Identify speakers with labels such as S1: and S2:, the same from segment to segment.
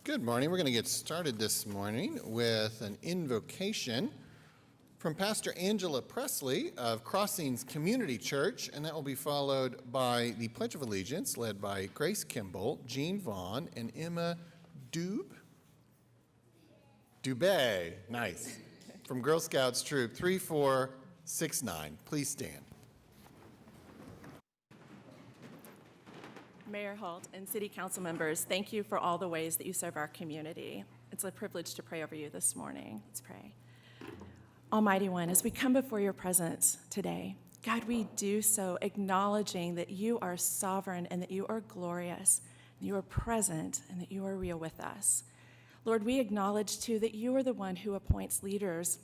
S1: Good morning. We're going to get started this morning with an invocation from Pastor Angela Presley of Crossings Community Church, and that will be followed by the Pledge of Allegiance led by Grace Kimball, Jean Vaughn, and Emma Dubé, nice, from Girl Scouts Troop 3469. Please stand.
S2: Mayor Holt and City Council members, thank you for all the ways that you serve our community. It's a privilege to pray over you this morning. Let's pray. Almighty One, as we come before your presence today, God, we do so acknowledging that you are sovereign and that you are glorious, and you are present, and that you are real with us. Lord, we acknowledge too that you are the one who appoints leaders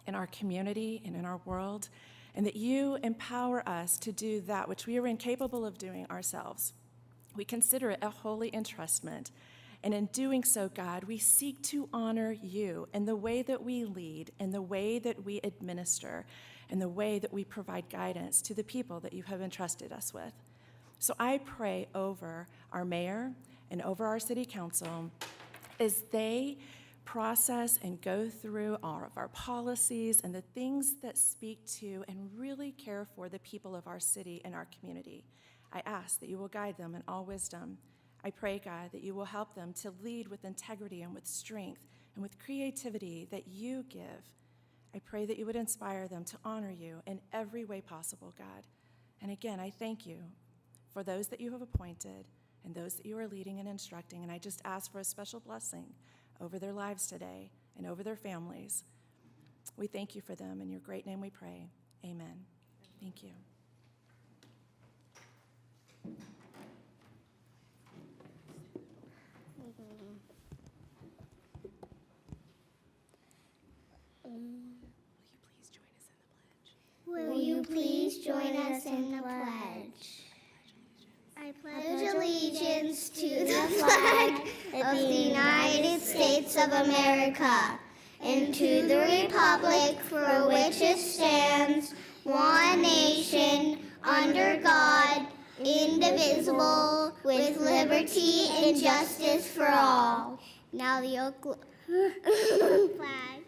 S2: in our community and in our world, and that you empower us to do that which we are incapable of doing ourselves. We consider it a holy entrustment, and in doing so, God, we seek to honor you in the way that we lead, in the way that we administer, in the way that we provide guidance to the people that you have entrusted us with. So I pray over our mayor and over our city council as they process and go through all of our policies and the things that speak to and really care for the people of our city and our community. I ask that you will guide them in all wisdom. I pray, God, that you will help them to lead with integrity and with strength and with creativity that you give. I pray that you would inspire them to honor you in every way possible, God. And again, I thank you for those that you have appointed and those that you are leading and instructing. And I just ask for a special blessing over their lives today and over their families. We thank you for them. In your great name we pray. Amen. Thank you.
S3: Will you please join us in the pledge? I pledge allegiance to the flag of the United States of America and to the republic for which it stands, one nation, under God, indivisible, with liberty and justice for all. Now the flag.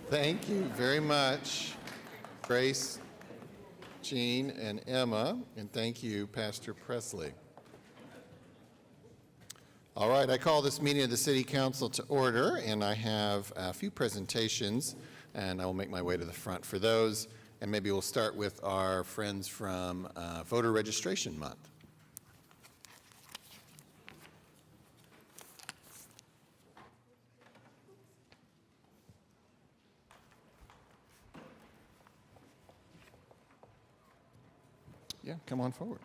S1: Thank you very much, Grace, Jean, and Emma, and thank you, Pastor Presley. All right, I call this meeting of the City Council to order, and I have a few presentations, and I will make my way to the front for those, and maybe we'll start with our friends from Voter Registration Month. Yeah, come on forward.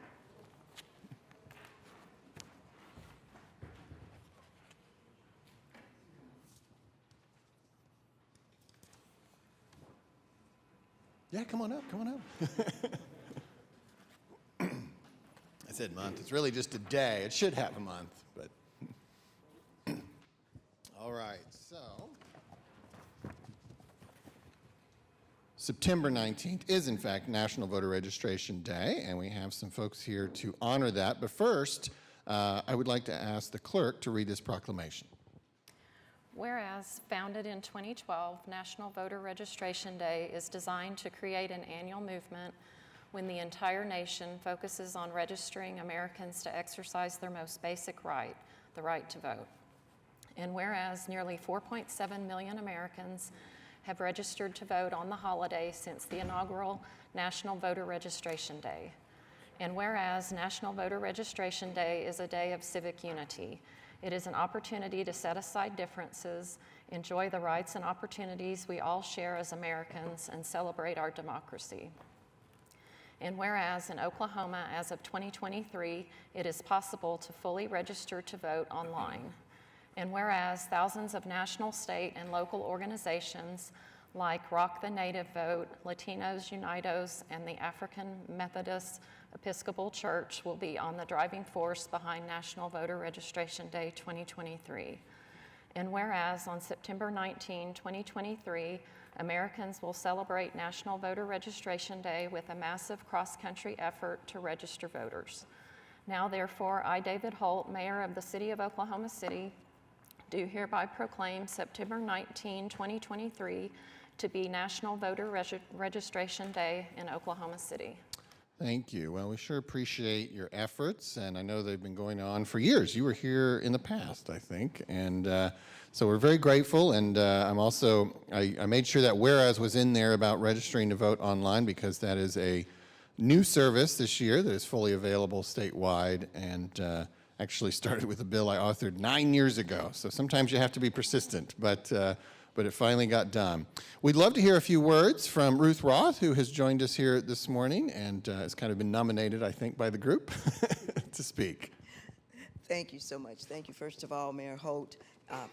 S1: Yeah, come on up, come on up. I said month, it's really just a day. It should have a month, but. All right, so. September 19th is, in fact, National Voter Registration Day, and we have some folks here to honor that. But first, I would like to ask the clerk to read this proclamation.
S4: Whereas, founded in 2012, National Voter Registration Day is designed to create an annual movement when the entire nation focuses on registering Americans to exercise their most basic right, the right to vote. And whereas nearly 4.7 million Americans have registered to vote on the holiday since the inaugural National Voter Registration Day. And whereas National Voter Registration Day is a day of civic unity, it is an opportunity to set aside differences, enjoy the rights and opportunities we all share as Americans, and celebrate our democracy. And whereas in Oklahoma, as of 2023, it is possible to fully register to vote online. And whereas thousands of national, state, and local organizations like Rock the Native Vote, Latinos Unidos, and the African Methodist Episcopal Church will be on the driving force behind National Voter Registration Day 2023. And whereas on September 19, 2023, Americans will celebrate National Voter Registration Day with a massive cross-country effort to register voters. Now therefore, I, David Holt, Mayor of the City of Oklahoma City, do hereby proclaim September 19, 2023 to be National Voter Registration Day in Oklahoma City.
S1: Thank you. Well, we sure appreciate your efforts, and I know they've been going on for years. You were here in the past, I think, and so we're very grateful. And I made sure that whereas was in there about registering to vote online, because that is a new service this year that is fully available statewide, and actually started with a bill I authored 9 years ago. So sometimes you have to be persistent, but it finally got done. We'd love to hear a few words from Ruth Roth, who has joined us here this morning and has kind of been nominated, I think, by the group to speak.
S5: Thank you so much. Thank you, first of all, Mayor Holt,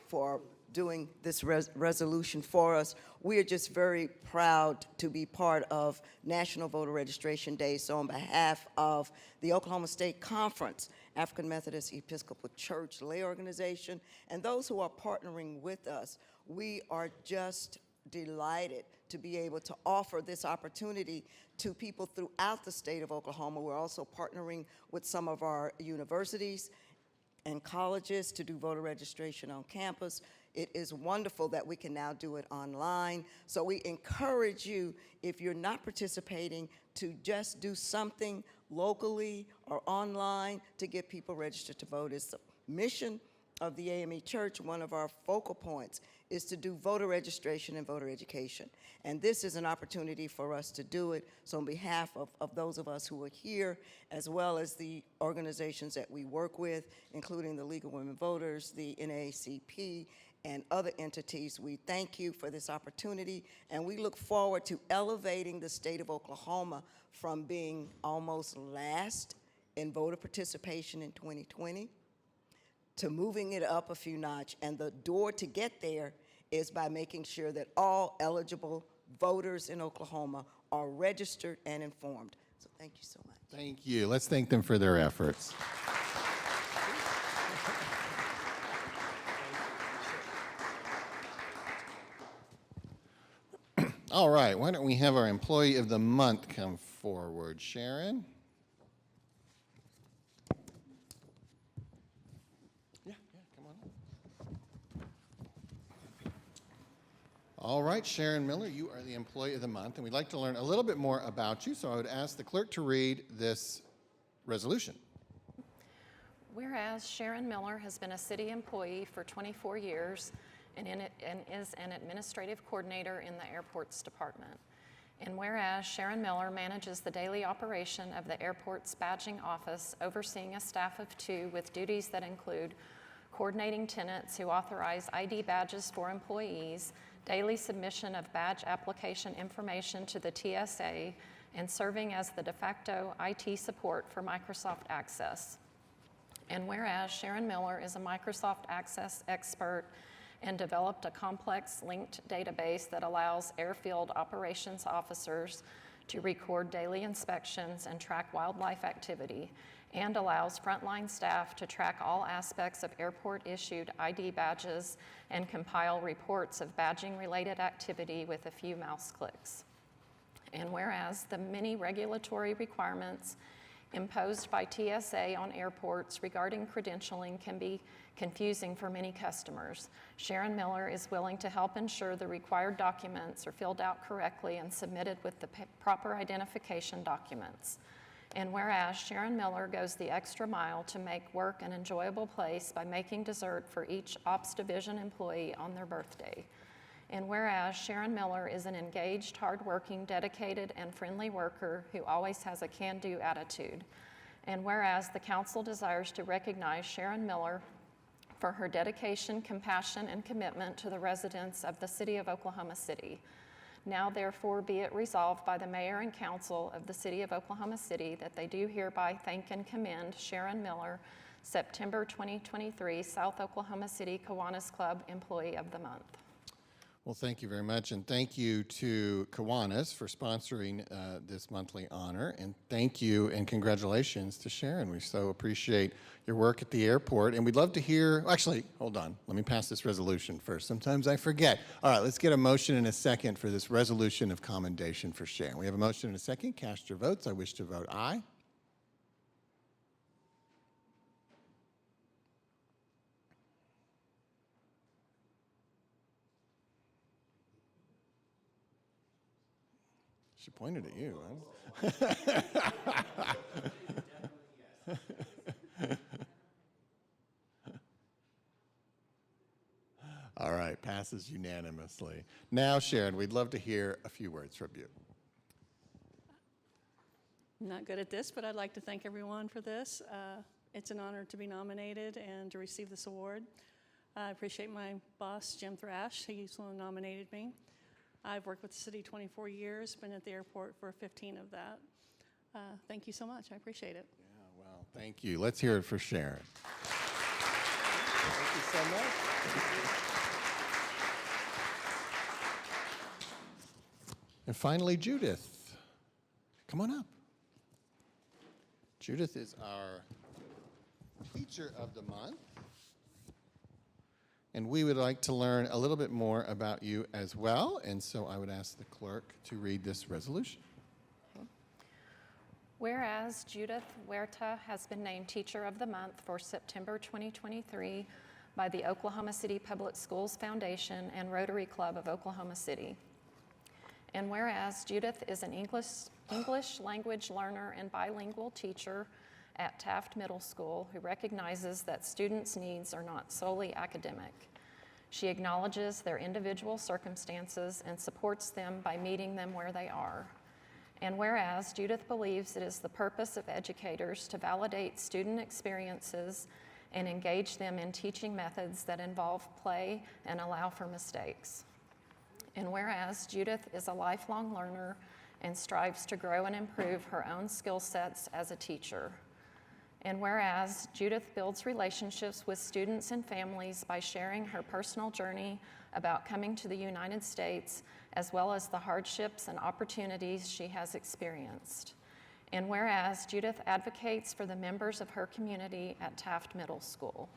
S5: for doing this resolution for us. We are just very proud to be part of National Voter Registration Day. So on behalf of the Oklahoma State Conference, African Methodist Episcopal Church lay organization, and those who are partnering with us, we are just delighted to be able to offer this opportunity to people throughout the state of Oklahoma. We're also partnering with some of our universities and colleges to do voter registration on campus. It is wonderful that we can now do it online. So we encourage you, if you're not participating, to just do something locally or online to get people registered to vote. It's the mission of the AME Church. One of our focal points is to do voter registration and voter education. And this is an opportunity for us to do it. So on behalf of those of us who are here, as well as the organizations that we work with, including the League of Women Voters, the NAACP, and other entities, we thank you for this opportunity, and we look forward to elevating the state of Oklahoma from being almost last in voter participation in 2020 to moving it up a few notch. And the door to get there is by making sure that all eligible voters in Oklahoma are registered and informed. So thank you so much.
S1: Thank you. Let's thank them for their efforts. All right, why don't we have our Employee of the Month come forward? Sharon? Yeah, come on up. All right, Sharon Miller, you are the Employee of the Month, and we'd like to learn a little bit more about you, so I would ask the clerk to read this resolution.
S4: Whereas Sharon Miller has been a city employee for 24 years and is an administrative coordinator in the airports department. And whereas Sharon Miller manages the daily operation of the airport's badging office, overseeing a staff of 2 with duties that include coordinating tenants who authorize ID badges for employees, daily submission of badge application information to the TSA, and serving as the de facto IT support for Microsoft Access. And whereas Sharon Miller is a Microsoft Access expert and developed a complex linked database that allows airfield operations officers to record daily inspections and track wildlife activity, and allows frontline staff to track all aspects of airport-issued ID badges and compile reports of badging-related activity with a few mouse clicks. And whereas the many regulatory requirements imposed by TSA on airports regarding credentialing can be confusing for many customers, Sharon Miller is willing to help ensure the required documents are filled out correctly and submitted with the proper identification documents. And whereas Sharon Miller goes the extra mile to make work an enjoyable place by making dessert for each Ops Division employee on their birthday. And whereas Sharon Miller is an engaged, hardworking, dedicated, and friendly worker who always has a can-do attitude. And whereas the council desires to recognize Sharon Miller for her dedication, compassion, and commitment to the residents of the city of Oklahoma City. Now therefore be it resolved by the mayor and council of the city of Oklahoma City that they do hereby thank and commend Sharon Miller, September 2023 South Oklahoma City Kiwanis Club Employee of the Month.
S1: Well, thank you very much, and thank you to Kiwanis for sponsoring this monthly honor, and thank you and congratulations to Sharon. We so appreciate your work at the airport, and we'd love to hear, actually, hold on, let me pass this resolution first. Sometimes I forget. All right, let's get a motion and a second for this resolution of commendation for Sharon. We have a motion and a second. Cast your votes. I wish to vote aye. She pointed at you. Huh? All right, passes unanimously. Now, Sharon, we'd love to hear a few words from you.
S6: I'm not good at this, but I'd like to thank everyone for this. It's an honor to be nominated and to receive this award. I appreciate my boss, Jim Thrash. He's the one who nominated me. I've worked with the city 24 years, been at the airport for 15 of that. Thank you so much. I appreciate it.
S1: Yeah, well, thank you. Let's hear it for Sharon. Thank you so much. And finally, Judith. Come on up. Judith is our Teacher of the Month. And we would like to learn a little bit more about you as well. And so I would ask the clerk to read this resolution.
S4: Whereas Judith Huerta has been named Teacher of the Month for September 2023 by the Oklahoma City Public Schools Foundation and Rotary Club of Oklahoma City. And whereas Judith is an English language learner and bilingual teacher at Taft Middle School who recognizes that students' needs are not solely academic. She acknowledges their individual circumstances and supports them by meeting them where they are. And whereas Judith believes it is the purpose of educators to validate student experiences and engage them in teaching methods that involve play and allow for mistakes. And whereas Judith is a lifelong learner and strives to grow and improve her own skill sets as a teacher. And whereas Judith builds relationships with students and families by sharing her personal journey about coming to the United States, as well as the hardships and opportunities she has experienced. And whereas Judith advocates for the members of her community at Taft Middle School.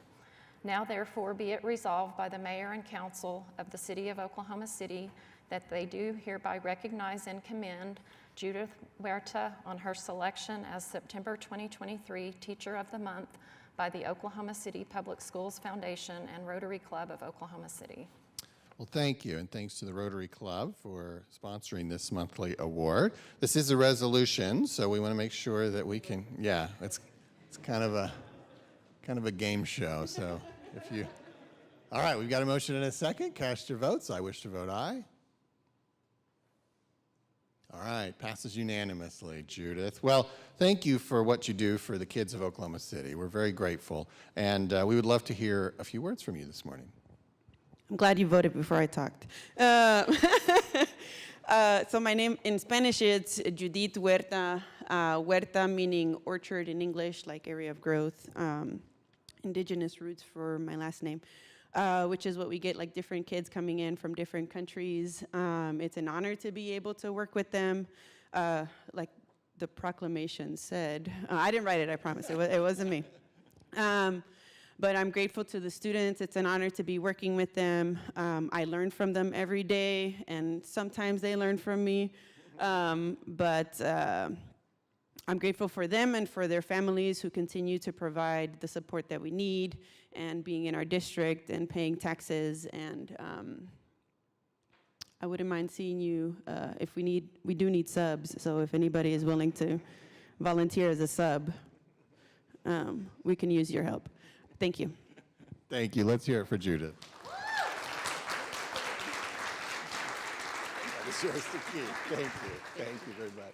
S4: Now therefore be it resolved by the Mayor and Council of the City of Oklahoma City that they do hereby recognize and commend Judith Huerta on her selection as September 2023 Teacher of the Month by the Oklahoma City Public Schools Foundation and Rotary Club of Oklahoma City.
S1: Well, thank you, and thanks to the Rotary Club for sponsoring this monthly award. This is a resolution, so we want to make sure that we can, yeah, it's kind of a game show, so if you, all right, we've got a motion and a second. Cast your votes. I wish to vote aye. All right, passes unanimously, Judith. Well, thank you for what you do for the kids of Oklahoma City. We're very grateful, and we would love to hear a few words from you this morning.
S7: I'm glad you voted before I talked. So my name in Spanish is Judith Huerta. Huerta meaning orchard in English, like area of growth. Indigenous roots for my last name, which is what we get, like different kids coming in from different countries. It's an honor to be able to work with them. Like the proclamation said, I didn't write it, I promise, it wasn't me. But I'm grateful to the students. It's an honor to be working with them. I learn from them every day, and sometimes they learn from me. But I'm grateful for them and for their families who continue to provide the support that we need, and being in our district and paying taxes. And I wouldn't mind seeing you if we do need subs. So if anybody is willing to volunteer as a sub, we can use your help. Thank you.
S1: Thank you. Let's hear it for Judith. That is yours to keep. Thank you. Thank you very much.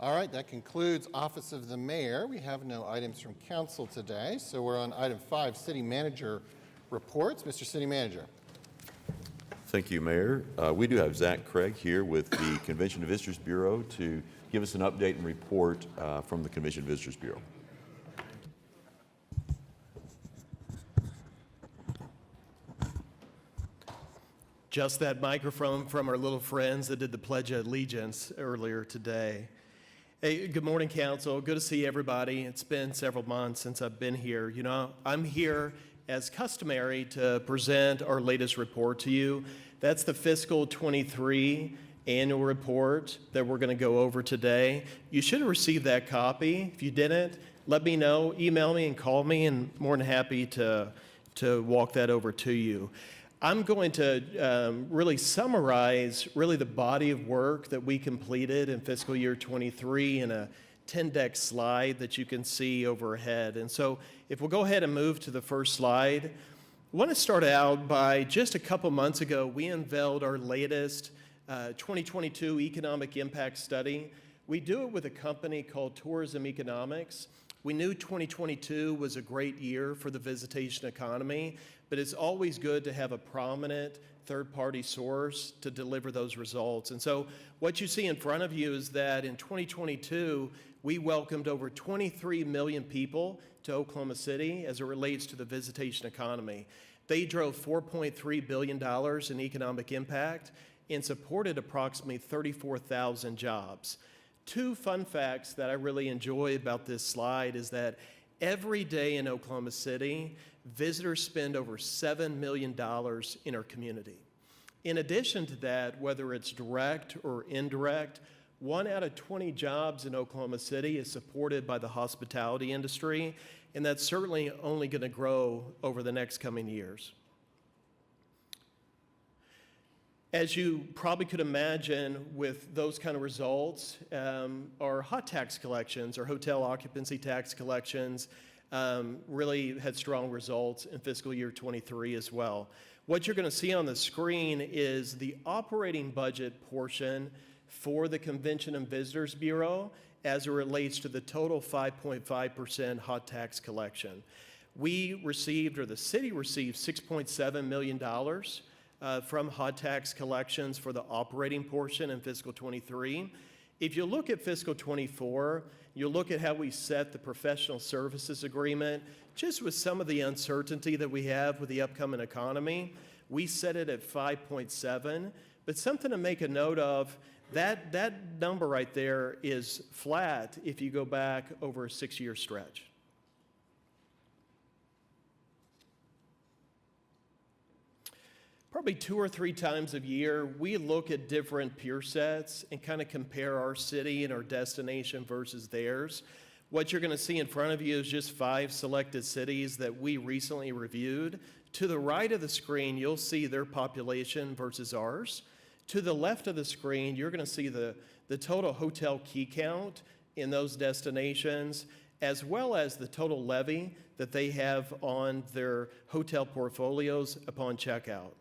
S1: All right, that concludes Office of the Mayor. We have no items from council today, so we're on item 5, City Manager reports. Mr. City Manager.
S8: Thank you, Mayor. We do have Zach Craig here with the Convention and Visitors Bureau to give us an update and report from the Convention and Visitors Bureau.
S9: Just that microphone from our little friends that did the Pledge of Allegiance earlier today. Hey, good morning, Council. Good to see everybody. It's been several months since I've been here. You know, I'm here as customary to present our latest report to you. That's the fiscal 23 annual report that we're going to go over today. You should have received that copy. If you didn't, let me know, email me and call me, and more than happy to walk that over to you. I'm going to really summarize the body of work that we completed in fiscal year 23 in a 10-deck slide that you can see overhead. And so if we'll go ahead and move to the first slide, I want to start out by just a couple months ago, we unveiled our latest 2022 economic impact study. We do it with a company called Tourism Economics. We knew 2022 was a great year for the visitation economy, but it's always good to have a prominent third-party source to deliver those results. And so what you see in front of you is that in 2022, we welcomed over 23 million people to Oklahoma City as it relates to the visitation economy. They drove $4.3 billion in economic impact and supported approximately 34,000 jobs. Two fun facts that I really enjoy about this slide is that every day in Oklahoma City, visitors spend over $7 million in our community. In addition to that, whether it's direct or indirect, 1 out of 20 jobs in Oklahoma City is supported by the hospitality industry, and that's certainly only going to grow over the next coming years. As you probably could imagine, with those kind of results, our hot tax collections, our hotel occupancy tax collections, really had strong results in fiscal year 23 as well. What you're going to see on the screen is the operating budget portion for the Convention and Visitors Bureau as it relates to the total 5.5% hot tax collection. We received, or the city received, $6.7 million from hot tax collections for the operating portion in fiscal 23. If you look at fiscal 24, you'll look at how we set the professional services agreement. Just with some of the uncertainty that we have with the upcoming economy, we set it at 5.7. But something to make a note of, that number right there is flat if you go back over a 6-year stretch. Probably 2 or 3 times a year, we look at different peer sets and kind of compare our city and our destination versus theirs. What you're going to see in front of you is just 5 selected cities that we recently reviewed. To the right of the screen, you'll see their population versus ours. To the left of the screen, you're going to see the total hotel key count in those destinations, as well as the total levy that they have on their hotel portfolios upon checkout.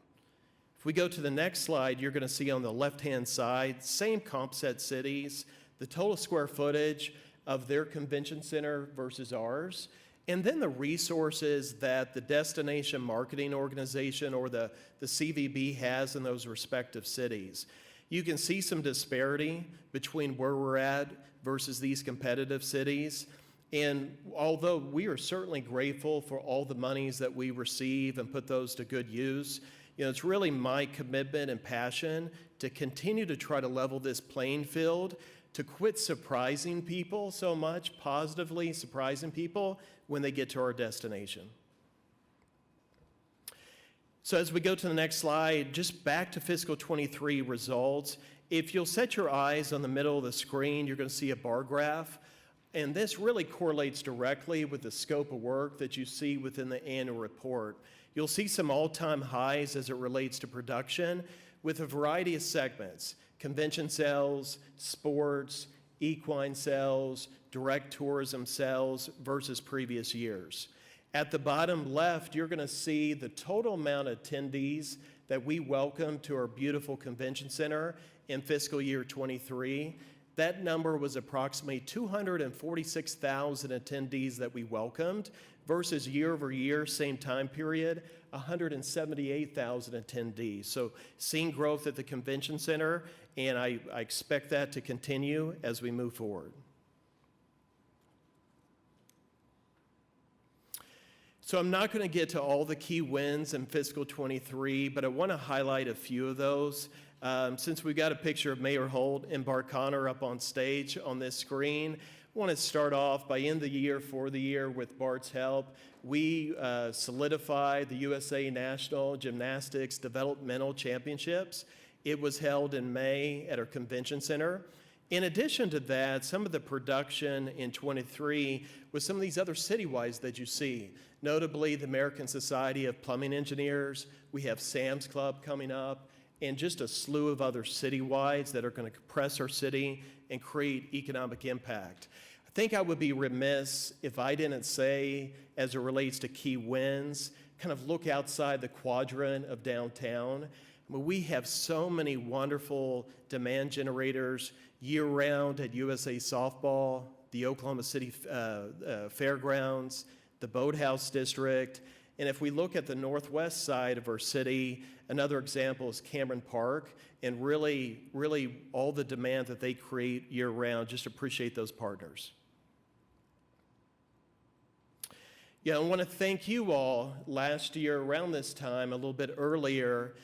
S9: If we go to the next slide, you're going to see on the left-hand side, same comp set cities, the total square footage of their convention center versus ours, and then the resources that the destination marketing organization or the CVB has in those respective cities. You can see some disparity between where we're at versus these competitive cities. And although we are certainly grateful for all the monies that we receive and put those to good use, you know, it's really my commitment and passion to continue to try to level this playing field, to quit surprising people so much, positively surprising people when they get to our destination. So as we go to the next slide, just back to fiscal 23 results. If you'll set your eyes on the middle of the screen, you're going to see a bar graph. And this really correlates directly with the scope of work that you see within the annual report. You'll see some all-time highs as it relates to production with a variety of segments: convention sales, sports, equine sales, direct tourism sales versus previous years. At the bottom left, you're going to see the total amount of attendees that we welcome to our beautiful convention center in fiscal year 23. That number was approximately 246,000 attendees that we welcomed versus year over year, same time period, 178,000 attendees. So seeing growth at the convention center, and I expect that to continue as we move forward. So I'm not going to get to all the key wins in fiscal 23, but I want to highlight a few of those. Since we've got a picture of Mayor Holt and Bart Connor up on stage on this screen, I want to start off by end the year, for the year, with Bart's help. We solidified the USA National Gymnastics Developmental Championships. It was held in May at our convention center. In addition to that, some of the production in 23 was some of these other citywides that you see, notably the American Society of Plumbing Engineers. We have Sam's Club coming up, and just a slew of other citywides that are going to compress our city and create economic impact. I think I would be remiss if I didn't say, as it relates to key wins, kind of look outside the quadrant of downtown. I mean, we have so many wonderful demand generators year-round at USA Softball, the Oklahoma City Fairgrounds, the Boathouse District, and if we look at the northwest side of our city, another example is Cameron Park, and really all the demand that they create year-round. Just appreciate those partners. Yeah, I want to thank you all. Last year, around this time, a little bit earlier,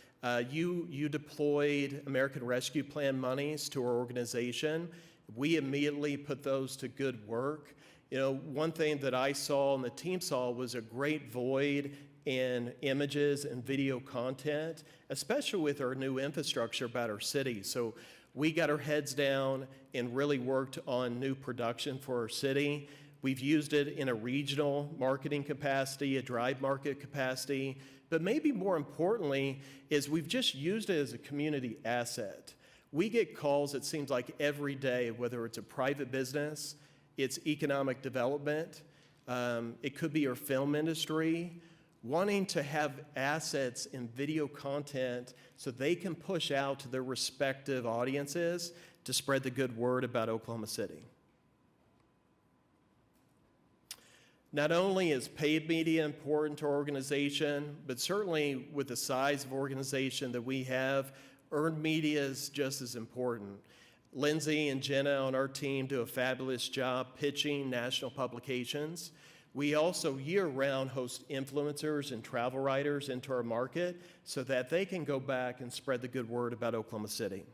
S9: you deployed American Rescue Plan monies to our organization. We immediately put those to good work. You know, one thing that I saw and the team saw was a great void in images and video content, especially with our new infrastructure about our city. So we got our heads down and really worked on new production for our city. We've used it in a regional marketing capacity, a drive market capacity, but maybe more importantly is we've just used it as a community asset. We get calls, it seems like every day, whether it's a private business, it's economic development, it could be our film industry, wanting to have assets in video content so they can push out to their respective audiences to spread the good word about Oklahoma City. Not only is paid media important to our organization, but certainly with the size of organization that we have, earned media is just as important. Lindsay and Jenna on our team do a fabulous job pitching national publications. We also year-round host influencers and travel writers into our market so that they can go back and spread the good word about Oklahoma City.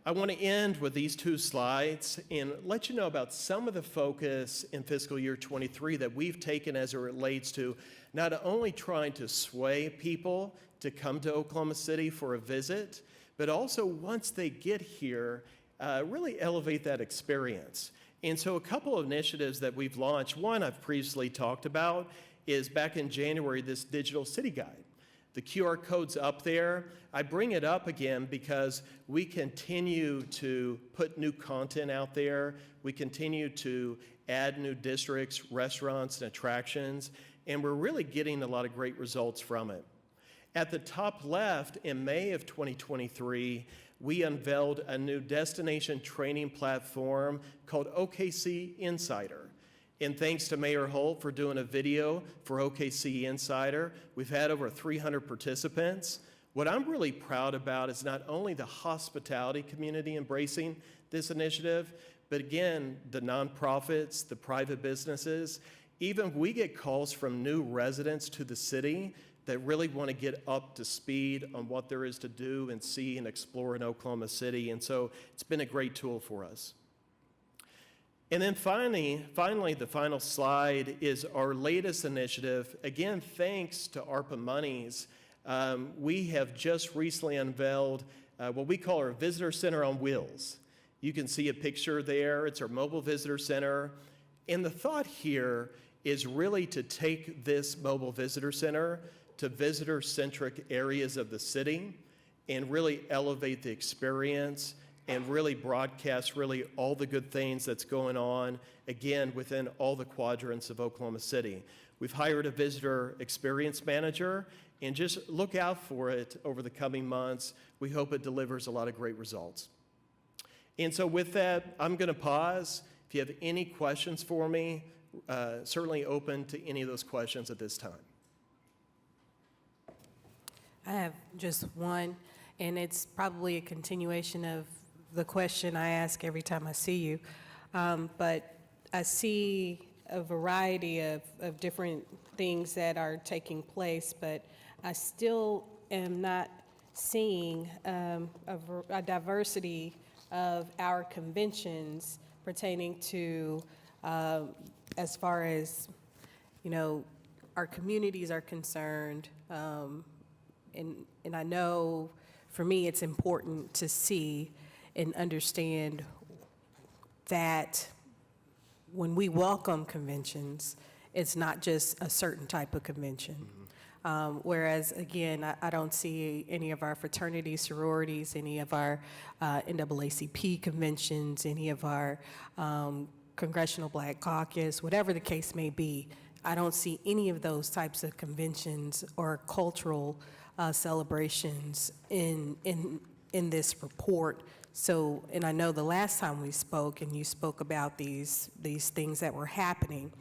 S9: I want to end with these two slides and let you know about some of the focus in fiscal year 23 that we've taken as it relates to not only trying to sway people to come to Oklahoma City for a visit, but also once they get here, really elevate that experience. And so a couple of initiatives that we've launched, one I've previously talked about, is back in January, this digital city guide. The QR code's up there. I bring it up again because we continue to put new content out there. We continue to add new districts, restaurants, and attractions, and we're really getting a lot of great results from it. At the top left, in May of 2023, we unveiled a new destination training platform called OKC Insider. And thanks to Mayor Holt for doing a video for OKC Insider, we've had over 300 participants. What I'm really proud about is not only the hospitality community embracing this initiative, but again, the nonprofits, the private businesses. Even we get calls from new residents to the city that really want to get up to speed on what there is to do and see and explore in Oklahoma City. And so it's been a great tool for us. And then finally, the final slide is our latest initiative. Again, thanks to ARPA monies, we have just recently unveiled what we call our Visitor Center on Wheels. You can see a picture there. It's our mobile visitor center. And the thought here is really to take this mobile visitor center to visitor-centric areas of the city and really elevate the experience and really broadcast really all the good things that's going on, again, within all the quadrants of Oklahoma City. We've hired a visitor experience manager, and just look out for it over the coming months. We hope it delivers a lot of great results. And so with that, I'm going to pause. If you have any questions for me, certainly open to any of those questions at this time.
S10: I have just one, and it's probably a continuation of the question I ask every time I see you. But I see a variety of different things that are taking place, but I still am not seeing a diversity of our conventions pertaining to, as far as, our communities are concerned. And I know for me, it's important to see and understand that when we welcome conventions, it's not just a certain type of convention. Whereas, again, I don't see any of our fraternity sororities, any of our NAACP conventions, any of our Congressional Black Caucus, whatever the case may be. I don't see any of those types of conventions or cultural celebrations in this report. So, and I know the last time we spoke, and you spoke about these things that were happening,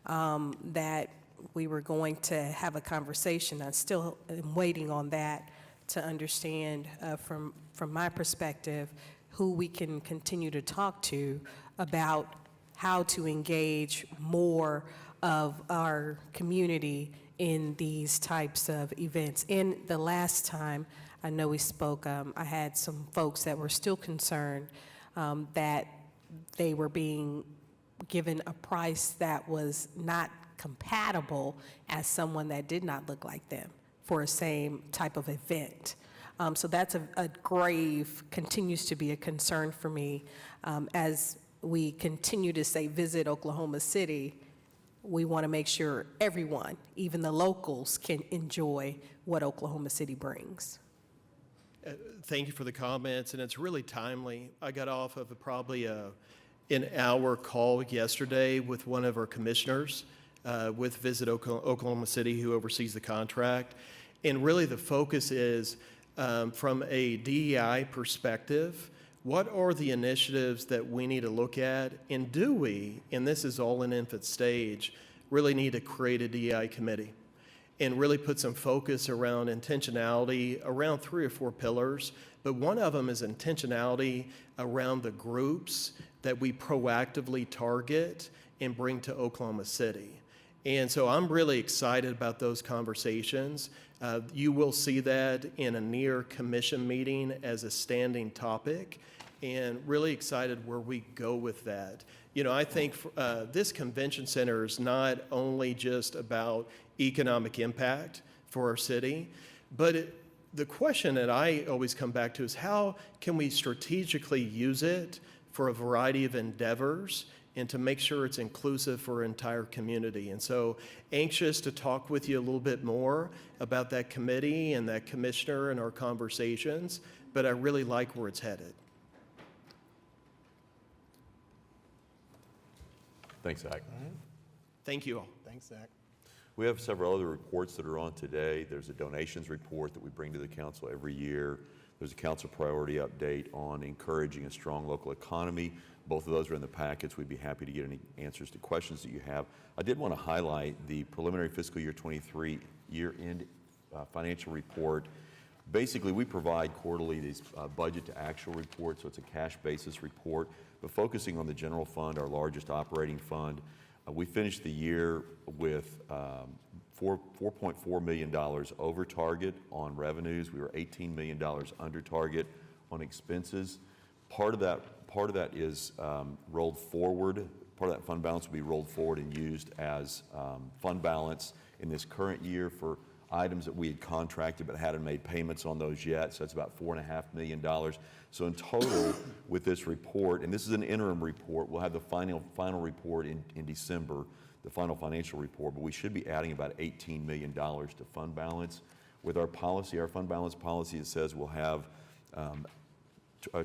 S10: that we were going to have a conversation. I still am waiting on that to understand from my perspective who we can continue to talk to about how to engage more of our community in these types of events. And the last time I know we spoke, I had some folks that were still concerned that they were being given a price that was not compatible as someone that did not look like them for a same type of event. So that's a grave, continues to be a concern for me. As we continue to say, visit Oklahoma City, we want to make sure everyone, even the locals, can enjoy what Oklahoma City brings.
S9: Thank you for the comments, and it's really timely. I got off of probably an hour call yesterday with one of our commissioners with Visit Oklahoma City, who oversees the contract. And really the focus is from a DEI perspective, what are the initiatives that we need to look at? And do we, and this is all in infant stage, really need to create a DEI committee and really put some focus around intentionality around 3 or 4 pillars. But one of them is intentionality around the groups that we proactively target and bring to Oklahoma City. And so I'm really excited about those conversations. You will see that in a near commission meeting as a standing topic, and really excited where we go with that. I think this convention center is not only just about economic impact for our city, but the question that I always come back to is how can we strategically use it for a variety of endeavors and to make sure it's inclusive for our entire community. And so anxious to talk with you a little bit more about that committee and that commissioner and our conversations, but I really like where it's headed.
S8: Thanks, Zach.
S9: Thank you all.
S1: Thanks, Zach.
S8: We have several other reports that are on today. There's a donations report that we bring to the council every year. There's a council priority update on encouraging a strong local economy. Both of those are in the packets. We'd be happy to get any answers to questions that you have. I did want to highlight the preliminary fiscal year 23 year-end financial report. Basically, we provide quarterly these budget to actual reports, so it's a cash basis report, but focusing on the general fund, our largest operating fund. We finished the year with $4.4 million over target on revenues. We were $18 million under target on expenses. Part of that is rolled forward. Part of that fund balance will be rolled forward and used as fund balance in this current year for items that we had contracted but hadn't made payments on those yet. So that's about $4.5 million. So in total with this report, and this is an interim report, we'll have the final report in December, the final financial report, but we should be adding about $18 million to fund balance. With our policy, our fund balance policy, it says we'll have a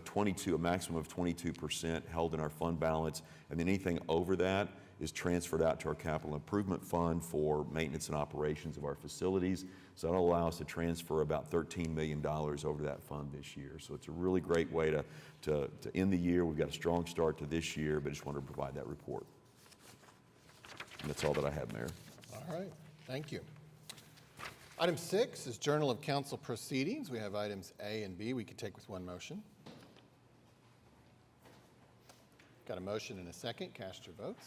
S8: maximum of 22% held in our fund balance, and then anything over that is transferred out to our capital improvement fund for maintenance and operations of our facilities. So that'll allow us to transfer about $13 million over to that fund this year. So it's a really great way to end the year. We've got a strong start to this year, but just wanted to provide that report. And that's all that I have, Mayor.
S1: All right, thank you. Item 6 is Journal of Council Proceedings. We have items A and B we could take with one motion. Got a motion and a second. Cast your votes.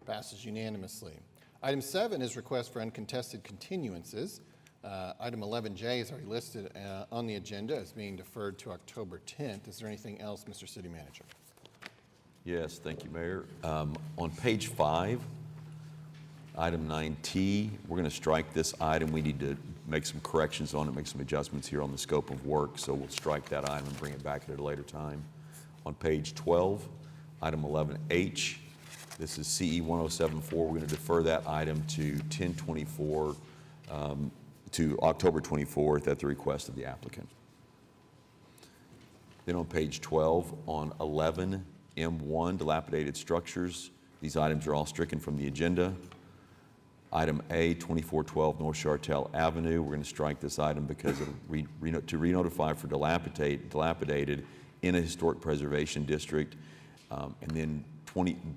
S1: Passes unanimously. Item 7 is request for uncontested continuances. Item 11J is already listed on the agenda as being deferred to October 10th. Is there anything else, Mr. City Manager?
S8: Yes, thank you, Mayor. On page 5, item 9T, we're going to strike this item. We need to make some corrections on it, make some adjustments here on the scope of work, so we'll strike that item and bring it back at a later time. On page 12, item 11H, this is CE 1074. We're going to defer that item to 10/24, to October 24th at the request of the applicant. Then on page 12, on 11M1, dilapidated structures, these items are all stricken from the agenda. Item A, 2412 North Chartel Avenue, we're going to strike this item because of to re-notify for dilapidated in a historic preservation district. And then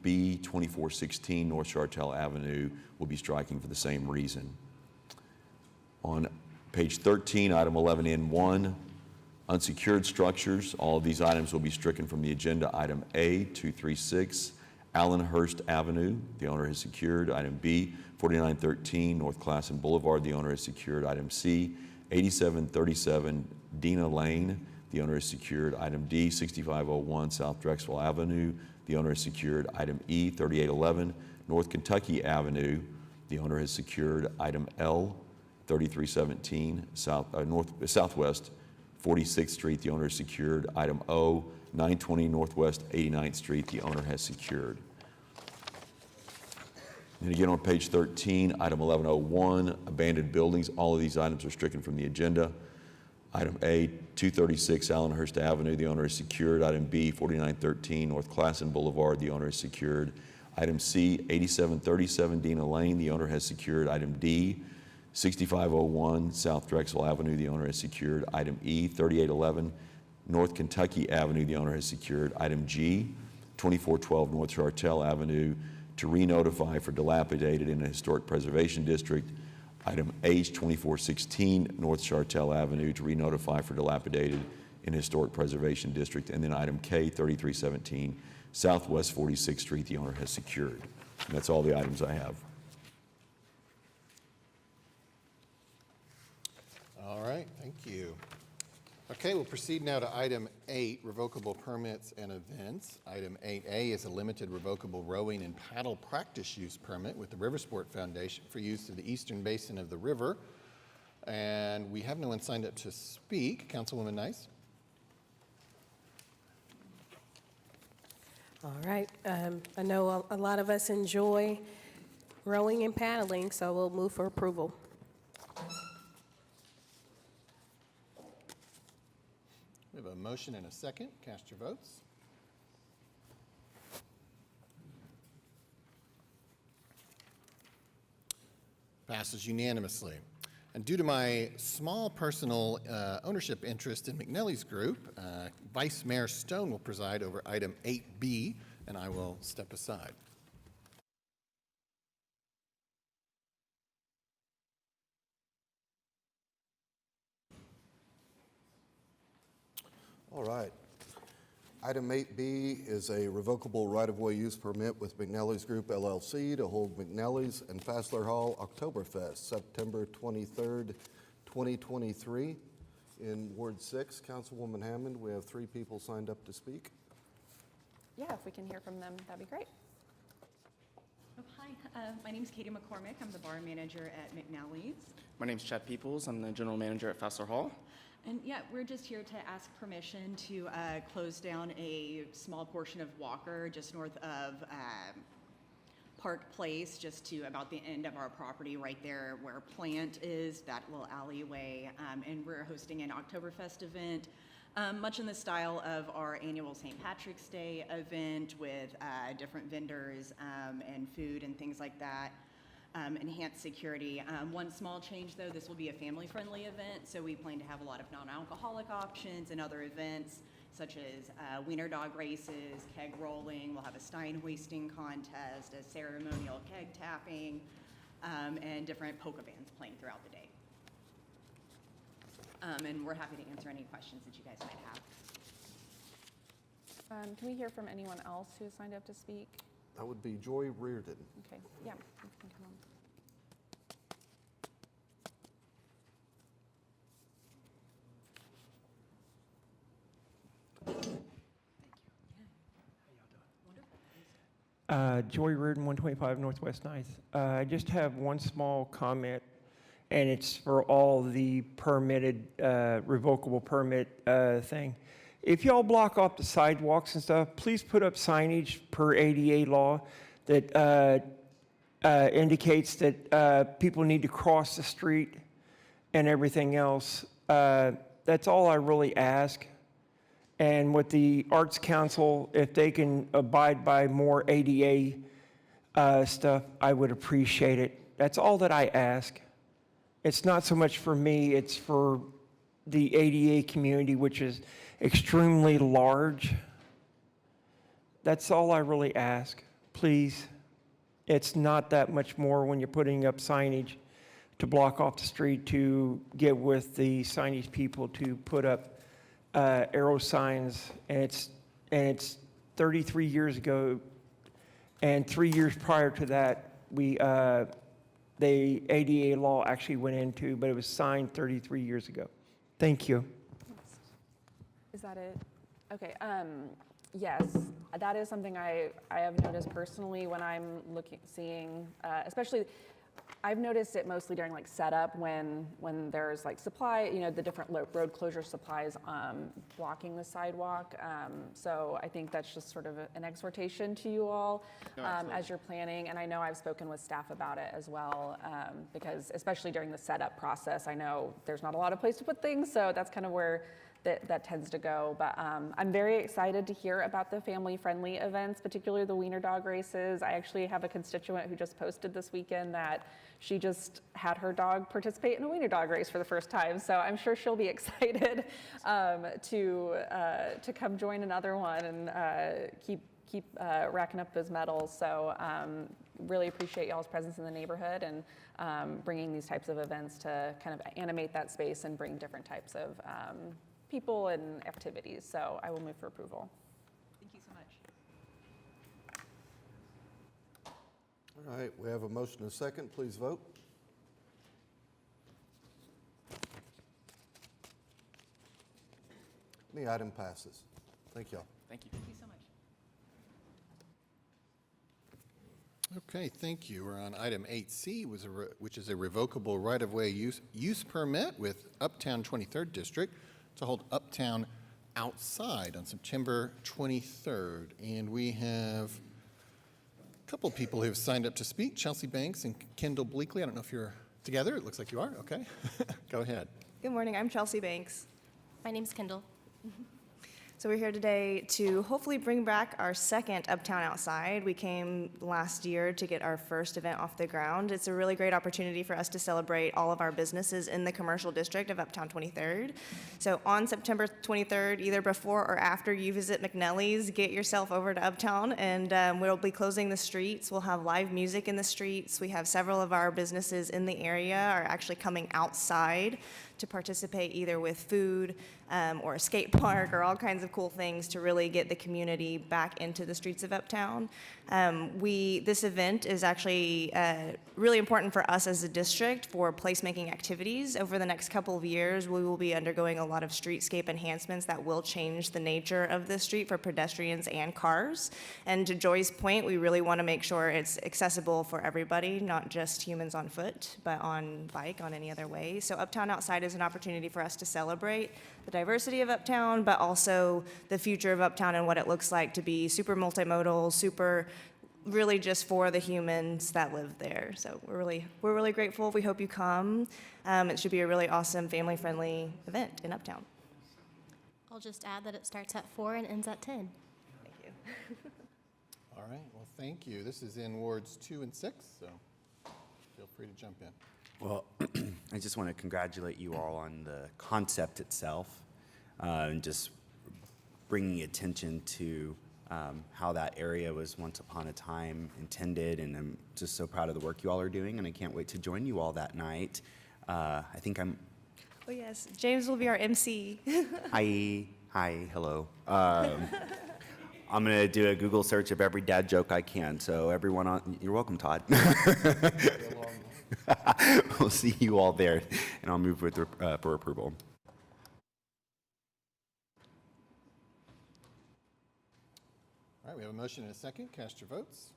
S8: B, 2416 North Chartel Avenue, will be striking for the same reason. On page 13, item 11N1, unsecured structures, all of these items will be stricken from the agenda. Item A, 236 Allenhurst Avenue, the owner has secured. Item B, 4913 North Classen Boulevard, the owner has secured. Item C, 8737 Dina Lane, the owner has secured. Item D, 6501 South Drexel Avenue, the owner has secured. Item E, 3811 North Kentucky Avenue, the owner has secured. Item L, 3317 Southwest 46th Street, the owner has secured. Item O, 920 Northwest 89th Street, the owner has secured. And again on page 13, item 1101, abandoned buildings. All of these items are stricken from the agenda. Item A, 236 Allenhurst Avenue, the owner is secured. Item B, 4913 North Classen Boulevard, the owner is secured. Item C, 8737 Dina Lane, the owner has secured. Item D, 6501 South Drexel Avenue, the owner has secured. Item E, 3811 North Kentucky Avenue, the owner has secured. Item G, 2412 North Chartel Avenue, to re-notify for dilapidated in a historic preservation district. Item H, 2416 North Chartel Avenue, to re-notify for dilapidated in a historic preservation district. And then item K, 3317 Southwest 46th Street, the owner has secured. And that's all the items I have.
S1: All right, thank you. Okay, we'll proceed now to item 8, revocable permits and events. Item 8A is a limited revocable rowing and paddle practice use permit with the River Sport Foundation for use of the eastern basin of the river. And we have no one signed up to speak. Councilwoman Nice.
S10: All right. I know a lot of us enjoy rowing and paddling, so we'll move for approval.
S1: We have a motion and a second. Cast your votes. Passes unanimously. And due to my small personal ownership interest in McNelly's group, Vice Mayor Stone will preside over item 8B, and I will step aside.
S11: All right. Item 8B is a revocable right-of-way use permit with McNelly's Group LLC to hold McNelly's and Fassler Hall Oktoberfest, September 23rd, 2023. In Ward 6, Councilwoman Hammond, we have 3 people signed up to speak.
S4: Yeah, if we can hear from them, that'd be great.
S12: Oh, hi, my name is Katie McCormick. I'm the bar manager at McNally's.
S13: My name's Chad Peoples. I'm the general manager at Fassler Hall.
S12: And yeah, we're just here to ask permission to close down a small portion of Walker just north of Park Place, just to about the end of our property right there where Plant is, that little alleyway. And we're hosting an Oktoberfest event, much in the style of our annual St. Patrick's Day event with different vendors and food and things like that. Enhanced security. One small change though, this will be a family-friendly event, so we plan to have a lot of non-alcoholic options and other events such as wiener dog races, keg rolling, we'll have a stein hoisting contest, a ceremonial keg tapping, and different polka bands playing throughout the day. And we're happy to answer any questions that you guys might have.
S4: Can we hear from anyone else who signed up to speak?
S11: That would be Joy Reardon.
S4: Okay, yeah. you can come on.
S14: Joy Reardon, 125 Northwest 9th. I just have one small comment, and it's for all the permitted, revocable permit thing. If y'all block off the sidewalks and stuff, please put up signage per ADA law that indicates that people need to cross the street and everything else. That's all I really ask. And with the Arts Council, if they can abide by more ADA stuff, I would appreciate it. That's all that I ask. It's not so much for me, it's for the ADA community, which is extremely large. That's all I really ask. Please, it's not that much more when you're putting up signage to block off the street, to get with the signage people to put up arrow signs, and it's 33 years ago, and 3 years prior to that, the ADA law actually went into, but it was signed 33 years ago. Thank you.
S15: Is that it? Okay. Yes, that is something I have noticed personally when I'm seeing, especially. I've noticed it mostly during like setup when there's like supply, the different road closure supplies blocking the sidewalk. So I think that's just sort of an exhortation to you all as you're planning. And I know I've spoken with staff about it as well, because especially during the setup process, I know there's not a lot of place to put things. So that's kind of where that tends to go. But I'm very excited to hear about the family-friendly events, particularly the wiener dog races. I actually have a constituent who just posted this weekend that she just had her dog participate in a wiener dog race for the first time. So I'm sure she'll be excited to come join another one and keep racking up those medals. So really appreciate y'all's presence in the neighborhood and bringing these types of events to kind of animate that space and bring different types of people and activities. So I will move for approval.
S12: Thank you so much.
S11: All right, we have a motion and a second. Please vote. The item passes. Thank y'all.
S13: Thank you.
S12: Thank you so much.
S1: Okay, thank you. We're on item 8C, which is a revocable right-of-way use permit with Uptown 23rd District to hold Uptown Outside on September 23rd. And we have a couple people who have signed up to speak, Chelsea Banks and Kendall Bleakley. I don't know if you're together. It looks like you are. Okay. Go ahead.
S16: Good morning. I'm Chelsea Banks.
S3: My name's Kendall.
S16: So we're here today to hopefully bring back our second Uptown Outside. We came last year to get our first event off the ground. It's a really great opportunity for us to celebrate all of our businesses in the commercial district of Uptown 23rd. So on September 23rd, either before or after you visit McNelly's, get yourself over to Uptown, and we'll be closing the streets. We'll have live music in the streets. We have several of our businesses in the area are actually coming outside to participate either with food or a skate park or all kinds of cool things to really get the community back into the streets of Uptown. This event is actually really important for us as a district for placemaking activities. Over the next couple of years, we will be undergoing a lot of streetscape enhancements that will change the nature of the street for pedestrians and cars. And to Joy's point, we really want to make sure it's accessible for everybody, not just humans on foot, but on bike, on any other way. So Uptown Outside is an opportunity for us to celebrate the diversity of Uptown, but also the future of Uptown and what it looks like to be super multimodal, super really just for the humans that live there. So we're really grateful. We hope you come. It should be a really awesome family-friendly event in Uptown.
S3: I'll just add that it starts at 4 and ends at 10.
S16: Thank you.
S1: All right, well, thank you. This is in wards 2 and 6, so feel free to jump in.
S17: Well, I just want to congratulate you all on the concept itself and just bringing attention to how that area was once upon a time intended, and I'm just so proud of the work you all are doing, and I can't wait to join you all that night. I think I'm...
S16: Oh yes, James will be our MC.
S17: Hi, hello. I'm going to do a Google search of every dad joke I can. So everyone on, you're welcome, Todd. We'll see you all there, and I'll move with, for approval.
S1: All right, we have a motion and a second. Cast your votes.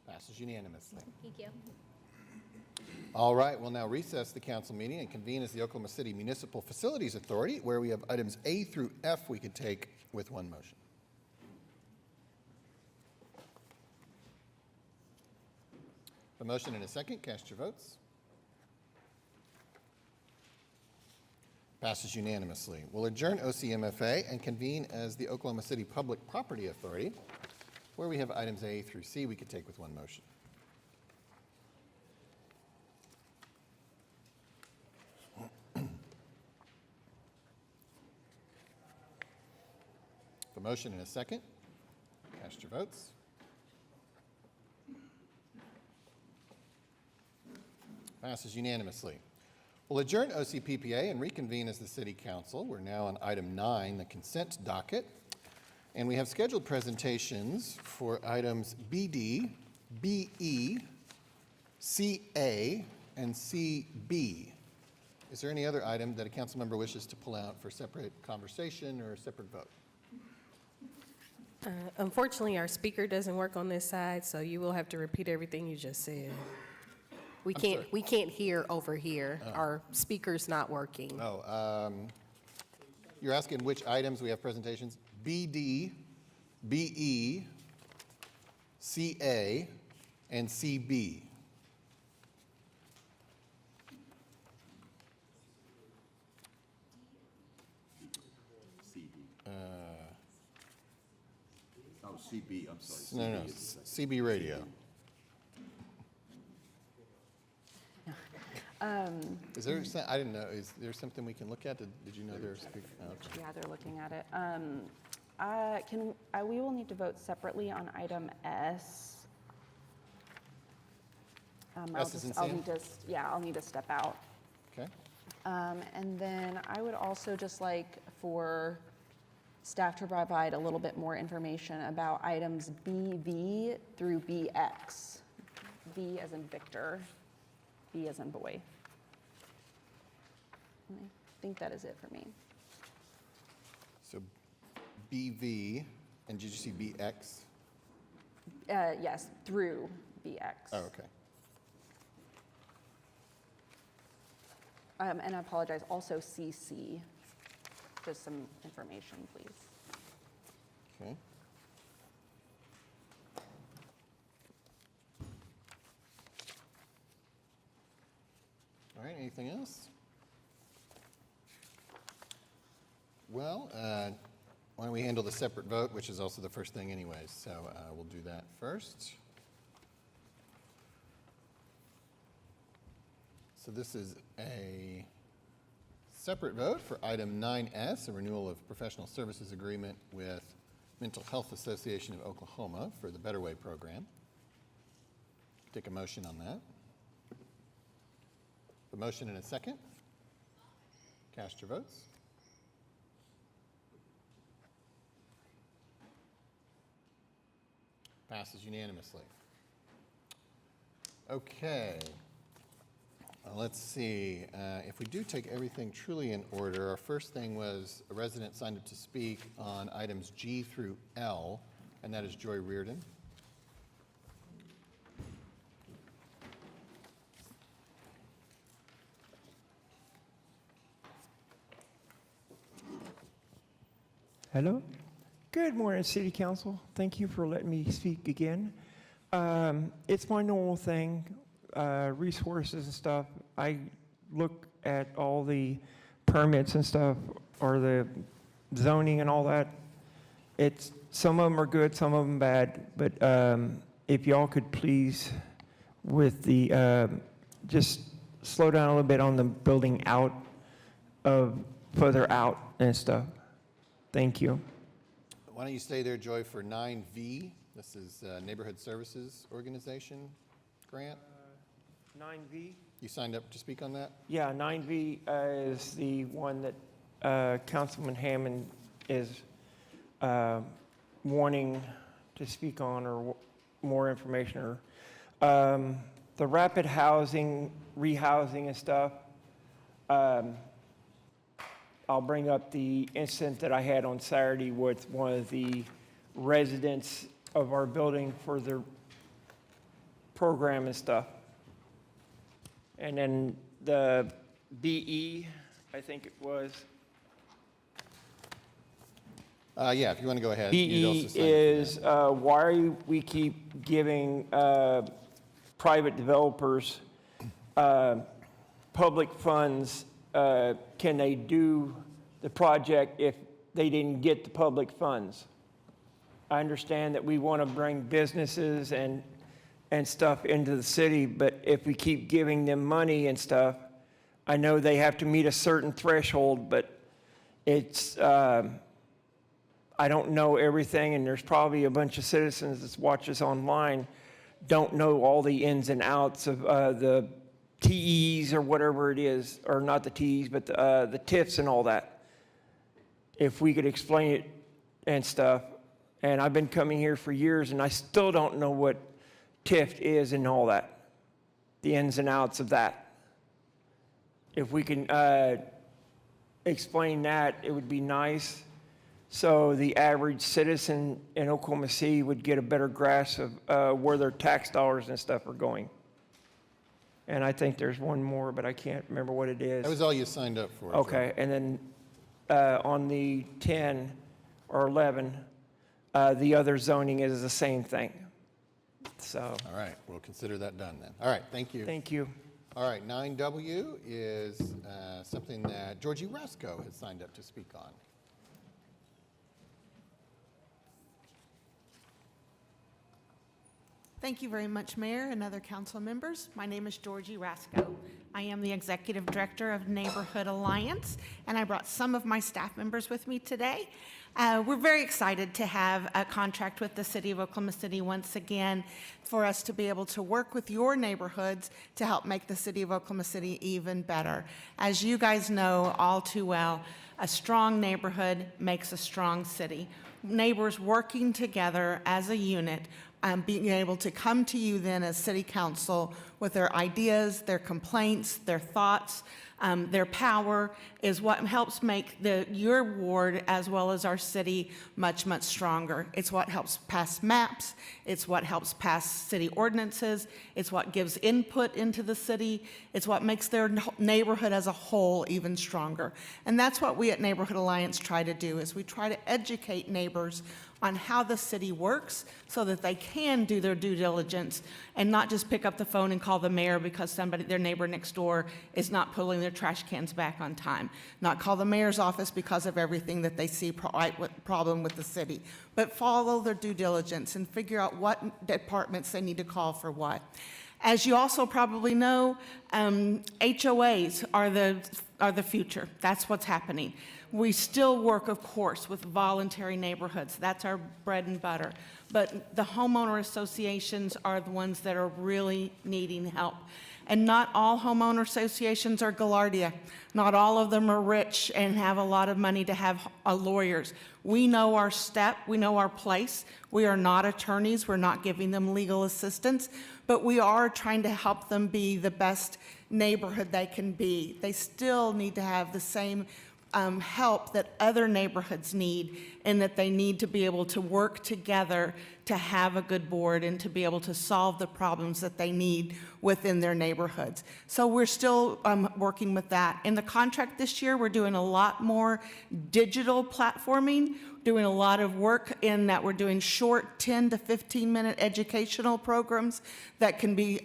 S1: Passes unanimously.
S3: Thank you.
S1: All right, we'll now recess the council meeting and convene as the Oklahoma City Municipal Facilities Authority, where we have items A through F we could take with one motion. A motion and a second. Cast your votes. Passes unanimously. We'll adjourn OCMFA and convene as the Oklahoma City Public Property Authority, where we have items A through C we could take with one motion. A motion and a second. Cast your votes. Passes unanimously. We'll adjourn OCPPA and reconvene as the City Council. We're now on item 9, the consent docket. And we have scheduled presentations for items BD, BE, CA, and CB. Is there any other item that a council member wishes to pull out for separate conversation or a separate vote?
S10: Unfortunately, our speaker doesn't work on this side, so you will have to repeat everything you just said. We can't hear over here. Our speaker's not working.
S1: Oh, you're asking which items we have presentations? BD, BE, CA, and CB.
S8: CB, I'm sorry.
S1: No, CB radio. Is there, I didn't know, is there something we can look at? Did you know there's?
S15: Yeah, they're looking at it. We will need to vote separately on item S.
S1: S is in Sam?
S15: I'll need to step out.
S1: Okay.
S15: And then I would also just like for staff to provide a little bit more information about items BV through BX. V as in Victor, B as in boy. I think that is it for me.
S1: So BV, and did you see BX?
S15: Yes, through BX.
S1: Oh, okay.
S15: And I apologize, also CC. Just some information, please.
S1: Okay. All right, anything else? Well, why don't we handle the separate vote, which is also the first thing anyways, so we'll do that first. So this is a separate vote for item 9S, a renewal of professional services agreement with Mental Health Association of Oklahoma for the Better Way program. Take a motion on that. The motion and a second. Cast your votes. Passes unanimously. Okay. Let's see, if we do take everything truly in order, our first thing was a resident signed up to speak on items G through L, and that is Joy Reardon.
S14: Hello. Good morning, City Council. Thank you for letting me speak again. It's my normal thing. Resources and stuff, I look at all the permits and stuff, or the zoning and all that. Some of them are good, some of them bad, but if y'all could please, with the, just slow down a little bit on the building out of, further out and stuff. Thank you.
S1: Why don't you stay there, Joy, for 9V? This is Neighborhood Services Organization grant.
S14: 9V?
S1: You signed up to speak on that?
S14: Yeah, 9V is the one that Councilman Hammond is wanting to speak on or more information or the rapid housing, rehousing and stuff. I'll bring up the incident that I had on Saturday with one of the residents of our building for their program and stuff. And then the BE, I think it was.
S1: Yeah, if you want to go ahead. you'd also
S14: BE
S1: sign up for
S14: is why we keep giving private developers public funds. Can they do the project if they didn't get the public funds? I understand that we want to bring businesses and stuff into the city, but if we keep giving them money and stuff, I know they have to meet a certain threshold, but it's, I don't know everything, and there's probably a bunch of citizens that watch us online don't know all the ins and outs of the TEs or whatever it is, or not the TEs, but the TIFs and all that. If we could explain it and stuff. And I've been coming here for years, and I still don't know what TIF is and all that, the ins and outs of that. If we can explain that, it would be nice. So the average citizen in Oklahoma City would get a better grasp of where their tax dollars and stuff are going. And I think there's one more, but I can't remember what it is.
S1: That was all you signed up for.
S14: Okay, and then on the 10 or 11, the other zoning is the same thing. So.
S1: All right, we'll consider that done then. All right, thank you.
S14: Thank you.
S1: All right, 9W is something that Georgie Rasco has signed up to speak on.
S18: Thank you very much, Mayor and other council members. My name is Georgie Rasco. I am the Executive Director of Neighborhood Alliance, and I brought some of my staff members with me today. We're very excited to have a contract with the City of Oklahoma City once again for us to be able to work with your neighborhoods to help make the City of Oklahoma City even better. As you guys know all too well, a strong neighborhood makes a strong city. Neighbors working together as a unit, being able to come to you then as City Council with their ideas, their complaints, their thoughts, their power is what helps make your ward as well as our city much, much stronger. It's what helps pass maps. It's what helps pass city ordinances. It's what gives input into the city. It's what makes their neighborhood as a whole even stronger. And that's what we at Neighborhood Alliance try to do, is we try to educate neighbors on how the city works so that they can do their due diligence and not just pick up the phone and call the mayor because their neighbor next door is not pulling their trash cans back on time. Not call the mayor's office because of everything that they see problem with the city, but follow their due diligence and figure out what departments they need to call for what. As you also probably know, HOAs are the future. That's what's happening. We still work, of course, with voluntary neighborhoods. That's our bread and butter. But the homeowner associations are the ones that are really needing help. And not all homeowner associations are Gaillardia. Not all of them are rich and have a lot of money to have lawyers. We know our step, we know our place. We are not attorneys, we're not giving them legal assistance, but we are trying to help them be the best neighborhood they can be. They still need to have the same help that other neighborhoods need, and that they need to be able to work together to have a good board and to be able to solve the problems that they need within their neighborhoods. So we're still working with that. In the contract this year, we're doing a lot more digital platforming, doing a lot of work in that we're doing short 10 to 15-minute educational programs that can be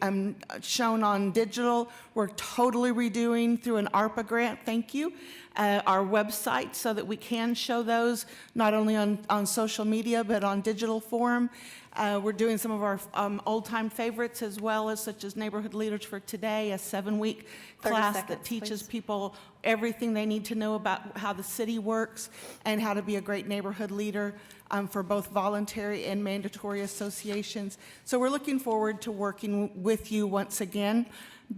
S18: shown on digital. We're totally redoing through an ARPA grant, thank you, our website so that we can show those not only on social media but on digital form. We're doing some of our old-time favorites as well, as such as Neighborhood Leaders for Today, a 7-week class that teaches people everything they need to know about how the city works and how to be a great neighborhood leader for both voluntary and mandatory associations. So we're looking forward to working with you once again.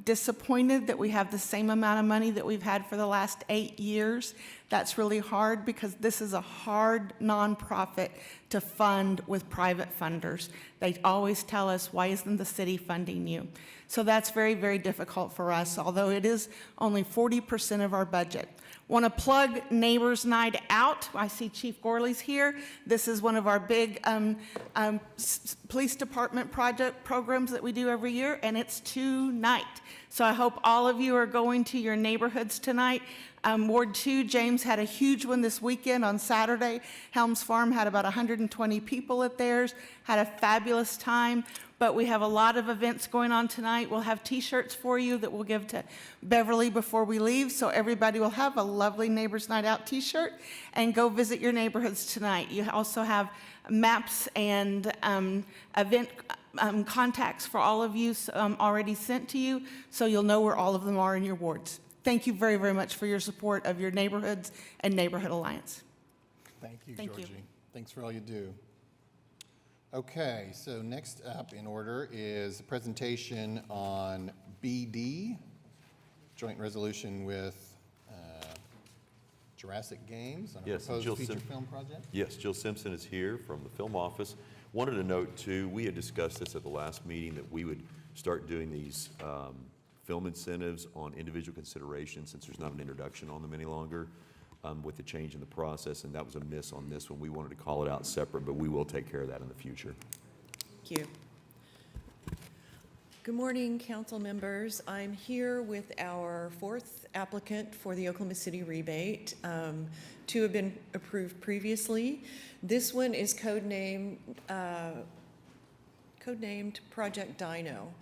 S18: disappointed that we have the same amount of money that we've had for the last 8 years. That's really hard because this is a hard nonprofit to fund with private funders. They always tell us, why isn't the city funding you? So that's very, very difficult for us, although it is only 40% of our budget. Want to plug Neighbors Night Out. I see Chief Gorley's here. This is one of our big police department programs that we do every year, and it's tonight. So I hope all of you are going to your neighborhoods tonight. Ward 2, James had a huge one this weekend on Saturday. Helms Farm had about 120 people at theirs, had a fabulous time. But we have a lot of events going on tonight. We'll have T-shirts for you that we'll give to Beverly before we leave, so everybody will have a lovely Neighbors Night Out T-shirt, and go visit your neighborhoods tonight. You also have maps and event contacts for all of you already sent to you, so you'll know where all of them are in your wards. Thank you very, very much for your support of your neighborhoods and Neighborhood Alliance.
S1: Thank you,
S18: Thank you.
S1: Georgie. Thanks for all you do. Okay, so next up in order is a presentation on BD, joint resolution with Jurassic Games on a
S8: Yes,
S1: proposed
S8: Jill
S1: feature film project.
S8: Yes, Jill Simpson is here from the film office. Wanted to note too, we had discussed this at the last meeting, that we would start doing these film incentives on individual consideration, since there's not an introduction on them any longer with the change in the process, and that was a miss on this one. We wanted to call it out separate, but we will take care of that in the future.
S19: Thank you. Good morning, council members. I'm here with our fourth applicant for the Oklahoma City rebate. Two have been approved previously. This one is codenamed Project Dino,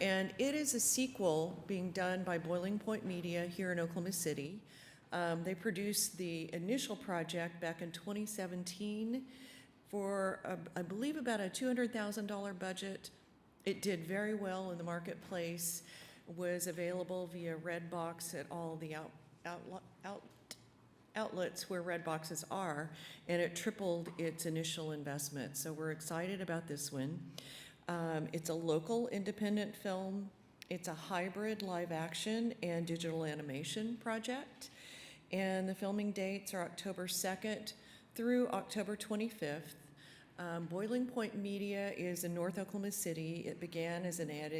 S19: and it is a sequel being done by Boiling Point Media here in Oklahoma City. They produced the initial project back in 2017 for, I believe, about a $200,000 budget. It did very well in the marketplace, was available via Redbox at all the outlets where Redboxes are, and it tripled its initial investment. So we're excited about this one. It's a local independent film. It's a hybrid live action and digital animation project. And the filming dates are October 2nd through October 25th. Boiling Point Media is in North Oklahoma City. It began as an ad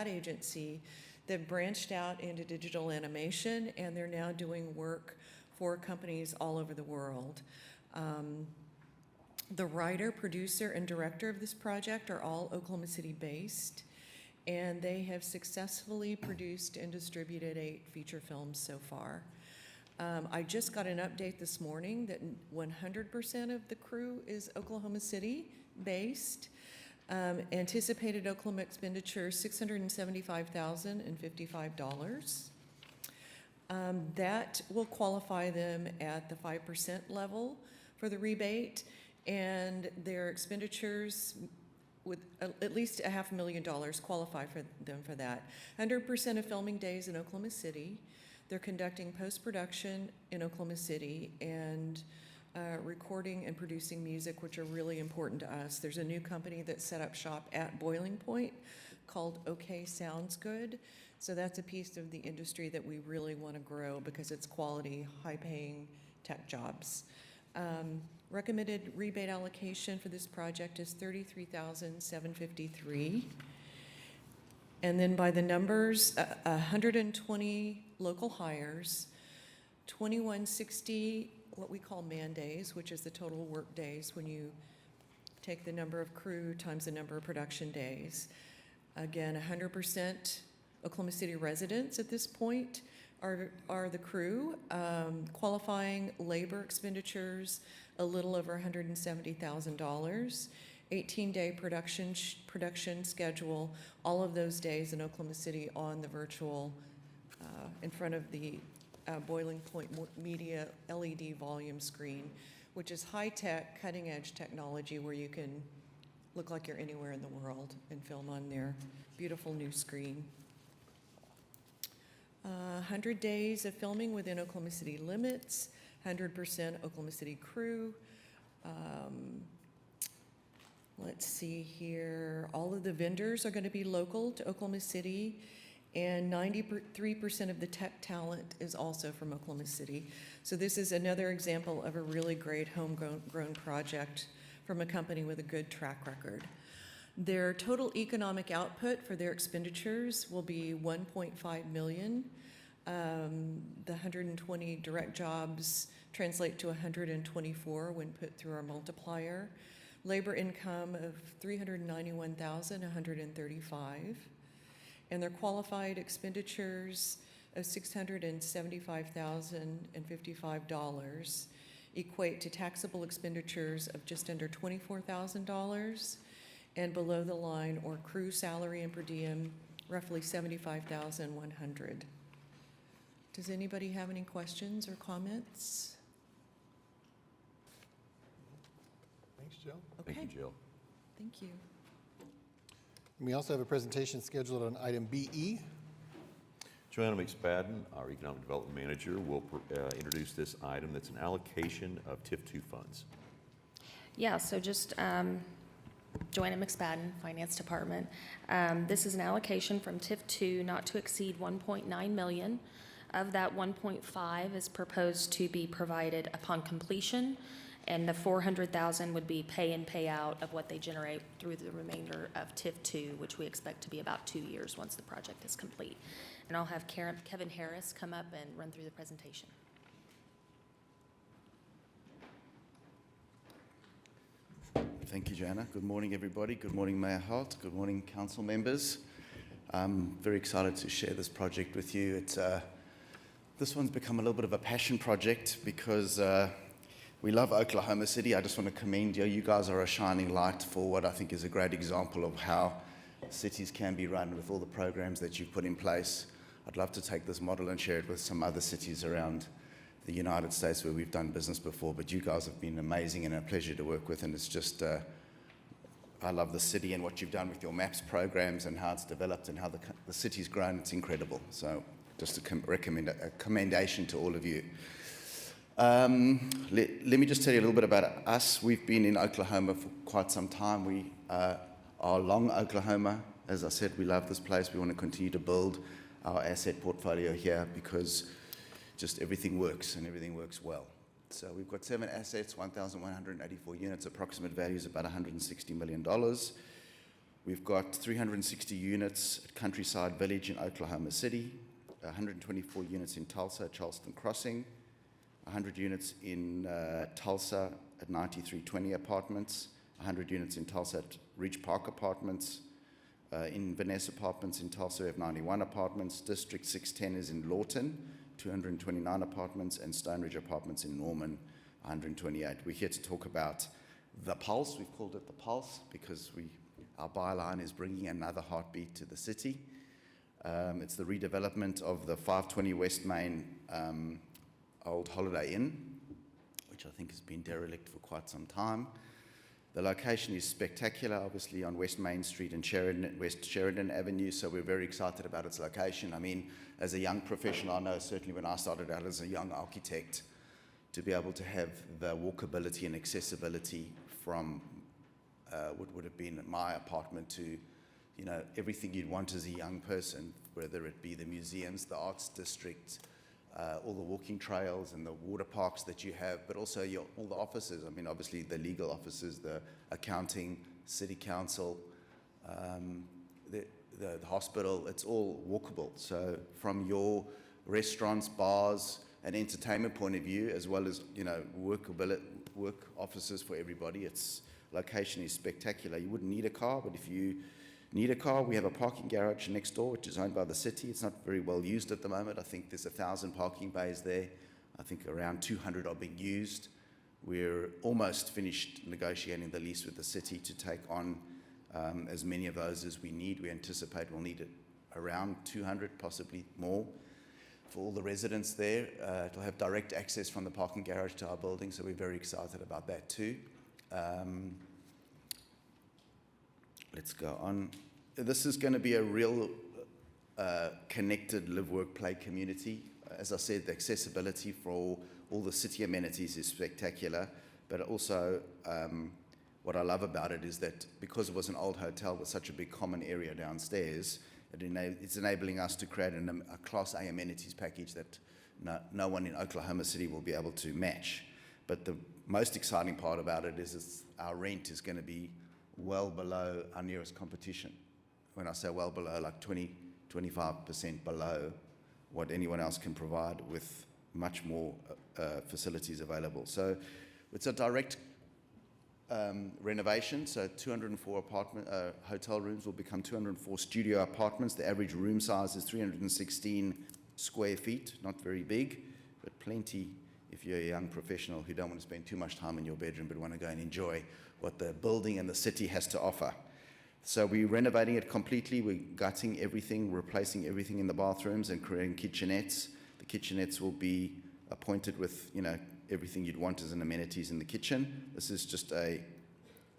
S19: agency that branched out into digital animation, and they're now doing work for companies all over the world. The writer, producer, and director of this project are all Oklahoma City based, and they have successfully produced and distributed 8 feature films so far. I just got an update this morning that 100% of the crew is Oklahoma City based. Anticipated Oklahoma expenditure $675,055. That will qualify them at the 5% level for the rebate, and their expenditures with at least $500,000 qualify for them for that. 100% of filming days in Oklahoma City. They're conducting post-production in Oklahoma City and recording and producing music, which are really important to us. There's a new company that set up shop at Boiling Point called OK Sounds Good. So that's a piece of the industry that we really want to grow because it's quality, high-paying tech jobs. Recommended rebate allocation for this project is $33,753. And then by the numbers, 120 local hires, 2160 what we call man days, which is the total work days when you take the number of crew times the number of production days. Again, 100% Oklahoma City residents at this point are the crew. Qualifying labor expenditures, a little over $170,000. 18-day production schedule, all of those days in Oklahoma City on the virtual, in front of the Boiling Point Media LED volume screen, which is high-tech, cutting-edge technology where you can look like you're anywhere in the world and film on their beautiful new screen. 100 days of filming within Oklahoma City limits, 100% Oklahoma City crew. Let's see here. All of the vendors are going to be local to Oklahoma City, and 93% of the tech talent is also from Oklahoma City. So this is another example of a really great homegrown project from a company with a good track record. Their total economic output for their expenditures will be $1.5 million. The 120 direct jobs translate to 124 when put through our multiplier. Labor income of $391,135. And their qualified expenditures of $675,055 equate to taxable expenditures of just under $24,000, and below the line or crew salary and per diem, roughly $75,100. Does anybody have any questions or comments?
S1: Thanks, Jill.
S19: Okay.
S8: Thank you, Jill.
S19: Thank you.
S1: We also have a presentation scheduled on item BE.
S8: Joanna McSpadden, our Economic Development Manager, will introduce this item that's an allocation of TIF2 funds.
S20: Yeah, so just Joanna McSpadden, Finance Department. This is an allocation from TIF2 not to exceed $1.9 million. Of that, 1.5 is proposed to be provided upon completion, and the $400,000 would be pay in, pay out of what they generate through the remainder of TIF2, which we expect to be about 2 years once the project is complete. And I'll have Kevin Harris come up and run through the presentation.
S21: Thank you, Joanna. Good morning, everybody. Good morning, Mayor Holt. Good morning, council members. I'm very excited to share this project with you. This one's become a little bit of a passion project because we love Oklahoma City. I just want to commend you. You guys are a shining light for what I think is a great example of how cities can be run with all the programs that you've put in place. I'd love to take this model and share it with some other cities around the United States where we've done business before, but you guys have been amazing and a pleasure to work with, and it's just, I love the city and what you've done with your MAPS programs and how it's developed and how the city's grown. It's incredible. So just a commendation to all of you. Let me just tell you a little bit about us. We've been in Oklahoma for quite some time. We are long Oklahoma. As I said, we love this place. We want to continue to build our asset portfolio here because just everything works and everything works well. So we've got 7 assets, 1,184 units, approximate value is about $160 million. We've got 360 units at Countryside Village in Oklahoma City, 124 units in Tulsa at Charleston Crossing, 100 units in Tulsa at 9320 Apartments, 100 units in Tulsa at Ridge Park Apartments. In Vanessa Apartments in Tulsa, we have 91 apartments. District 610 is in Lawton, 229 apartments, and Stone Ridge Apartments in Norman, 128. We're here to talk about The Pulse. We've called it The Pulse because our byline is bringing another heartbeat to the city. It's the redevelopment of the 520 West Main old Holiday Inn, which I think has been derelict for quite some time. The location is spectacular, obviously on West Main Street and West Sheridan Avenue, so we're very excited about its location. I mean, as a young professional, I know certainly when I started out as a young architect, to be able to have the walkability and accessibility from what would have been my apartment to, you know, everything you'd want as a young person, whether it be the museums, the arts district, all the walking trails and the water parks that you have, but also all the offices. I mean, obviously the legal offices, the accounting, city council, the hospital, it's all walkable. So from your restaurants, bars, and entertainment point of view, as well as, you know, work offices for everybody, its location is spectacular. You wouldn't need a car, but if you need a car, we have a parking garage next door, which is owned by the city. It's not very well used at the moment. I think there's 1,000 parking bays there. I think around 200 are being used. We're almost finished negotiating the lease with the city to take on as many of those as we need. We anticipate we'll need around 200, possibly more. For all the residents there, it'll have direct access from the parking garage to our building, so we're very excited about that too. Let's go on. This is going to be a real connected live, work, play community. As I said, the accessibility for all the city amenities is spectacular, but also what I love about it is that because it was an old hotel with such a big common area downstairs, It's enabling us to create a Class A amenities package that no one in Oklahoma City will be able to match. But the most exciting part about it is our rent is going to be well below our nearest competition. When I say well below, like 25% below what anyone else can provide, with much more facilities available. So it's a direct renovation. So 204 hotel rooms will become 204 studio apartments. The average room size is 316 square feet, not very big, but plenty if you're a young professional who don't want to spend too much time in your bedroom but want to go and enjoy what the building and the city has to offer. So we're renovating it completely. We're gutting everything, replacing everything in the bathrooms and creating kitchenettes. The kitchenettes will be appointed with, everything you'd want as an amenities in the kitchen. This is just a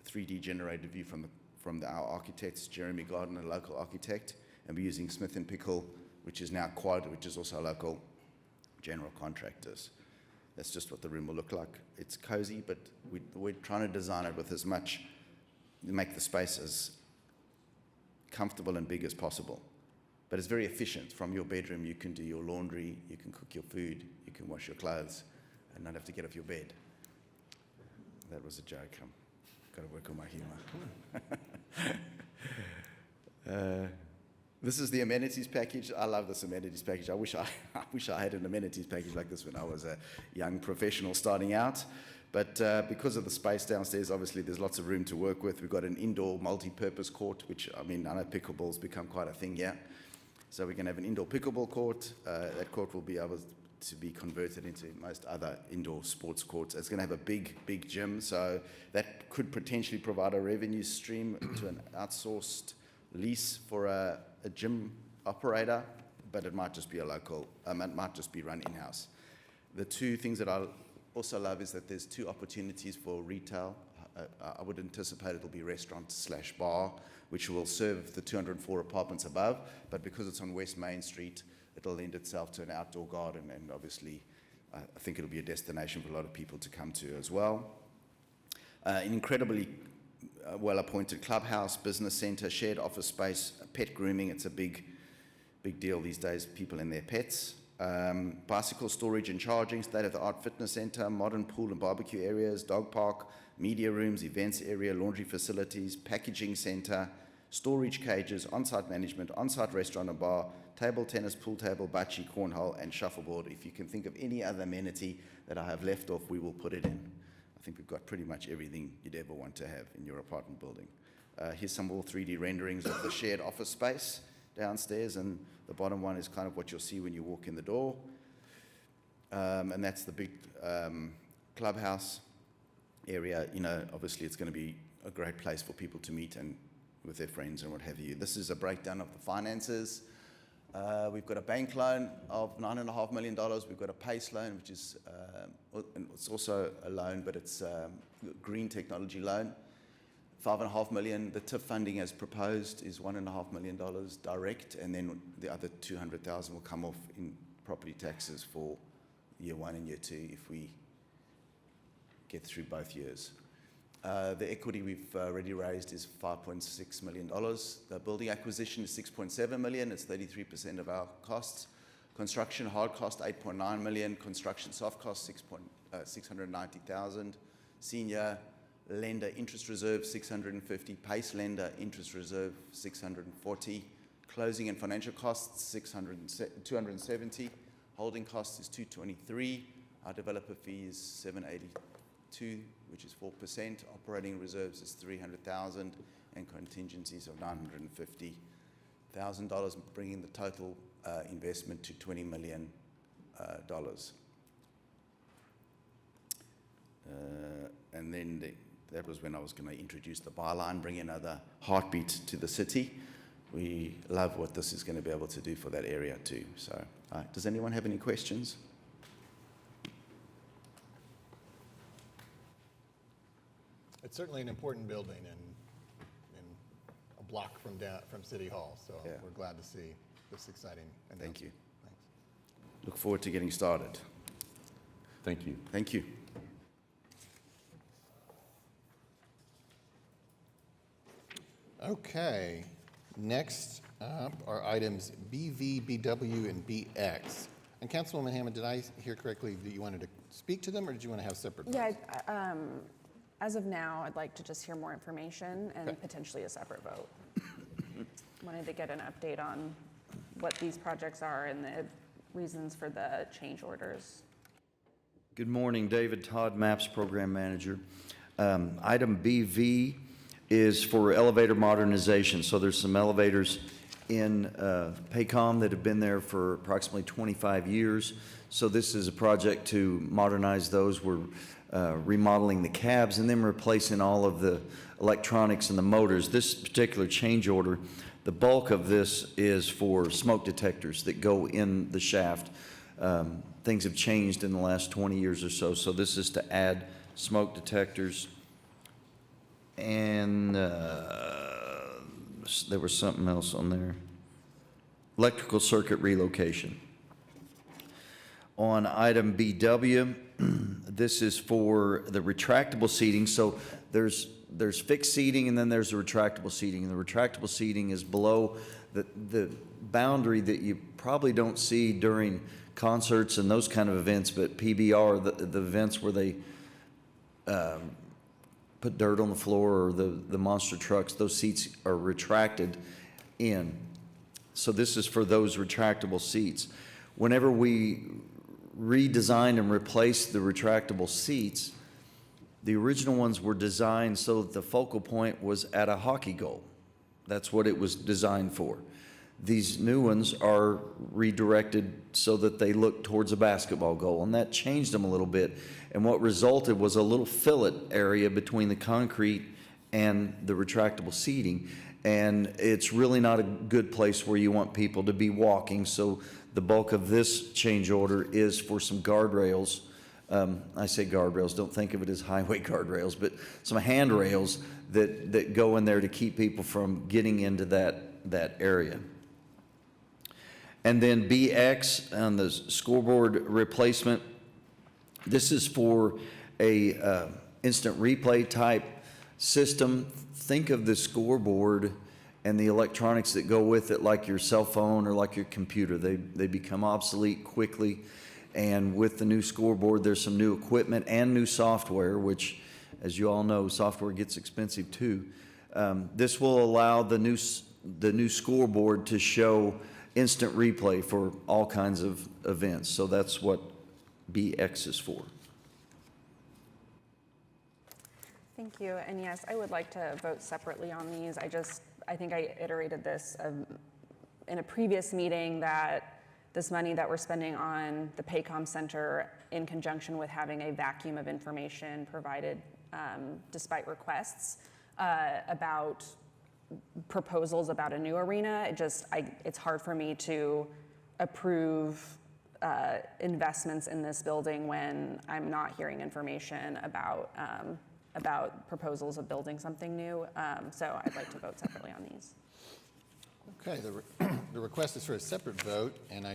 S21: 3D generated view from our architects, Jeremy Gardner, a local architect, and we're using Smith & Pickle, which is now Quad, which is also a local general contractors. That's just what the room will look like. It's cozy, but we're trying to design it with make the space as comfortable and big as possible. But it's very efficient. From your bedroom, you can do your laundry, you can cook your food, you can wash your clothes, and not have to get off your bed. That was a joke. I've got to work on my humor. This is the amenities package. I love this amenities package. I wish I had an amenities package like this when I was a young professional starting out. But because of the space downstairs, obviously there's lots of room to work with. We've got an indoor multi-purpose court, which, I know pickleball's become quite a thing here. So we can have an indoor pickleball court. That court will be able to be converted into most other indoor sports courts. It's going to have a big gym, so that could potentially provide a revenue stream to an outsourced lease for a gym operator, but it might just be it might just be run in-house. The two things that I also love is that there's two opportunities for retail. I would anticipate it'll be restaurant/bar, which will serve the 204 apartments above, but because it's on West Main Street, it'll lend itself to an outdoor garden, and obviously I think it'll be a destination for a lot of people to come to as well. An incredibly well-appointed clubhouse, business centre, shared office space, pet grooming. It's a big deal these days, people and their pets. Bicycle storage and charging, state-of-the-art fitness centre, modern pool and barbecue areas, dog park, media rooms, events area, laundry facilities, packaging centre, storage cages, on-site management, on-site restaurant and bar, table tennis, pool table, bocce, cornhole, and shuffleboard. If you can think of any other amenity that I have left off, we will put it in. I think we've got pretty much everything you'd ever want to have in your apartment building. Here's some more 3D renderings of the shared office space downstairs, and the bottom one is kind of what you'll see when you walk in the door. And that's the big clubhouse area. Obviously it's going to be a great place for people to meet and with their friends and what have you. This is a breakdown of the finances. We've got a bank loan of $9.5 million. We've got a PACE loan, which is it's also a loan, but it's a green technology loan. $5.5 million. The TIF funding as proposed is $1.5 million direct, and then the other $200,000 will come off in property taxes for year 1 and year 2 if we get through both years. The equity we've already raised is $5.6 million. The building acquisition is $6.7 million. It's 33% of our costs. Construction hard cost $8.9 million. Construction soft cost $690,000. Senior lender interest reserve $650,000. PACE lender interest reserve $640,000. Closing and financial costs $270,000. Holding costs is $223,000. Our developer fee is $782,000, which is 4%. Operating reserves is $300,000, and contingencies of $950,000, bringing the total investment to $20 million. And then that was when I was going to introduce the byline, bring another heartbeat to the city. We love what this is going to be able to do for that area too. So, does anyone have any questions?
S1: It's certainly an important building and a block from City Hall, so
S21: Yeah.
S1: we're glad to see this exciting announcement.
S21: Thank you.
S1: Thanks.
S21: Look forward to getting started.
S8: Thank you.
S21: Thank you.
S1: Okay, next up are items BV, BW, and BX. And Councilwoman Hammond, did I hear correctly that you wanted to speak to them, or did you want to have separate votes?
S15: Yeah, as of now, I'd like to just hear more information and potentially a separate vote. Wanted to get an update on what these projects are and the reasons for the change orders.
S2: Good morning, David Todd, MAPS Program Manager. Item BV is for elevator modernization. So there's some elevators in Paycom that have been there for approximately 25 years. So this is a project to modernize those. We're remodeling the cabs and then replacing all of the electronics and the motors. This particular change order, the bulk of this is for smoke detectors that go in the shaft. Things have changed in the last 20 years or so. So this is to add smoke detectors. And there was something else on there. Electrical circuit relocation. On item BW, this is for the retractable seating. So there's fixed seating and then there's the retractable seating. And the retractable seating is below the boundary that you probably don't see during concerts and those kind of events, but PBR, the events where they put dirt on the floor, or the monster trucks, those seats are retracted in. So this is for those retractable seats. Whenever we redesigned and replaced the retractable seats, the original ones were designed so that the focal point was at a hockey goal. That's what it was designed for. These new ones are redirected so that they look towards a basketball goal, and that changed them a little bit. And what resulted was a little fillet area between the concrete and the retractable seating. And it's really not a good place where you want people to be walking. So the bulk of this change order is for some guardrails. I say guardrails, don't think of it as highway guardrails, but some handrails that go in there to keep people from getting into that area. And then BX on the scoreboard replacement. This is for a instant replay type system. Think of the scoreboard and the electronics that go with it, like your cell phone or like your computer. They become obsolete quickly. And with the new scoreboard, there's some new equipment and new software, which, as you all know, software gets expensive too. This will allow the new scoreboard to show instant replay for all kinds of events. So that's what BX is for.
S15: Thank you. And yes, I would like to vote separately on these. I think I iterated this in a previous meeting, that this money that we're spending on the Paycom Center, in conjunction with having a vacuum of information provided despite requests about proposals about a new arena, it's hard for me to approve investments in this building when I'm not hearing information about proposals of building something new. So I'd like to vote separately on these.
S1: Okay, the request is for a separate vote, and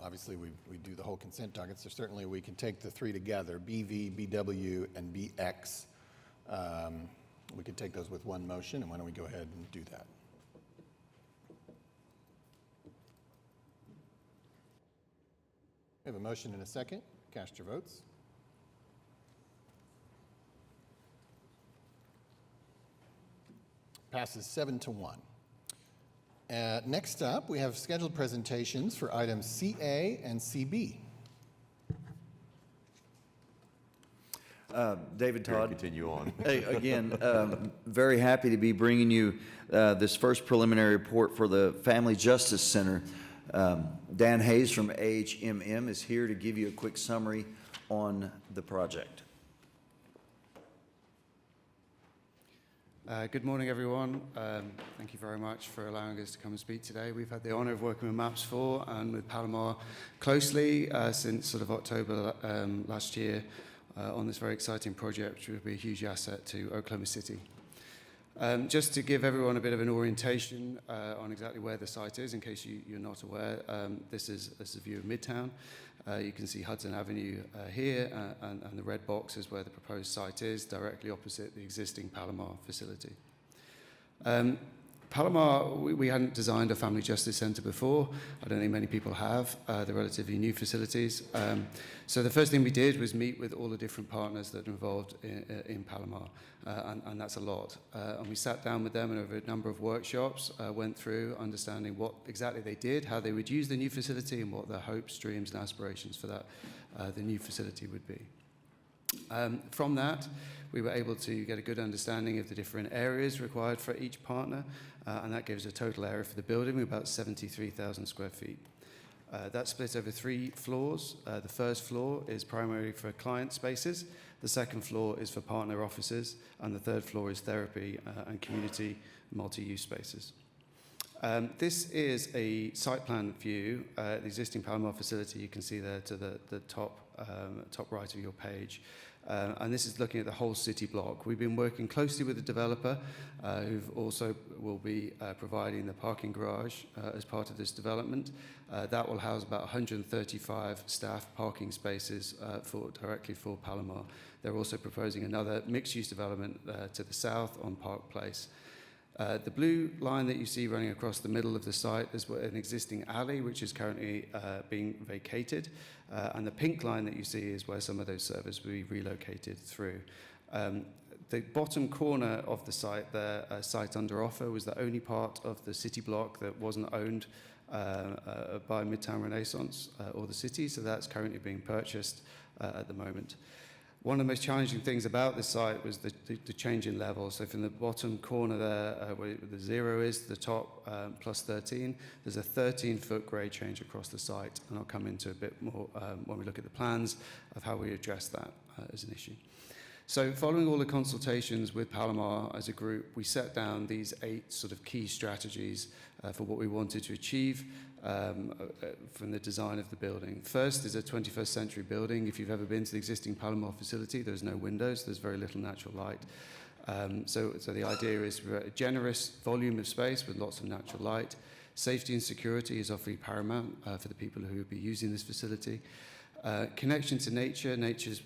S1: obviously we do the whole consent docket, so certainly we can take the three together, BV, BW, and BX. We could take those with one motion, and why don't we go ahead and do that? We have a motion and a second. Cast your votes. Passes 7-1. Next up, we have scheduled presentations for items CA and CB.
S2: David Todd.
S8: Continue on.
S2: Hey, again, very happy to be bringing you this first preliminary report for the Family Justice Center. Dan Hayes from AHMM is here to give you a quick summary on the project.
S22: Good morning, everyone. Thank you very much for allowing us to come and speak today. We've had the honor of working with MAPS 4 and with Palomar closely since sort of October last year on this very exciting project, which will be a huge asset to Oklahoma City. Just to give everyone a bit of an orientation on exactly where the site is, in case you're not aware, this is a view of Midtown. You can see Hudson Avenue here, and the red box is where the proposed site is, directly opposite the existing Palomar facility. Palomar, we hadn't designed a family justice centre before. I don't think many people have. They're relatively new facilities. So the first thing we did was meet with all the different partners that are involved in Palomar, and that's a lot. And we sat down with them and over a number of workshops, went through understanding what exactly they did, how they would use the new facility, and what their hopes, dreams, and aspirations for that the new facility would be. From that, we were able to get a good understanding of the different areas required for each partner, and that gives a total area for the building of about 73,000 square feet. That's split over 3 floors. The first floor is primarily for client spaces, the second floor is for partner offices, and the third floor is therapy and community multi-use spaces. This is a site plan view. The existing Palomar facility you can see there to the top right of your page. And this is looking at the whole city block. We've been working closely with the developer, who also will be providing the parking garage as part of this development. That will house about 135 staff parking spaces directly for Palomar. They're also proposing another mixed-use development to the south on Park Place. The blue line that you see running across the middle of the site is an existing alley, which is currently being vacated. And the pink line that you see is where some of those servers will be relocated through. The bottom corner of the site there, site under offer, was the only part of the city block that wasn't owned by Midtown Renaissance or the city, so that's currently being purchased at the moment. One of the most challenging things about this site was the change in level. So from the bottom corner there, where the 0 is, the top plus 13, there's a 13-foot grade change across the site. And I'll come into a bit more when we look at the plans of how we address that as an issue. So following all the consultations with Palomar as a group, we set down these 8 sort of key strategies for what we wanted to achieve from the design of the building. First is a 21st century building. If you've ever been to the existing Palomar facility, there's no windows, there's very little natural light. So the idea is a generous volume of space with lots of natural light. Safety and security is obviously paramount for the people who will be using this facility. Connection to nature. Nature's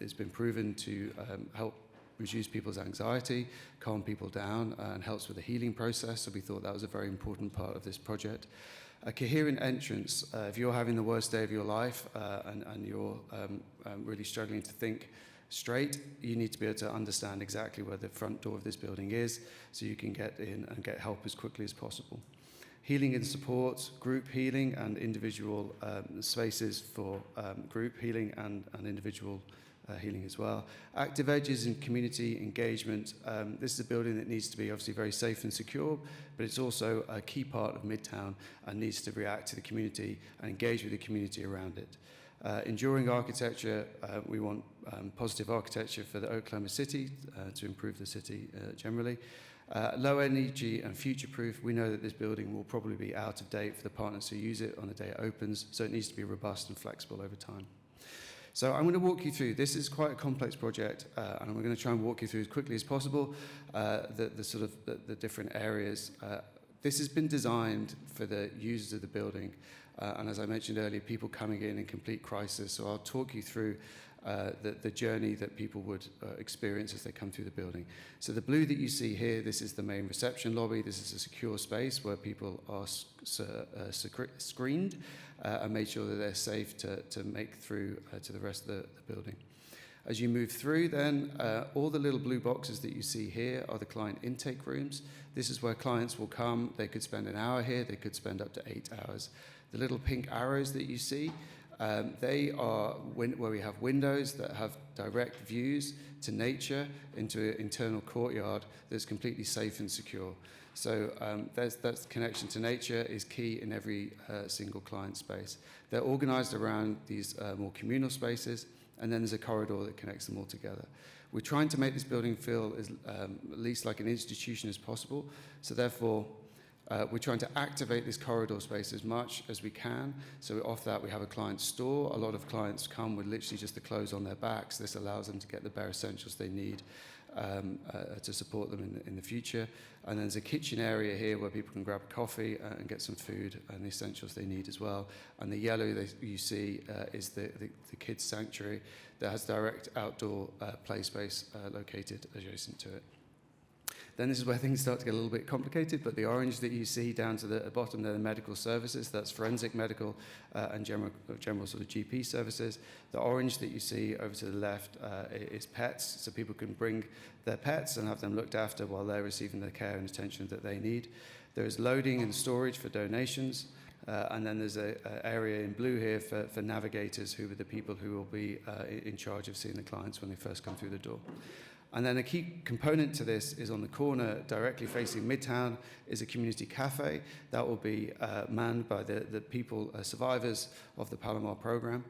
S22: has been proven to help reduce people's anxiety, calm people down, and helps with the healing process. So we thought that was a very important part of this project. A coherent entrance. If you're having the worst day of your life and you're really struggling to think straight, you need to be able to understand exactly where the front door of this building is so you can get in and get help as quickly as possible. Healing and support, group healing and individual spaces for group healing and individual healing as well. Active edges and community engagement. This is a building that needs to be obviously very safe and secure, but it's also a key part of Midtown and needs to react to the community and engage with the community around it. Enduring architecture, we want positive architecture for the Oklahoma City to improve the city generally. Low energy and future-proof. We know that this building will probably be out of date for the partners who use it on the day it opens, so it needs to be robust and flexible over time. So I'm going to walk you through. This is quite a complex project, and I'm going to try and walk you through as quickly as possible the different areas. This has been designed for the users of the building, and as I mentioned earlier, people coming in complete crisis. So I'll talk you through the journey that people would experience as they come through the building. So the blue that you see here, this is the main reception lobby. This is a secure space where people are screened and made sure that they're safe to make through to the rest of the building. As you move through then, all the little blue boxes that you see here are the client intake rooms. This is where clients will come. They could spend an hour here. They could spend up to 8 hours. The little pink arrows that you see, they are where we have windows that have direct views to nature into an internal courtyard that's completely safe and secure. So that connection to nature is key in every single client space. They're organized around these more communal spaces, and then there's a corridor that connects them all together. We're trying to make this building feel as at least like an institution as possible, so therefore we're trying to activate this corridor space as much as we can. So off that, we have a client store. A lot of clients come with literally just the clothes on their backs. This allows them to get the bare essentials they need to support them in the future. And there's a kitchen area here where people can grab a coffee and get some food and the essentials they need as well. And the yellow that you see is the kids' sanctuary that has direct outdoor play space located adjacent to it. Then this is where things start to get a little bit complicated, but the orange that you see down to the bottom there, the medical services, that's forensic medical and general sort of GP services. The orange that you see over to the left is pets, so people can bring their pets and have them looked after while they're receiving the care and attention that they need. There is loading and storage for donations. And then there's an area in blue here for navigators, who are the people who will be in charge of seeing the clients when they first come through the door. And then a key component to this is on the corner, directly facing Midtown, is a community cafe that will be manned by the people, survivors of the Palomar program,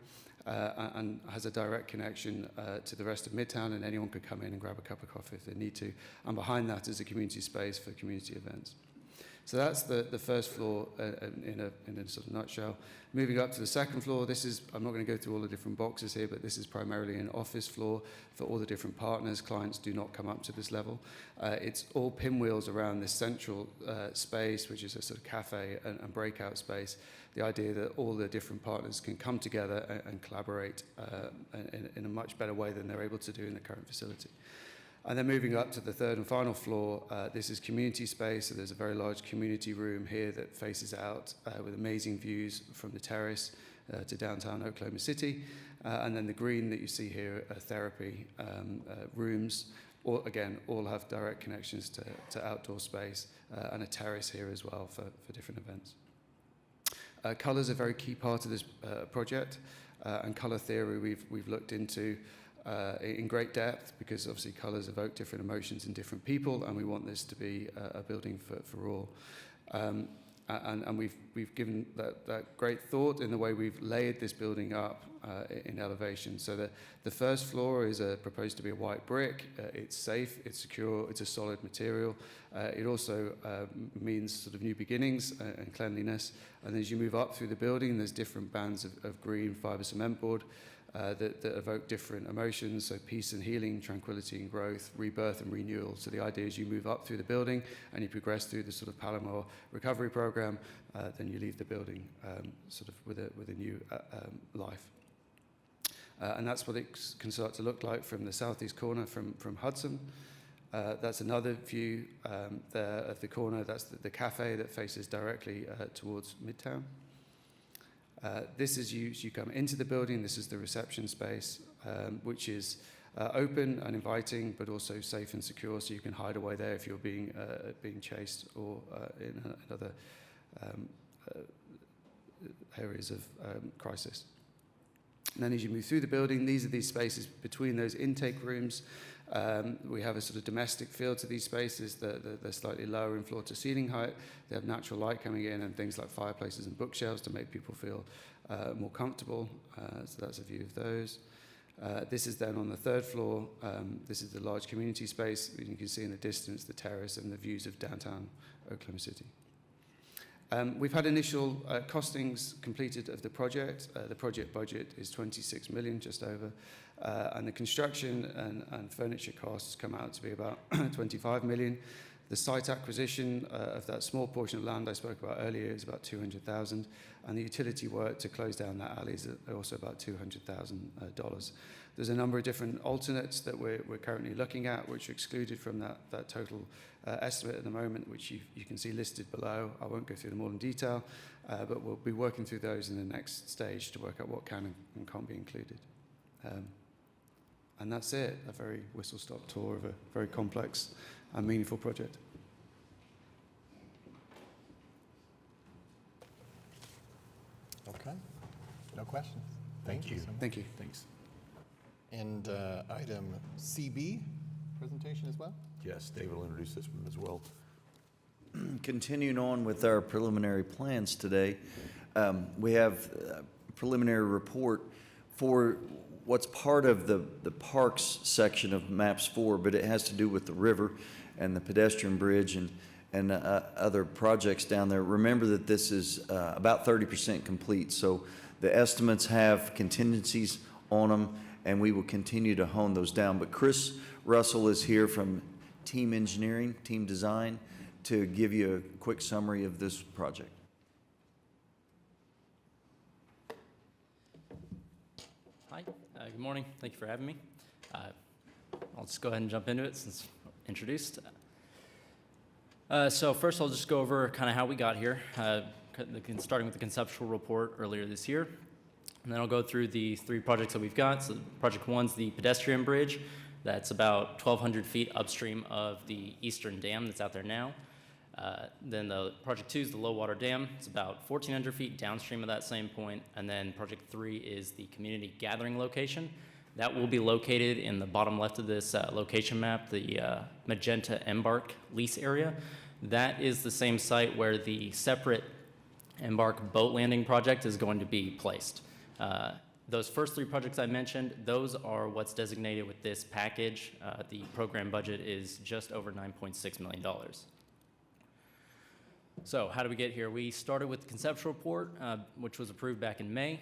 S22: and has a direct connection to the rest of Midtown, and anyone could come in and grab a cup of coffee if they need to. And behind that is a community space for community events. So that's the first floor in a sort of nutshell. Moving up to the second floor, this is, I'm not going to go through all the different boxes here, but this is primarily an office floor for all the different partners. Clients do not come up to this level. It's all pinwheels around this central space, which is a sort of cafe and breakout space. The idea that all the different partners can come together and collaborate in a much better way than they're able to do in the current facility. And then moving up to the third and final floor, this is community space. So there's a very large community room here that faces out with amazing views from the terrace to downtown Oklahoma City. And then the green that you see here are therapy rooms. All have direct connections to outdoor space, and a terrace here as well for different events. Colors are a very key part of this project, and color theory we've looked into in great depth, because obviously colours evoke different emotions in different people, and we want this to be a building for all. And we've given that great thought in the way we've layered this building up in elevation. So the first floor is proposed to be a white brick. It's safe, it's secure, it's a solid material. It also means sort of new beginnings and cleanliness. And as you move up through the building, there's different bands of green fiber cement board that evoke different emotions, so peace and healing, tranquility and growth, rebirth and renewal. So the idea is you move up through the building and you progress through the sort of Palomar recovery program, then you leave the building sort of with a new life. And that's what it can start to look like from the southeast corner from Hudson. That's another view there of the corner. That's the cafe that faces directly towards Midtown. This is you come into the building. This is the reception space, which is open and inviting, but also safe and secure, so you can hide away there if you're being chased or in other areas of crisis. And then as you move through the building, these are these spaces between those intake rooms. We have a sort of domestic feel to these spaces. They're slightly lower in floor to ceiling height. They have natural light coming in and things like fireplaces and bookshelves to make people feel more comfortable. So that's a view of those. This is then on the third floor. This is the large community space. You can see in the distance the terrace and the views of downtown Oklahoma City. We've had initial costings completed of the project. The project budget is $26 million, just over. And the construction and furniture costs come out to be about $25 million. The site acquisition of that small portion of land I spoke about earlier is about $200,000, and the utility work to close down that alley is also about $200,000. There's a number of different alternates that we're currently looking at, which are excluded from that total estimate at the moment, which you can see listed below. I won't go through them all in detail, but we'll be working through those in the next stage to work out what can and can't be included. And that's it, a very whistle-stop tour of a very complex and meaningful project.
S1: Okay, no questions. Thank you.
S22: Thank you.
S8: Thanks.
S1: And item CB, presentation as well?
S8: Yes, David will introduce this one as well.
S2: Continuing on with our preliminary plans today, we have a preliminary report for what's part of the parks section of MAPS 4, but it has to do with the river and the pedestrian bridge and other projects down there. Remember that this is about 30% complete, so the estimates have contingencies on them, and we will continue to hone those down. But Chris Russell is here from Team Engineering, Team Design, to give you a quick summary of this project.
S5: Hi, good morning. Thank you for having me. I'll just go ahead and jump into it since introduced. So first I'll just go over kind of how we got here, starting with the conceptual report earlier this year. And then I'll go through the 3 projects that we've got. So project 1's the pedestrian bridge. That's about 1,200 feet upstream of the eastern dam that's out there now. Then the project 2 is the low water dam. It's about 1,400 feet downstream of that same point. And then project 3 is the community gathering location. That will be located in the bottom left of this location map, the magenta Embark lease area. That is the same site where the separate Embark boat landing project is going to be placed. Those first 3 projects I mentioned, those are what's designated with this package. The program budget is just over $9.6 million. So how did we get here? We started with the conceptual report, which was approved back in May.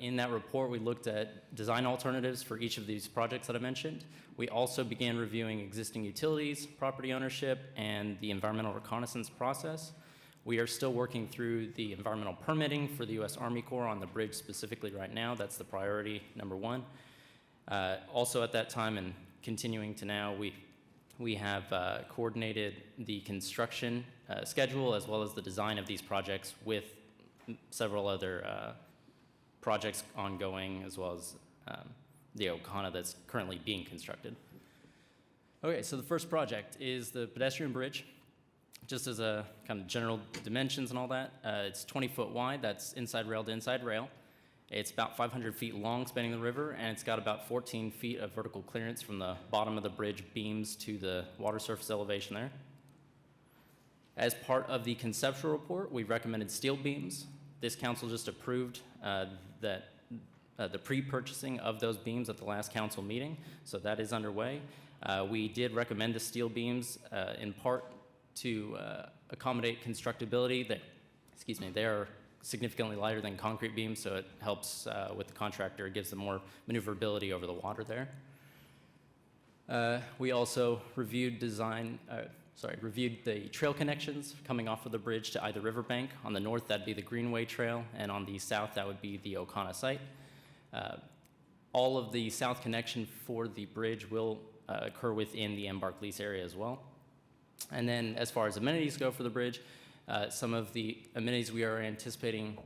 S5: In that report, we looked at design alternatives for each of these projects that I mentioned. We also began reviewing existing utilities, property ownership, and the environmental reconnaissance process. We are still working through the environmental permitting for the U.S. Army Corps on the bridge specifically right now. That's the priority number 1. Also at that time and continuing to now, we have coordinated the construction schedule as well as the design of these projects with several other projects ongoing, as well as the Okana that's currently being constructed. Okay, so the first project is the pedestrian bridge. Just as a kind of general dimensions and all that, it's 20 foot wide. That's inside rail to inside rail. It's about 500 feet long, spanning the river, and it's got about 14 feet of vertical clearance from the bottom of the bridge beams to the water surface elevation there. As part of the conceptual report, we recommended steel beams. This council just approved the pre-purchasing of those beams at the last council meeting, so that is underway. We did recommend the steel beams in part to accommodate constructibility. They are significantly lighter than concrete beams, so it helps with the contractor. It gives them more maneuverability over the water there. We also reviewed the trail connections coming off of the bridge to either riverbank. On the north, that'd be the Greenway Trail, and on the south, that would be the Okana site. All of the south connection for the bridge will occur within the Embark lease area as well. And then as far as amenities go for the bridge, some of the amenities we are anticipating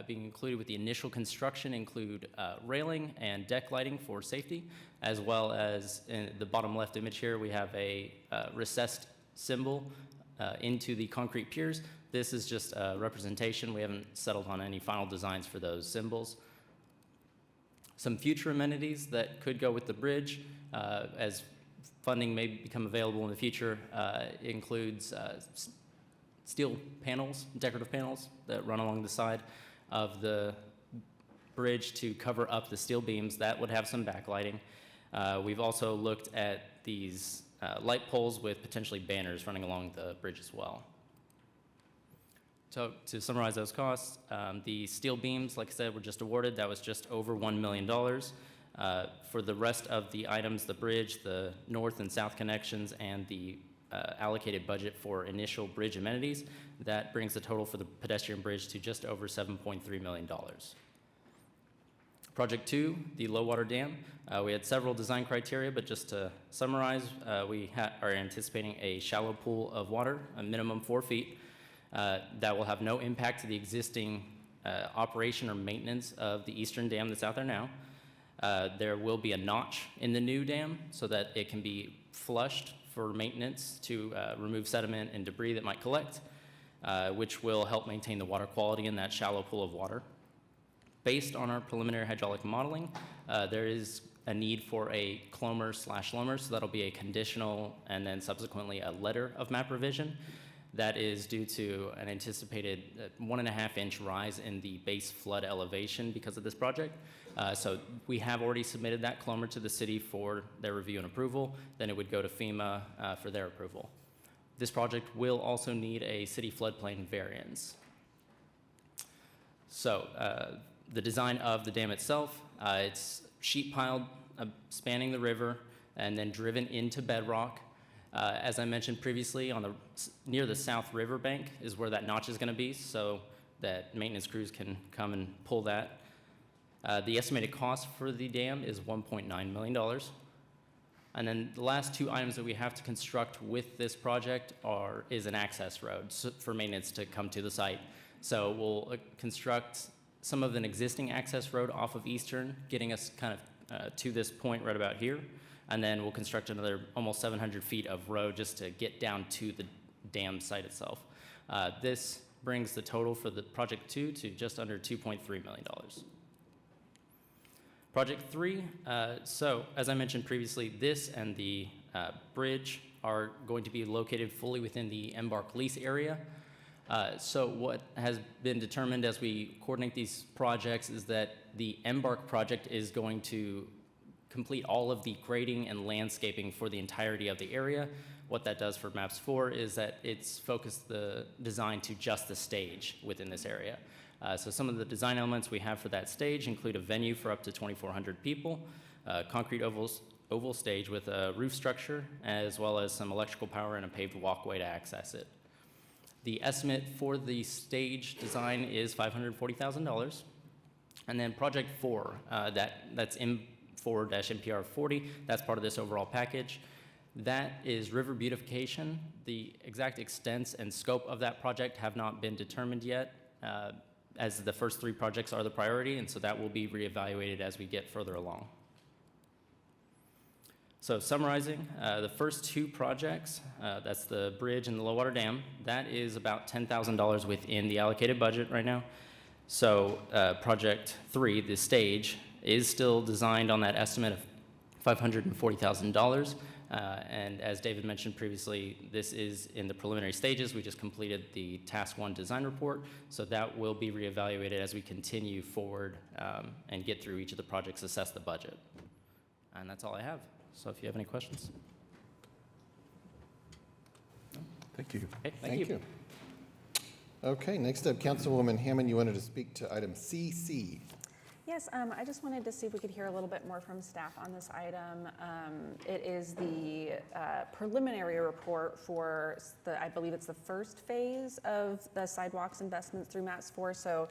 S5: being included with the initial construction include railing and deck lighting for safety, as well as in the bottom left image here, we have a recessed symbol into the concrete piers. This is just a representation. We haven't settled on any final designs for those symbols. Some future amenities that could go with the bridge as funding may become available in the future includes steel panels, decorative panels that run along the side of the bridge to cover up the steel beams. That would have some backlighting. We've also looked at these light poles with potentially banners running along the bridge as well. So to summarize those costs, the steel beams, like I said, were just awarded. That was just over $1 million. For the rest of the items, the bridge, the north and south connections, and the allocated budget for initial bridge amenities, that brings the total for the pedestrian bridge to just over $7.3 million. Project 2, the low water dam. We had several design criteria, but just to summarize, we are anticipating a shallow pool of water, a minimum 4 feet, that will have no impact to the existing operation or maintenance of the eastern dam that's out there now. There will be a notch in the new dam so that it can be flushed for maintenance to remove sediment and debris that might collect, which will help maintain the water quality in that shallow pool of water. Based on our preliminary hydraulic modeling, there is a need for a clomer/lomer, so that'll be a conditional and then subsequently a letter of map revision. That is due to an anticipated 1.5-inch rise in the base flood elevation because of this project. So we have already submitted that clomer to the city for their review and approval. Then it would go to FEMA for their approval. This project will also need a city floodplain variance. So the design of the dam itself, it's sheet piled spanning the river and then driven into bedrock. As I mentioned previously, near the south river bank is where that notch is going to be, so that maintenance crews can come and pull that. The estimated cost for the dam is $1.9 million. And then the last two items that we have to construct with this project is an access road for maintenance to come to the site. So we'll construct some of an existing access road off of Eastern, getting us kind of to this point right about here. And then we'll construct another almost 700 feet of road just to get down to the dam site itself. This brings the total for the project 2 to just under $2.3 million. Project 3, so as I mentioned previously, this and the bridge are going to be located fully within the Embark lease area. So what has been determined as we coordinate these projects is that the Embark project is going to complete all of the grading and landscaping for the entirety of the area. What that does for MAPS 4 is that it's focused the design to just the stage within this area. So some of the design elements we have for that stage include a venue for up to 2,400 people, concrete oval stage with a roof structure, as well as some electrical power and a paved walkway to access it. The estimate for the stage design is $540,000. And then project 4, that's M4-MPR 40, that's part of this overall package. That is river beautification. The exact extents and scope of that project have not been determined yet, as the first 3 projects are the priority, and so that will be reevaluated as we get further along. So summarizing, the first 2 projects, that's the bridge and the low water dam, that is about $10,000 within the allocated budget right now. So project 3, the stage, is still designed on that estimate of $540,000. And as David mentioned previously, this is in the preliminary stages. We just completed the task 1 design report, so that will be reevaluated as we continue forward and get through each of the projects, assess the budget. And that's all I have. So if you have any questions.
S1: Thank you.
S5: Okay, thank you.
S1: Okay, next up, Councilwoman Hammond, you wanted to speak to item CC.
S15: Yes, I just wanted to see if we could hear a little bit more from staff on this item. It is the preliminary report for I believe it's the first phase of the sidewalks investments through MAPS 4. So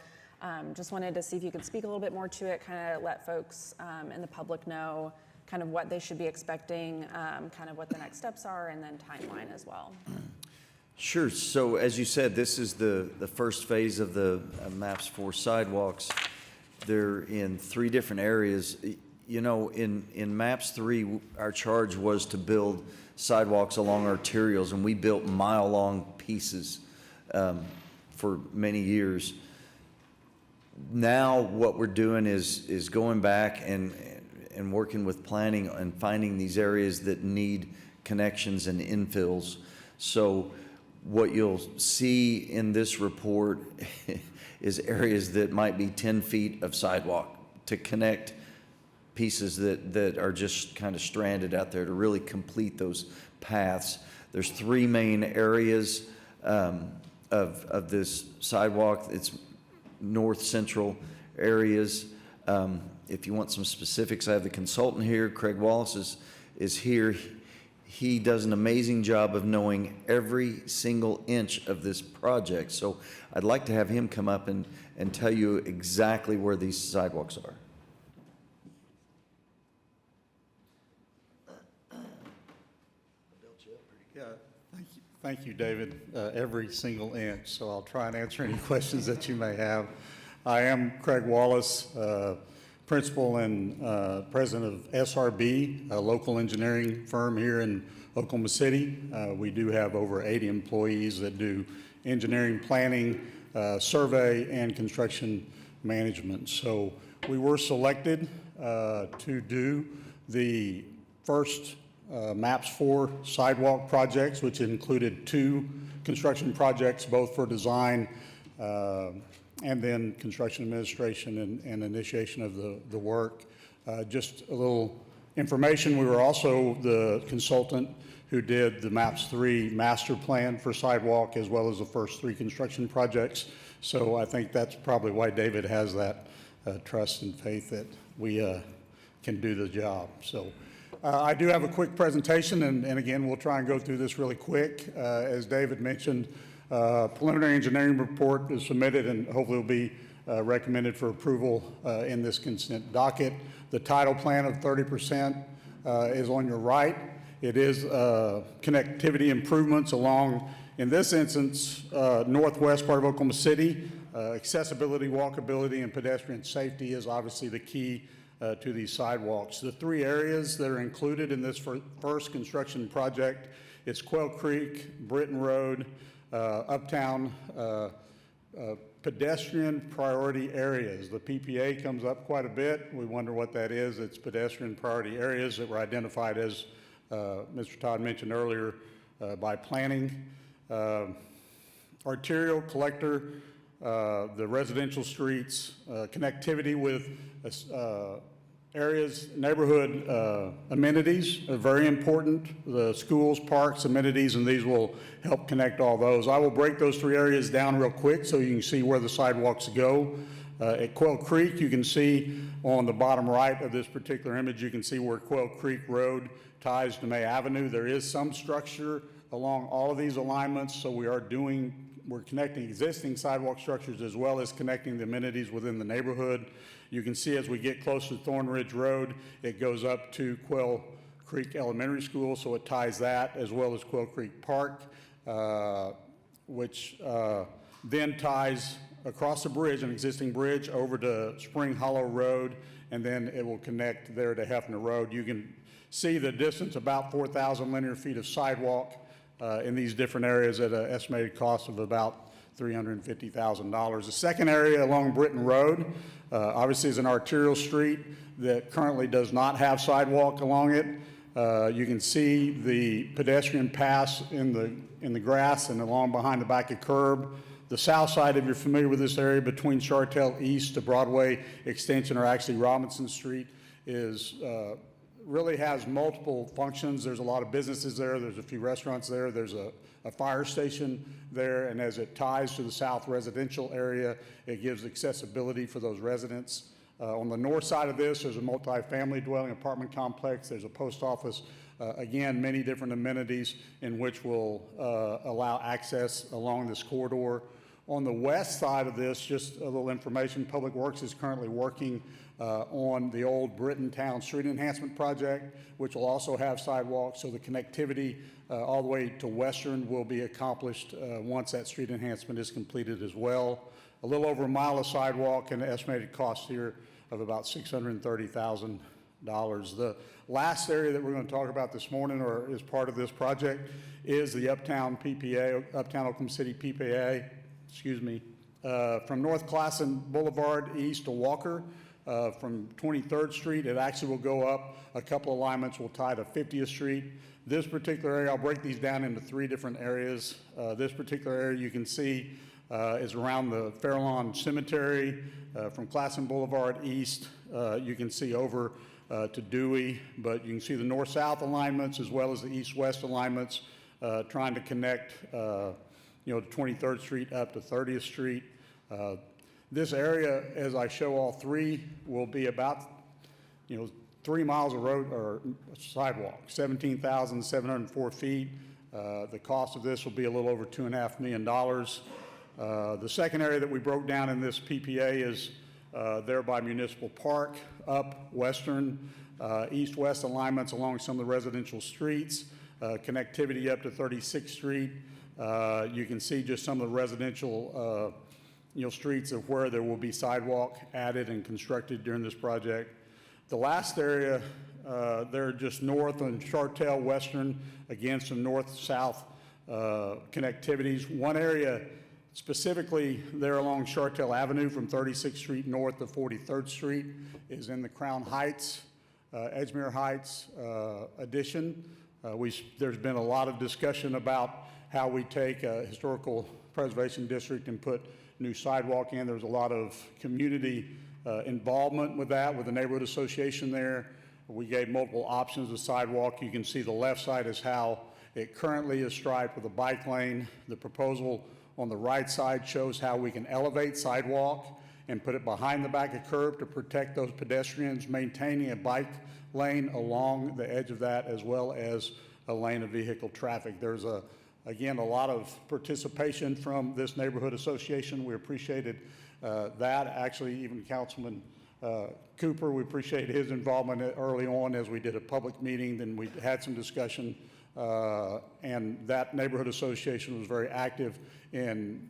S15: just wanted to see if you could speak a little bit more to it, kind of let folks in the public know kind of what they should be expecting, kind of what the next steps are, and then timeline as well.
S2: Sure. So as you said, this is the first phase of the MAPS 4 sidewalks. They're in 3 different areas. You know, in MAPS 3, our charge was to build sidewalks along arterials, and we built mile-long pieces for many years. Now what we're doing is going back and working with planning and finding these areas that need connections and infills. So what you'll see in this report is areas that might be 10 feet of sidewalk to connect pieces that are just kind of stranded out there to really complete those paths. There's 3 main areas of this sidewalk. It's north-central areas. If you want some specifics, I have the consultant here. Craig Wallace is here. He does an amazing job of knowing every single inch of this project. So I'd like to have him come up and tell you exactly where these sidewalks are.
S6: Yeah, thank you, David. Every single inch. So I'll try and answer any questions that you may have. I am Craig Wallace, principal and president of SRB, a local engineering firm here in Oklahoma City. We do have over 80 employees that do engineering, planning, survey, and construction management. So we were selected to do the first MAPS 4 sidewalk projects, which included 2 construction projects, both for design and then construction administration and initiation of the work. Just a little information, we were also the consultant who did the MAPS 3 master plan for sidewalk as well as the first 3 construction projects. So I think that's probably why David has that trust and faith that we can do the job. So I do have a quick presentation, and again, we'll try and go through this really quick. As David mentioned, preliminary engineering report is submitted and hopefully will be recommended for approval in this consent docket. The title plan of 30% is on your right. It is connectivity improvements along, in this instance, northwest part of Oklahoma City. Accessibility, walkability, and pedestrian safety is obviously the key to these sidewalks. The three areas that are included in this first construction project is Quail Creek, Britton Road, Uptown pedestrian priority areas. The PPA comes up quite a bit. We wonder what that is. It's pedestrian priority areas that were identified as Mr. Todd mentioned earlier by planning. Arterial collector, the residential streets, connectivity with areas, neighborhood amenities are very important. The schools, parks, amenities, and these will help connect all those. I will break those three areas down real quick so you can see where the sidewalks go. At Quail Creek, you can see on the bottom right of this particular image, you can see where Quail Creek Road ties to May Avenue. There is some structure along all of these alignments, so we're connecting existing sidewalk structures as well as connecting the amenities within the neighborhood. You can see as we get closer to Thorn Ridge Road, it goes up to Quail Creek Elementary School, so it ties that as well as Quail Creek Park, which then ties across the bridge, an existing bridge, over to Spring Hollow Road, and then it will connect there to Hefner Road. You can see the distance, about 4,000 linear feet of sidewalk in these different areas at an estimated cost of about $350,000. The second area along Britton Road, obviously is an arterial street that currently does not have sidewalk along it. You can see the pedestrian pass in the grass and along behind the back of curb. The south side, if you're familiar with this area, between Chartel East to Broadway Extension, or actually Robinson Street, is really has multiple functions. There's a lot of businesses there. There's a few restaurants there. There's a fire station there, and as it ties to the south residential area, it gives accessibility for those residents. On the north side of this, there's a multi-family dwelling apartment complex. There's a post office. Again, many different amenities in which will allow access along this corridor. On the west side of this, just a little information, Public Works is currently working on the old Britton Town Street Enhancement Project, which will also have sidewalks, so the connectivity all the way to Western will be accomplished once that street enhancement is completed as well. A little over a mile of sidewalk and an estimated cost here of about $630,000. The last area that we're going to talk about this morning, or is part of this project, is the Uptown PPA, Uptown Oklahoma City PPA, from North Classen Boulevard east to Walker. From 23rd Street, it actually will go up a couple of alignments, will tie to 50th Street. This particular area, I'll break these down into three different areas. This particular area you can see is around the Fairlawn Cemetery. From Classen Boulevard east, you can see over to Dewey, but you can see the north-south alignments as well as the east-west alignments trying to connect to 23rd Street up to 30th Street. This area, as I show all three, will be about 3 miles of road or sidewalk, 17,704 feet. The cost of this will be a little over $2.5 million. The second area that we broke down in this PPA is there by Municipal Park, up Western, east-west alignments along some of the residential streets, connectivity up to 36th Street. You can see just some of the residential streets of where there will be sidewalk added and constructed during this project. The last area, they're just north on Chartel Western, again some north-south connectivities. One area specifically there along Chartel Avenue from 36th Street north to 43rd Street is in the Crown Heights, Edgemere Heights addition. There's been a lot of discussion about how we take a historical preservation district and put new sidewalk in. There's a lot of community involvement with that, with the neighborhood association there. We gave multiple options of sidewalk. You can see the left side is how it currently is striped with a bike lane. The proposal on the right side shows how we can elevate sidewalk and put it behind the back of curb to protect those pedestrians, maintaining a bike lane along the edge of that as well as a lane of vehicle traffic. There's again, a lot of participation from this neighborhood association. We appreciated that. Actually, even Councilman Cooper, we appreciate his involvement early on as we did a public meeting, then we had some discussion, and that neighborhood association was very active in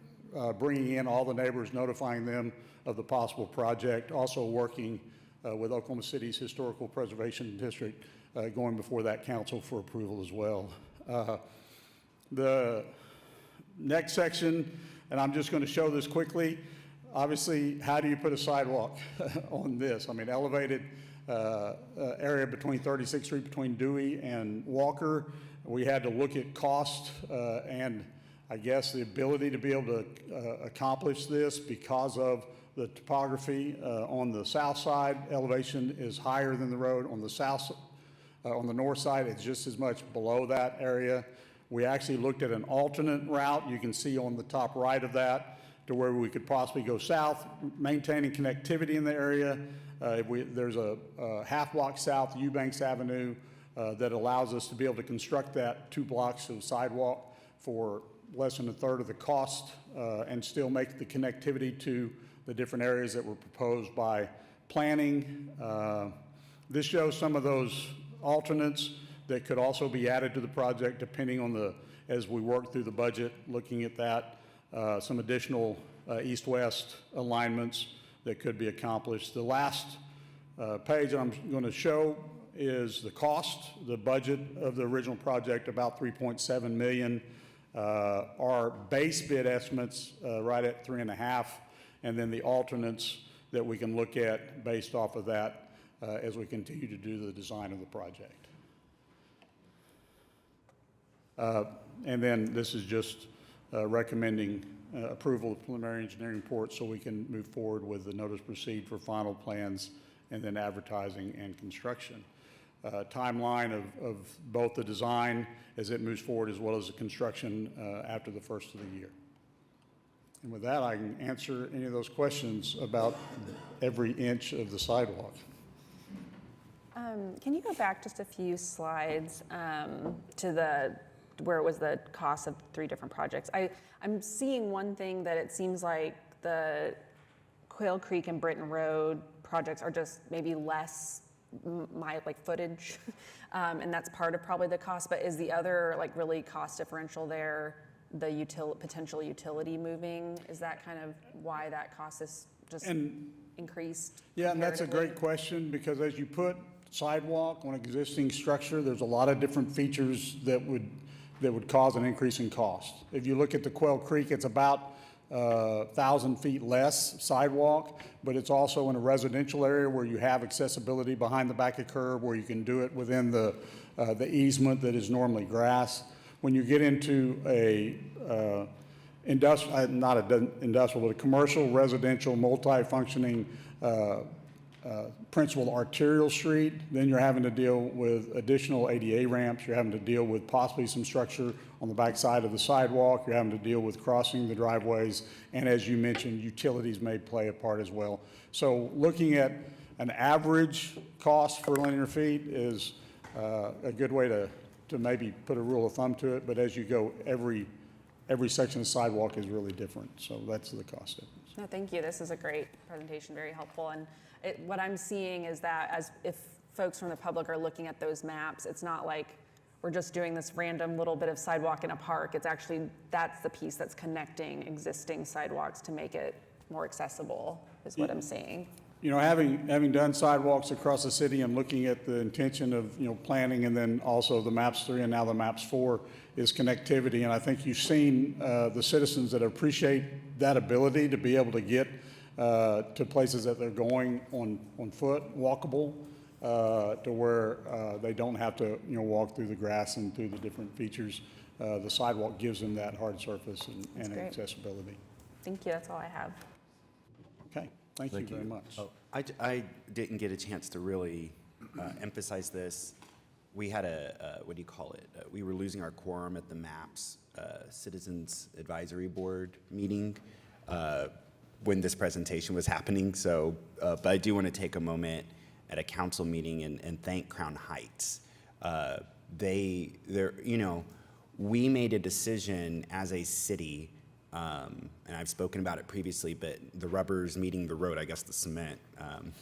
S6: bringing in all the neighbors, notifying them of the possible project, also working with Oklahoma City's Historical Preservation District, going before that council for approval as well. The next section, and I'm just going to show this quickly. Obviously, how do you put a sidewalk on this? I mean, elevated area between 36th Street, between Dewey and Walker. We had to look at cost and I guess the ability to be able to accomplish this because of the topography. On the south side, elevation is higher than the road. On the south, on the north side, it's just as much below that area. We actually looked at an alternate route. You can see on the top right of that, to where we could possibly go south, maintaining connectivity in the area. There's a half block south, Eubanks Avenue, that allows us to be able to construct that 2 blocks of sidewalk for less than a third of the cost and still make the connectivity to the different areas that were proposed by planning. This shows some of those alternates that could also be added to the project depending on as we work through the budget, looking at that. Some additional east-west alignments that could be accomplished. The last page I'm going to show is the cost, the budget of the original project, about $3.7 million. Our base bid estimates right at 3.5, and then the alternates that we can look at based off of that as we continue to do the design of the project. And then this is just recommending approval of preliminary engineering report so we can move forward with the notice to proceed for final plans and then advertising and construction. Timeline of both the design as it moves forward as well as the construction after the first of the year. And with that, I can answer any of those questions about every inch of the sidewalk.
S15: Can you go back just a few slides to where it was the cost of 3 different projects? I'm seeing one thing that it seems like the Quail Creek and Britton Road projects are just maybe less footage, and that's part of probably the cost, but is the other really cost differential there the potential utility moving? Is that kind of why that cost is just increased?
S6: Yeah, and that's a great question because as you put sidewalk on existing structure, there's a lot of different features that would cause an increase in cost. If you look at the Quail Creek, it's about 1,000 feet less sidewalk, but it's also in a residential area where you have accessibility behind the back of curb, where you can do it within the easement that is normally grass. When you get into a a commercial, residential, multi-functioning principal arterial street, then you're having to deal with additional ADA ramps. You're having to deal with possibly some structure on the back side of the sidewalk. You're having to deal with crossing the driveways. And as you mentioned, utilities may play a part as well. So looking at an average cost for linear feet is a good way to maybe put a rule of thumb to it. But as you go, every section of sidewalk is really different. So that's the cost difference.
S15: No, thank you. This is a great presentation, very helpful. And what I'm seeing is that if folks from the public are looking at those maps, it's not like we're just doing this random little bit of sidewalk in a park. It's actually, that's the piece that's connecting existing sidewalks to make it more accessible, is what I'm seeing.
S6: You know, having done sidewalks across the city and looking at the intention of, planning and then also the MAPS 3 and now the MAPS 4 is connectivity. And I think you've seen the citizens that appreciate that ability to be able to get to places that they're going on foot, walkable, to where they don't have to, walk through the grass and through the different features. The sidewalk gives them that hard surface and accessibility.
S15: Thank you. That's all I have.
S6: Okay. Thank you very much.
S17: Oh, I didn't get a chance to really emphasize this. We had we were losing our quorum at the MAPS Citizens Advisory Board meeting when this presentation was happening. So, but I do want to take a moment at a council meeting and thank Crown Heights. We made a decision as a city and I've spoken about it previously, but the rubber's meeting the road, I guess the cement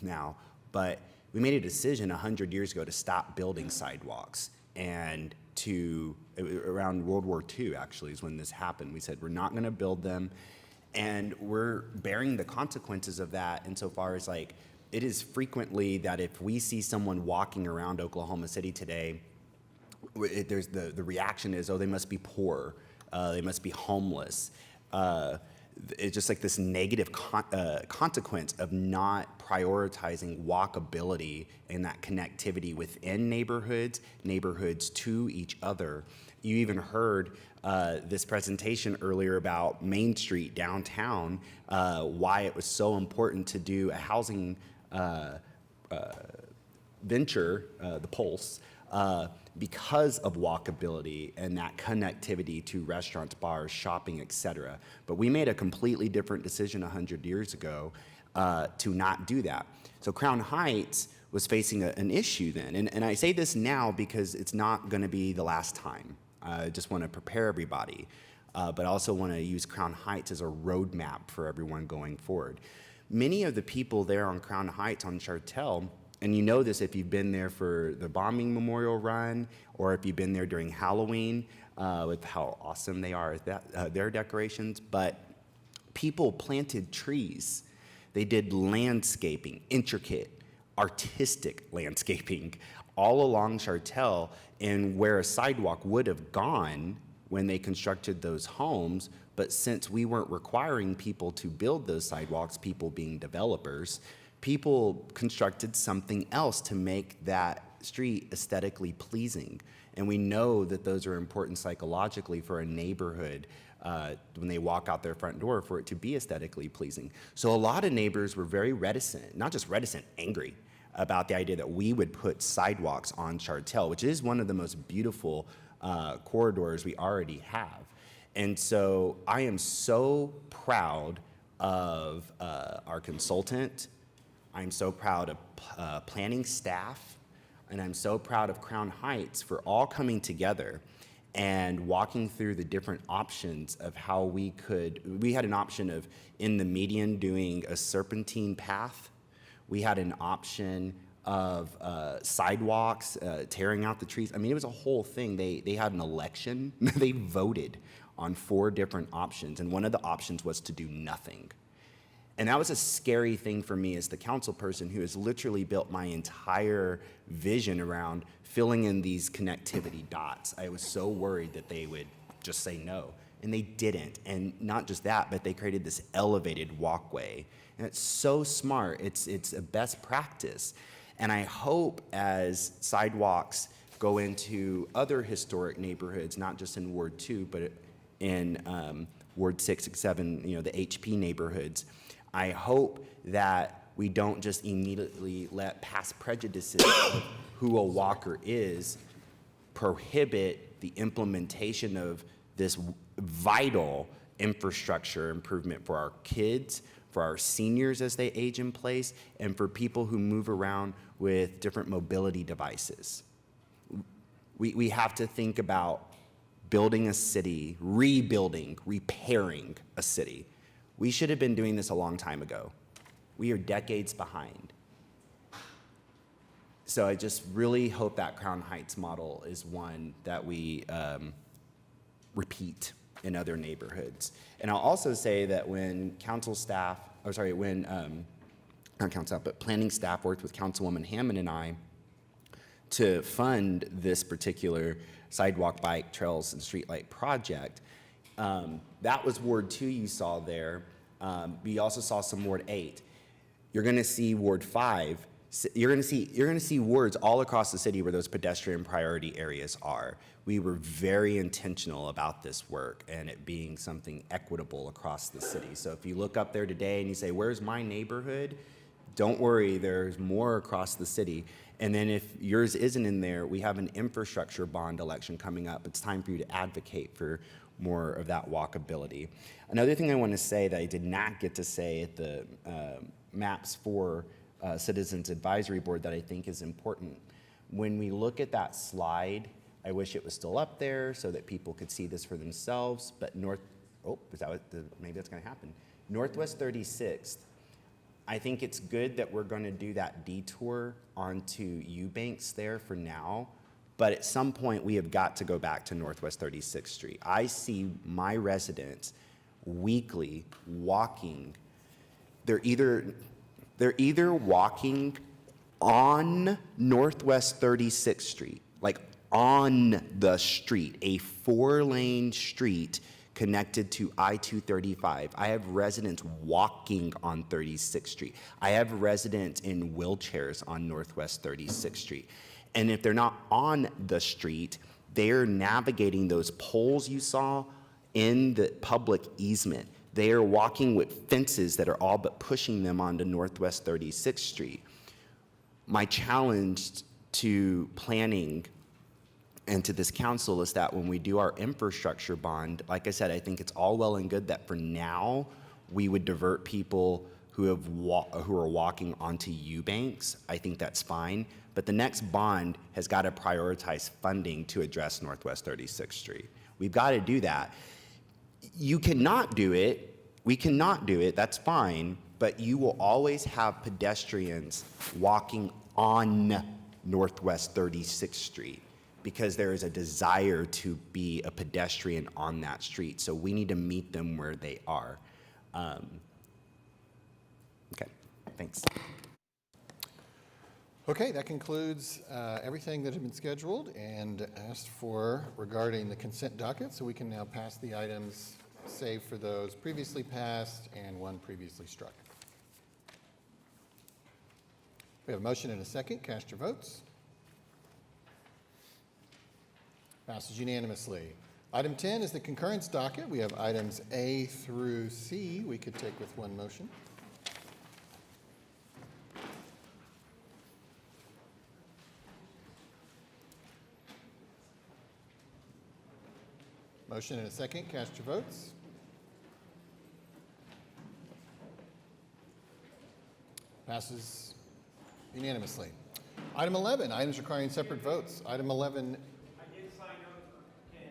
S17: now. But we made a decision 100 years ago to stop building sidewalks, and around World War II actually is when this happened. We said we're not going to build them, and we're bearing the consequences of that insofar as like it is frequently that if we see someone walking around Oklahoma City today, there's the reaction is, oh, they must be poor, they must be homeless. It's just like this negative consequence of not prioritizing walkability and that connectivity within neighborhoods to each other. You even heard this presentation earlier about Main Street downtown, why it was so important to do a housing venture, the Pulse, because of walkability and that connectivity to restaurants, bars, shopping, etc. But we made a completely different decision 100 years ago to not do that. So Crown Heights was facing an issue then. And I say this now because it's not going to be the last time. I just want to prepare everybody. But I also want to use Crown Heights as a roadmap for everyone going forward. Many of the people there on Crown Heights on Chartel, and you know this if you've been there for the bombing memorial run or if you've been there during Halloween with how awesome they are at their decorations, but people planted trees. They did landscaping, intricate, artistic landscaping all along Chartel, and where a sidewalk would have gone when they constructed those homes, but since we weren't requiring people to build those sidewalks, people being developers, people constructed something else to make that street aesthetically pleasing. And we know that those are important psychologically for a neighborhood when they walk out their front door for it to be aesthetically pleasing. So a lot of neighbors were very reticent, not just reticent, angry about the idea that we would put sidewalks on Chartel, which is one of the most beautiful corridors we already have. And so I am so proud of our consultant. I'm so proud of planning staff, and I'm so proud of Crown Heights for all coming together and walking through the different options of how we had an option of in the median doing a serpentine path. We had an option of sidewalks, tearing out the trees. I mean, it was a whole thing. They had an election. They voted on 4 different options, and one of the options was to do nothing. And that was a scary thing for me as the council person who has literally built my entire vision around filling in these connectivity dots. I was so worried that they would just say no, and they didn't. And not just that, but they created this elevated walkway. And it's so smart. It's a best practice. And I hope as sidewalks go into other historic neighborhoods, not just in Ward 2, but in Ward 6, 7, the HP neighborhoods, I hope that we don't just immediately let past prejudices of who a walker is prohibit the implementation of this vital infrastructure improvement for our kids, for our seniors as they age in place, and for people who move around with different mobility devices. We have to think about building a city, rebuilding, repairing a city. We should have been doing this a long time ago. We are decades behind. So I just really hope that Crown Heights model is one that we repeat in other neighborhoods. And I'll also say that when council staff, not council staff, but planning staff worked with Councilwoman Hammond and I to fund this particular sidewalk, bike, trails, and streetlight project, that was Ward 2 you saw there. We also saw some Ward 8. You're going to see Ward 5. You're going to see wards all across the city where those pedestrian priority areas are. We were very intentional about this work and it being something equitable across the city. So if you look up there today and you say, "Where's my neighborhood?" Don't worry, there's more across the city. And then if yours isn't in there, we have an infrastructure bond election coming up. It's time for you to advocate for more of that walkability. Another thing I want to say that I did not get to say at the Maps for Citizens Advisory Board that I think is important. When we look at that slide, I wish it was still up there so that people could see this for themselves, but is that what maybe that's gonna happen. Northwest 36th, I think it's good that we're gonna do that detour onto Eubanks there for now, but at some point we have got to go back to Northwest 36th Street. I see my residents weekly walking. They're either walking on Northwest 36th Street, like on the street, a 4-lane street connected to I-235. I have residents walking on 36th Street. I have residents in wheelchairs on Northwest 36th Street. And if they're not on the street, they're navigating those poles you saw in the public easement. They are walking with fences that are all but pushing them onto Northwest 36th Street. My challenge to planning and to this council is that when we do our infrastructure bond, like I said, I think it's all well and good that for now we would divert people who are walking onto Eubanks. I think that's fine. But the next bond has got to prioritize funding to address Northwest 36th Street. We've got to do that. You cannot do it. We cannot do it. That's fine. But you will always have pedestrians walking on Northwest 36th Street because there is a desire to be a pedestrian on that street. So we need to meet them where they are. Okay, thanks.
S1: Okay, that concludes everything that had been scheduled and asked for regarding the consent docket, so we can now pass the items, save for those previously passed and one previously struck. We have a motion and a second. Cast your votes. Passes unanimously. Item 10 is the concurrence docket. We have items A through C we could take with one motion. Motion and a second. Cast your votes. Passes unanimously. Item 11, items requiring separate votes. Item 11.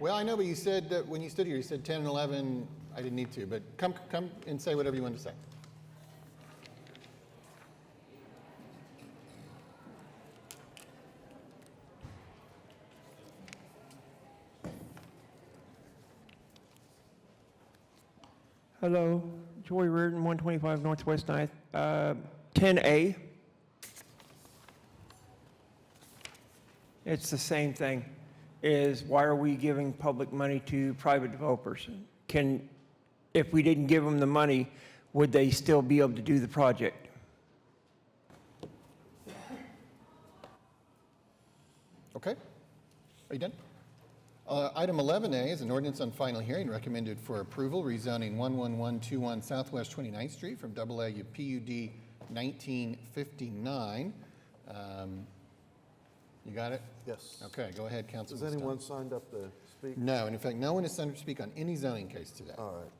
S1: Well, I know, but you said that when you stood here, you said 10 and 11. I didn't need to, but come and say whatever you want to say.
S14: Hello, Joy Reardon, 125 Northwest 9th. 10A. It's the same thing. Is why are we giving public money to private developers? If we didn't give them the money, would they still be able to do the project?
S1: Okay. Are you done? Item 11A is an ordinance on final hearing recommended for approval, rezoning 11121 Southwest 29th Street from AA to PUD 1959. You got it?
S11: Yes.
S1: Okay, go ahead, Councilman.
S11: Has anyone signed up to speak?
S1: No, and in fact, no one is signed up to speak on any zoning case today.
S11: All right.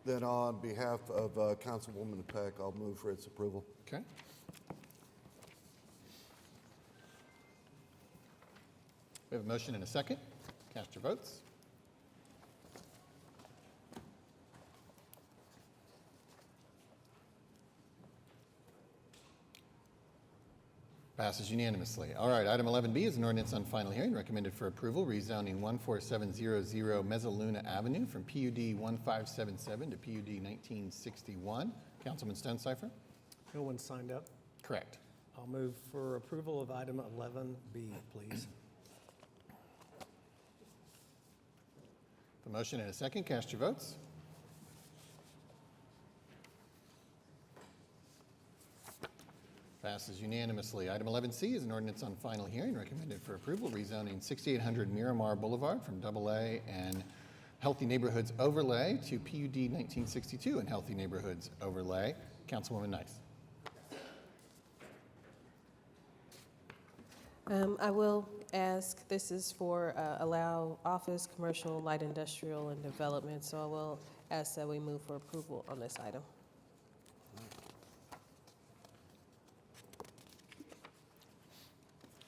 S11: Then on behalf of Councilwoman Peck, I'll move for its approval.
S1: Okay. We have a motion and a second. Cast your votes. Passes unanimously. All right, item 11B is an ordinance on final hearing recommended for approval, rezoning 14700 Mezzaluna Avenue from PUD 1577 to PUD 1961. Councilman Stonecipher?
S7: No one signed up.
S1: Correct.
S7: I'll move for approval of item 11B, please.
S1: The motion and a second. Cast your votes. Passes unanimously. Item 11C is an ordinance on final hearing recommended for approval, rezoning 6800 Miramar Boulevard from AA and Healthy Neighborhoods Overlay to PUD 1962 and Healthy Neighborhoods Overlay. Councilwoman Nice.
S9: I will ask, this is for allow office, commercial, light industrial, and development, so I will ask that we move for approval on this item.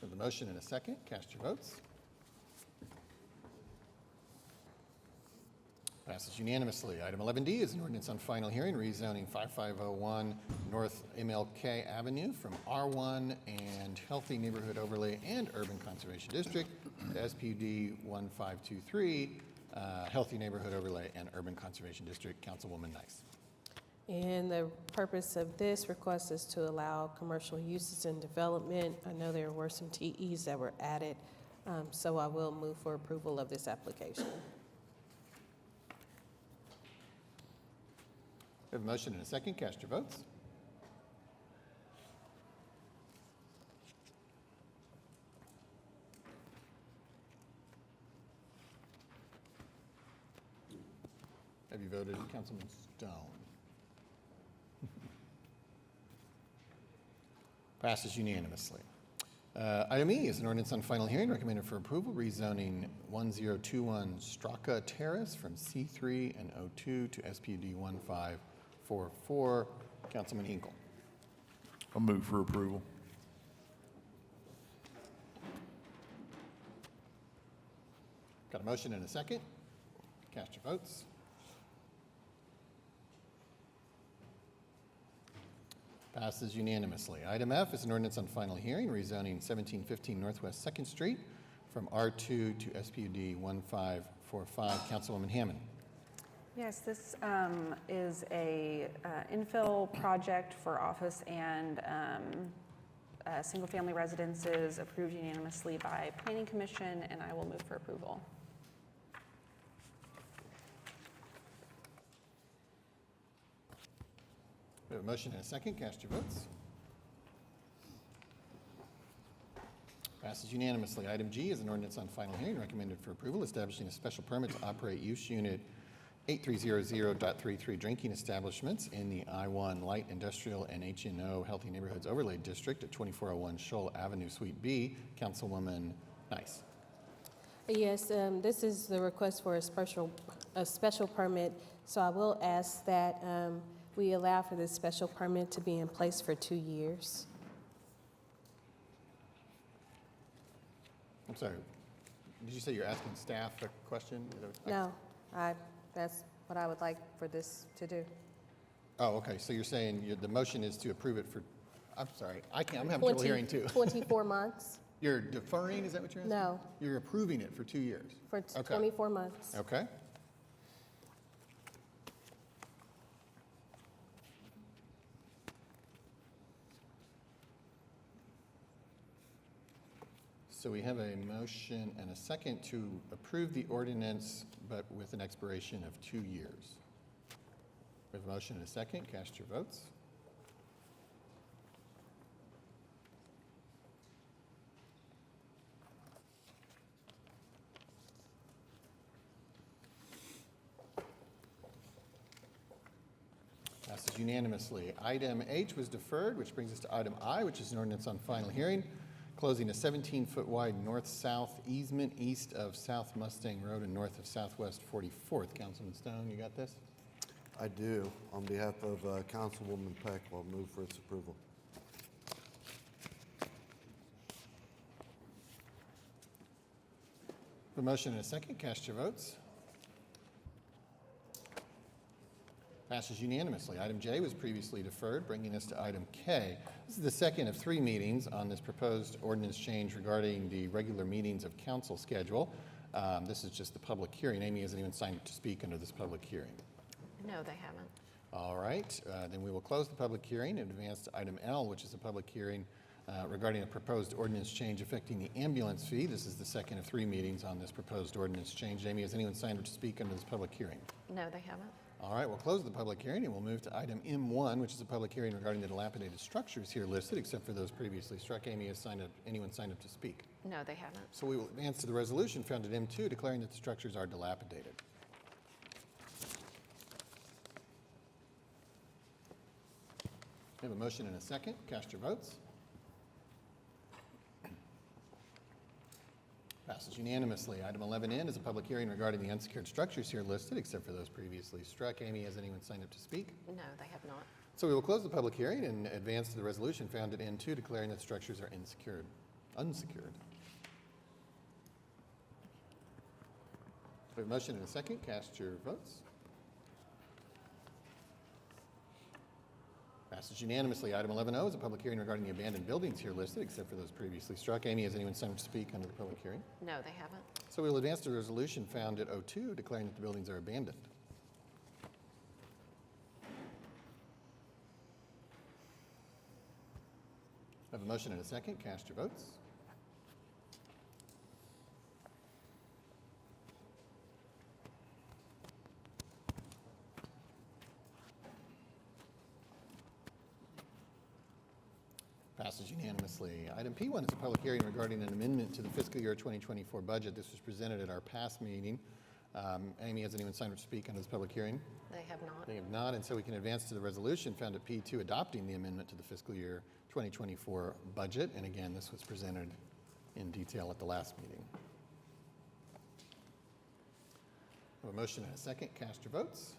S1: With the motion and a second, cast your votes. Passes unanimously. Item 11D is an ordinance on final hearing, rezoning 5501 North MLK Avenue from R1 and Healthy Neighborhood Overlay and Urban Conservation District to SPUD 1523, Healthy Neighborhood Overlay and Urban Conservation District. Councilwoman Nice.
S9: And the purpose of this request is to allow commercial uses and development. I know there were some TEs that were added, so I will move for approval of this application.
S1: We have a motion and a second. Cast your votes. Have you voted, Councilman Stone? Passes unanimously. Item E is an ordinance on final hearing recommended for approval, rezoning 1021 Straka Terrace from C3 and O2 to SPUD 1544. Councilman Hinkle.
S4: I'll move for approval.
S1: Got a motion and a second. Cast your votes. Passes unanimously. Item F is an ordinance on final hearing, rezoning 1715 Northwest 2nd Street from R2 to SPUD 1545. Councilwoman Hammond.
S15: Yes, this is a infill project for office and single-family residences approved unanimously by Planning Commission, and I will move for approval.
S1: We have a motion and a second. Cast your votes. Passes unanimously. Item G is an ordinance on final hearing recommended for approval, establishing a special permit to operate use unit 8300.33 drinking establishments in the I-1 Light Industrial and HNO Healthy Neighborhoods Overlay District at 2401 Shoal Avenue, Suite B. Councilwoman Nice.
S9: Yes, this is the request for a special permit, so I will ask that we allow for this special permit to be in place for 2 years.
S1: I'm sorry. Did you say you're asking staff a question?
S9: No, that's what I would like for this to do.
S1: Oh, okay. So you're saying the motion is to approve it for, I'm sorry. I'm having trouble hearing too.
S9: 24 months.
S1: You're deferring, is that what you're asking?
S9: No.
S1: You're approving it for 2 years?
S9: For
S1: Okay.
S9: 24 months.
S1: Okay. So we have a motion and a second to approve the ordinance, but with an expiration of 2 years. We have a motion and a second. Cast your votes. Passes unanimously. Item H was deferred, which brings us to item I, which is an ordinance on final hearing, closing a 17-foot wide north-south easement east of South Mustang Road and north of Southwest 44th. Councilman Stone, you got this?
S11: I do. On behalf of Councilwoman Peck, I'll move for its approval.
S1: A motion and a second. Cast your votes. Passes unanimously. Item J was previously deferred, bringing us to item K. This is the second of 3 meetings on this proposed ordinance change regarding the regular meetings of council schedule. This is just the public hearing. Amy, has anyone signed up to speak under this public hearing?
S13: No, they haven't.
S1: All right, then we will close the public hearing and advance to item L, which is a public hearing regarding a proposed ordinance change affecting the ambulance fee. This is the second of 3 meetings on this proposed ordinance change. Amy, has anyone signed up to speak under this public hearing?
S13: No, they haven't.
S1: All right, we'll close the public hearing and we'll move to item M1, which is a public hearing regarding the dilapidated structures here listed, except for those previously struck. Amy, has anyone signed up to speak?
S13: No, they haven't.
S1: So we will advance to the resolution found at M2, declaring that the structures are dilapidated. We have a motion and a second. Cast your votes. Passes unanimously. Item 11N is a public hearing regarding the unsecured structures here listed, except for those previously struck. Amy, has anyone signed up to speak?
S13: No, they have not.
S1: So we will close the public hearing and advance to the resolution found at N2, declaring that structures are unsecured. We We have a motion and a second. Cast your votes. Passes unanimously. Item 11O is a public hearing regarding the abandoned buildings here listed, except for those previously struck. Amy, has anyone signed up to speak under the public hearing?
S13: No, they haven't.
S1: So we'll advance to the resolution found at O2 declaring that the buildings are abandoned. I have a motion and a second. Cast your votes. Passes unanimously. Item P1 is a public hearing regarding an amendment to the fiscal year 2024 budget. This was presented at our past meeting. Amy, has anyone signed up to speak on this public hearing?
S13: They have not.
S1: They have not, and so we can advance to the resolution found at P2 adopting the amendment to the fiscal year 2024 budget. And again, this was presented in detail at the last meeting. I have a motion and a second. Cast your votes.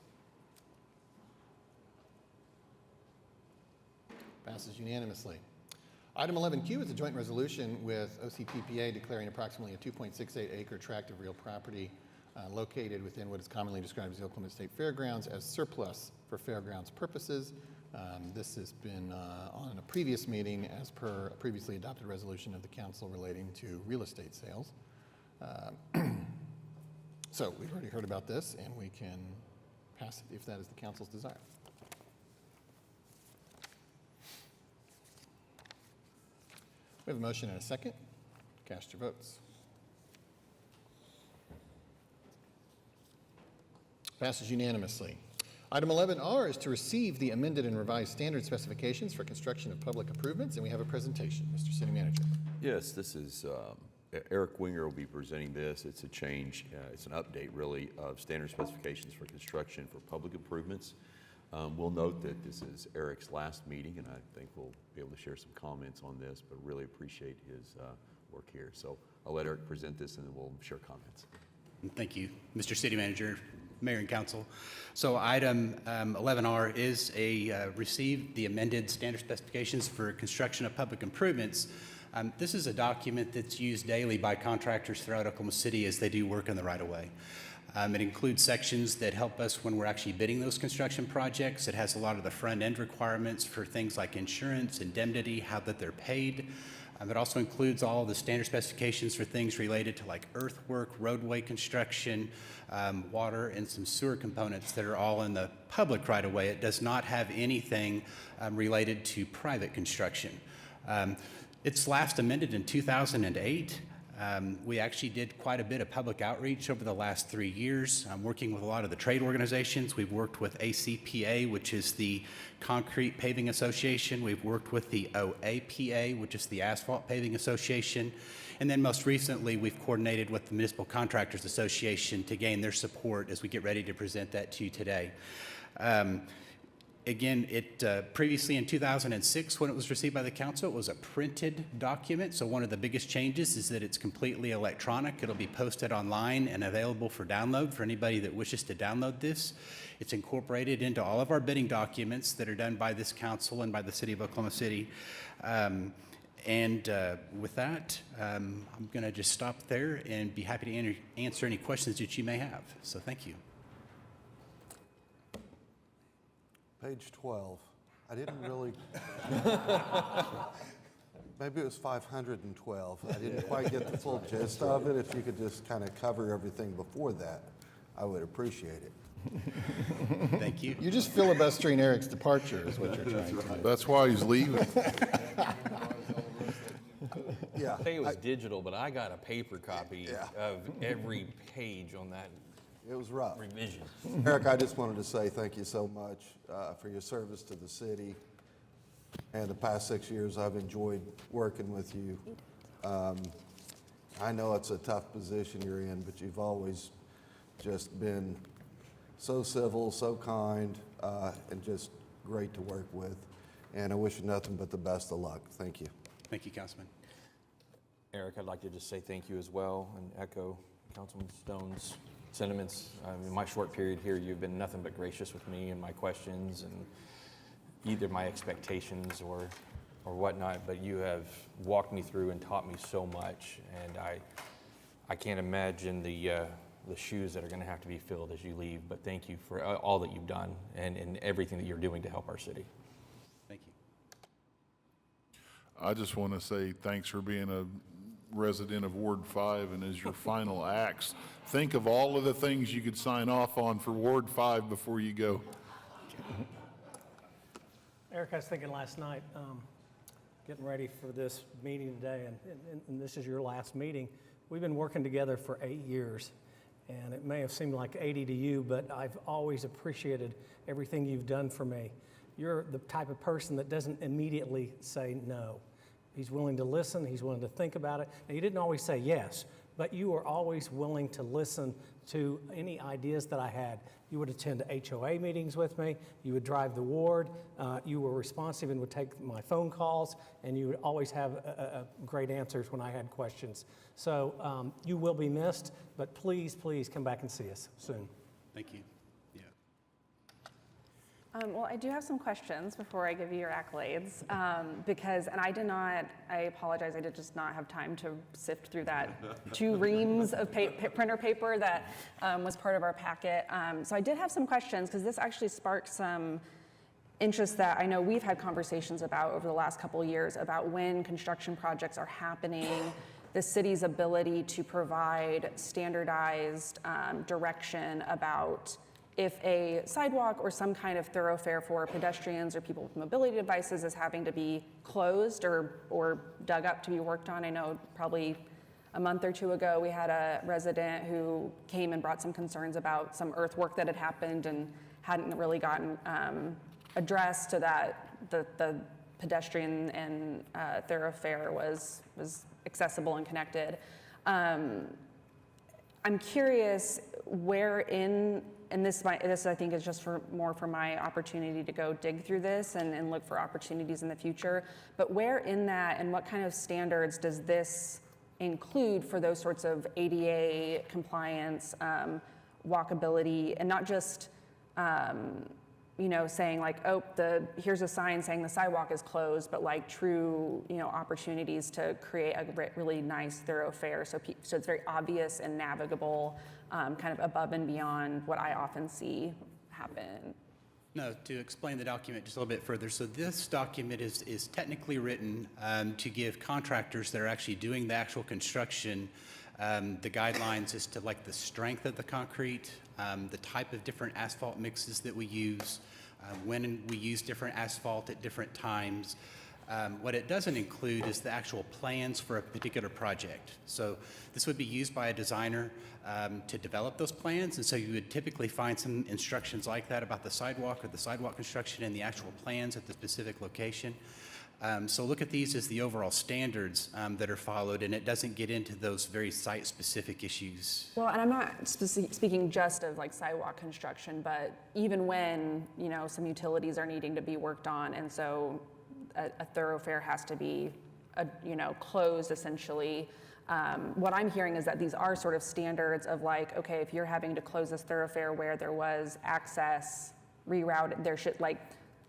S1: Passes unanimously. Item 11Q is a joint resolution with OCTPA declaring approximately a 2.68 acre tract of real property located within what is commonly described as the Oklahoma State Fairgrounds as surplus for fairgrounds purposes. This has been on a previous meeting as per a previously adopted resolution of the council relating to real estate sales. So we've already heard about this, and we can pass it if that is the council's desire. We have a motion and a second. Cast your votes. Passes unanimously. Item 11R is to receive the amended and revised standard specifications for construction of public improvements, and we have a presentation. Mr. City Manager.
S8: Yes, this is, Eric Winger will be presenting this. It's a change, it's an update really of standard specifications for construction for public improvements. We'll note that this is Eric's last meeting, and I think we'll be able to share some comments on this, but really appreciate his work here. So I'll let Eric present this, and then we'll share comments.
S12: Thank you, Mr. City Manager, Mayor and Council. So item 11R is receive the amended standard specifications for construction of public improvements. This is a document that's used daily by contractors throughout Oklahoma City as they do work in the right-of-way. It includes sections that help us when we're actually bidding those construction projects. It has a lot of the front-end requirements for things like insurance, indemnity, how that they're paid. It also includes all the standard specifications for things related to like earthwork, roadway construction, water, and some sewer components that are all in the public right-of-way. It does not have anything related to private construction. It's last amended in 2008. We actually did quite a bit of public outreach over the last 3 years. I'm working with a lot of the trade organizations. We've worked with ACPA, which is the Concrete Paving Association. We've worked with the OAPA, which is the Asphalt Paving Association. And then most recently, we've coordinated with the Municipal Contractors Association to gain their support as we get ready to present that to you today. Again, previously in 2006, when it was received by the council, it was a printed document. So one of the biggest changes is that it's completely electronic. It'll be posted online and available for download for anybody that wishes to download this. It's incorporated into all of our bidding documents that are done by this council and by the city of Oklahoma City. With that, I'm going to just stop there and be happy to answer any questions that you may have. So thank you.
S11: Page 12. I didn't really, maybe it was 512. I didn't quite get the full gist of it. If you could just kind of cover everything before that, I would appreciate it.
S12: Thank you.
S1: You're just filibustering Eric's departure is what you're trying to do.
S4: That's why he's leaving.
S11: Yeah.
S16: I think it was digital, but I got a paper copy of every page on that.
S11: It was rough.
S16: Revision.
S11: Eric, I just wanted to say thank you so much for your service to the city. And the past 6 years, I've enjoyed working with you. I know it's a tough position you're in, but you've always just been so civil, so kind, and just great to work with. And I wish you nothing but the best of luck. Thank you.
S12: Thank you, Councilman.
S16: Eric, I'd like to just say thank you as well and echo Councilman Stone's sentiments. In my short period here, you've been nothing but gracious with me and my questions and either my expectations or whatnot, but you have walked me through and taught me so much, and I can't imagine the the shoes that are going to have to be filled as you leave. But thank you for all that you've done and everything that you're doing to help our city.
S22: Thank you.
S4: I just want to say thanks for being a resident of Ward 5, and as your final acts, think of all of the things you could sign off on for Ward 5 before you go.
S7: Eric, I was thinking last night, getting ready for this meeting today, and this is your last meeting. We've been working together for 8 years, and it may have seemed like 80 to you, but I've always appreciated everything you've done for me. You're the type of person that doesn't immediately say no. He's willing to listen, he's willing to think about it. And you didn't always say yes, but you were always willing to listen to any ideas that I had. You would attend HOA meetings with me, you would drive the ward, you were responsive and would take my phone calls, and you would always have great answers when I had questions. So you will be missed, but please, please come back and see us soon.
S22: Thank you.
S15: Well, I do have some questions before I give you your accolades, because, and I apologize, I did just not have time to sift through that 2 reams of printer paper that was part of our packet. So I did have some questions, because this actually sparked some interest that I know we've had conversations about over the last couple of years about when construction projects are happening, the city's ability to provide standardized direction about if a sidewalk or some kind of thoroughfare for pedestrians or people with mobility devices is having to be closed or dug up to be worked on. I know probably a month or 2 ago we had a resident who came and brought some concerns about some earthwork that had happened and hadn't really gotten addressed so that the pedestrian and thoroughfare was accessible and connected. I'm curious where and this I think is just more for my opportunity to go dig through this and look for opportunities in the future. But where in that and what kind of standards does this include for those sorts of ADA compliance, walkability, and not just saying like, oh, here's a sign saying the sidewalk is closed, but like true, opportunities to create a really nice thoroughfare so it's very obvious and navigable, kind of above and beyond what I often see happen.
S12: No, to explain the document just a little bit further. So this document is technically written to give contractors that are actually doing the actual construction the guidelines as to like the strength of the concrete, the type of different asphalt mixes that we use, when we use different asphalt at different times. What it doesn't include is the actual plans for a particular project. So this would be used by a designer to develop those plans, and so you would typically find some instructions like that about the sidewalk or the sidewalk construction and the actual plans at the specific location. So look at these as the overall standards that are followed, and it doesn't get into those very site-specific issues.
S15: Well, and I'm not speaking just of like sidewalk construction, but even when, some utilities are needing to be worked on, and so a thoroughfare has to be, closed essentially. What I'm hearing is that these are sort of standards of like, okay, if you're having to close this thoroughfare where there was access rerouted,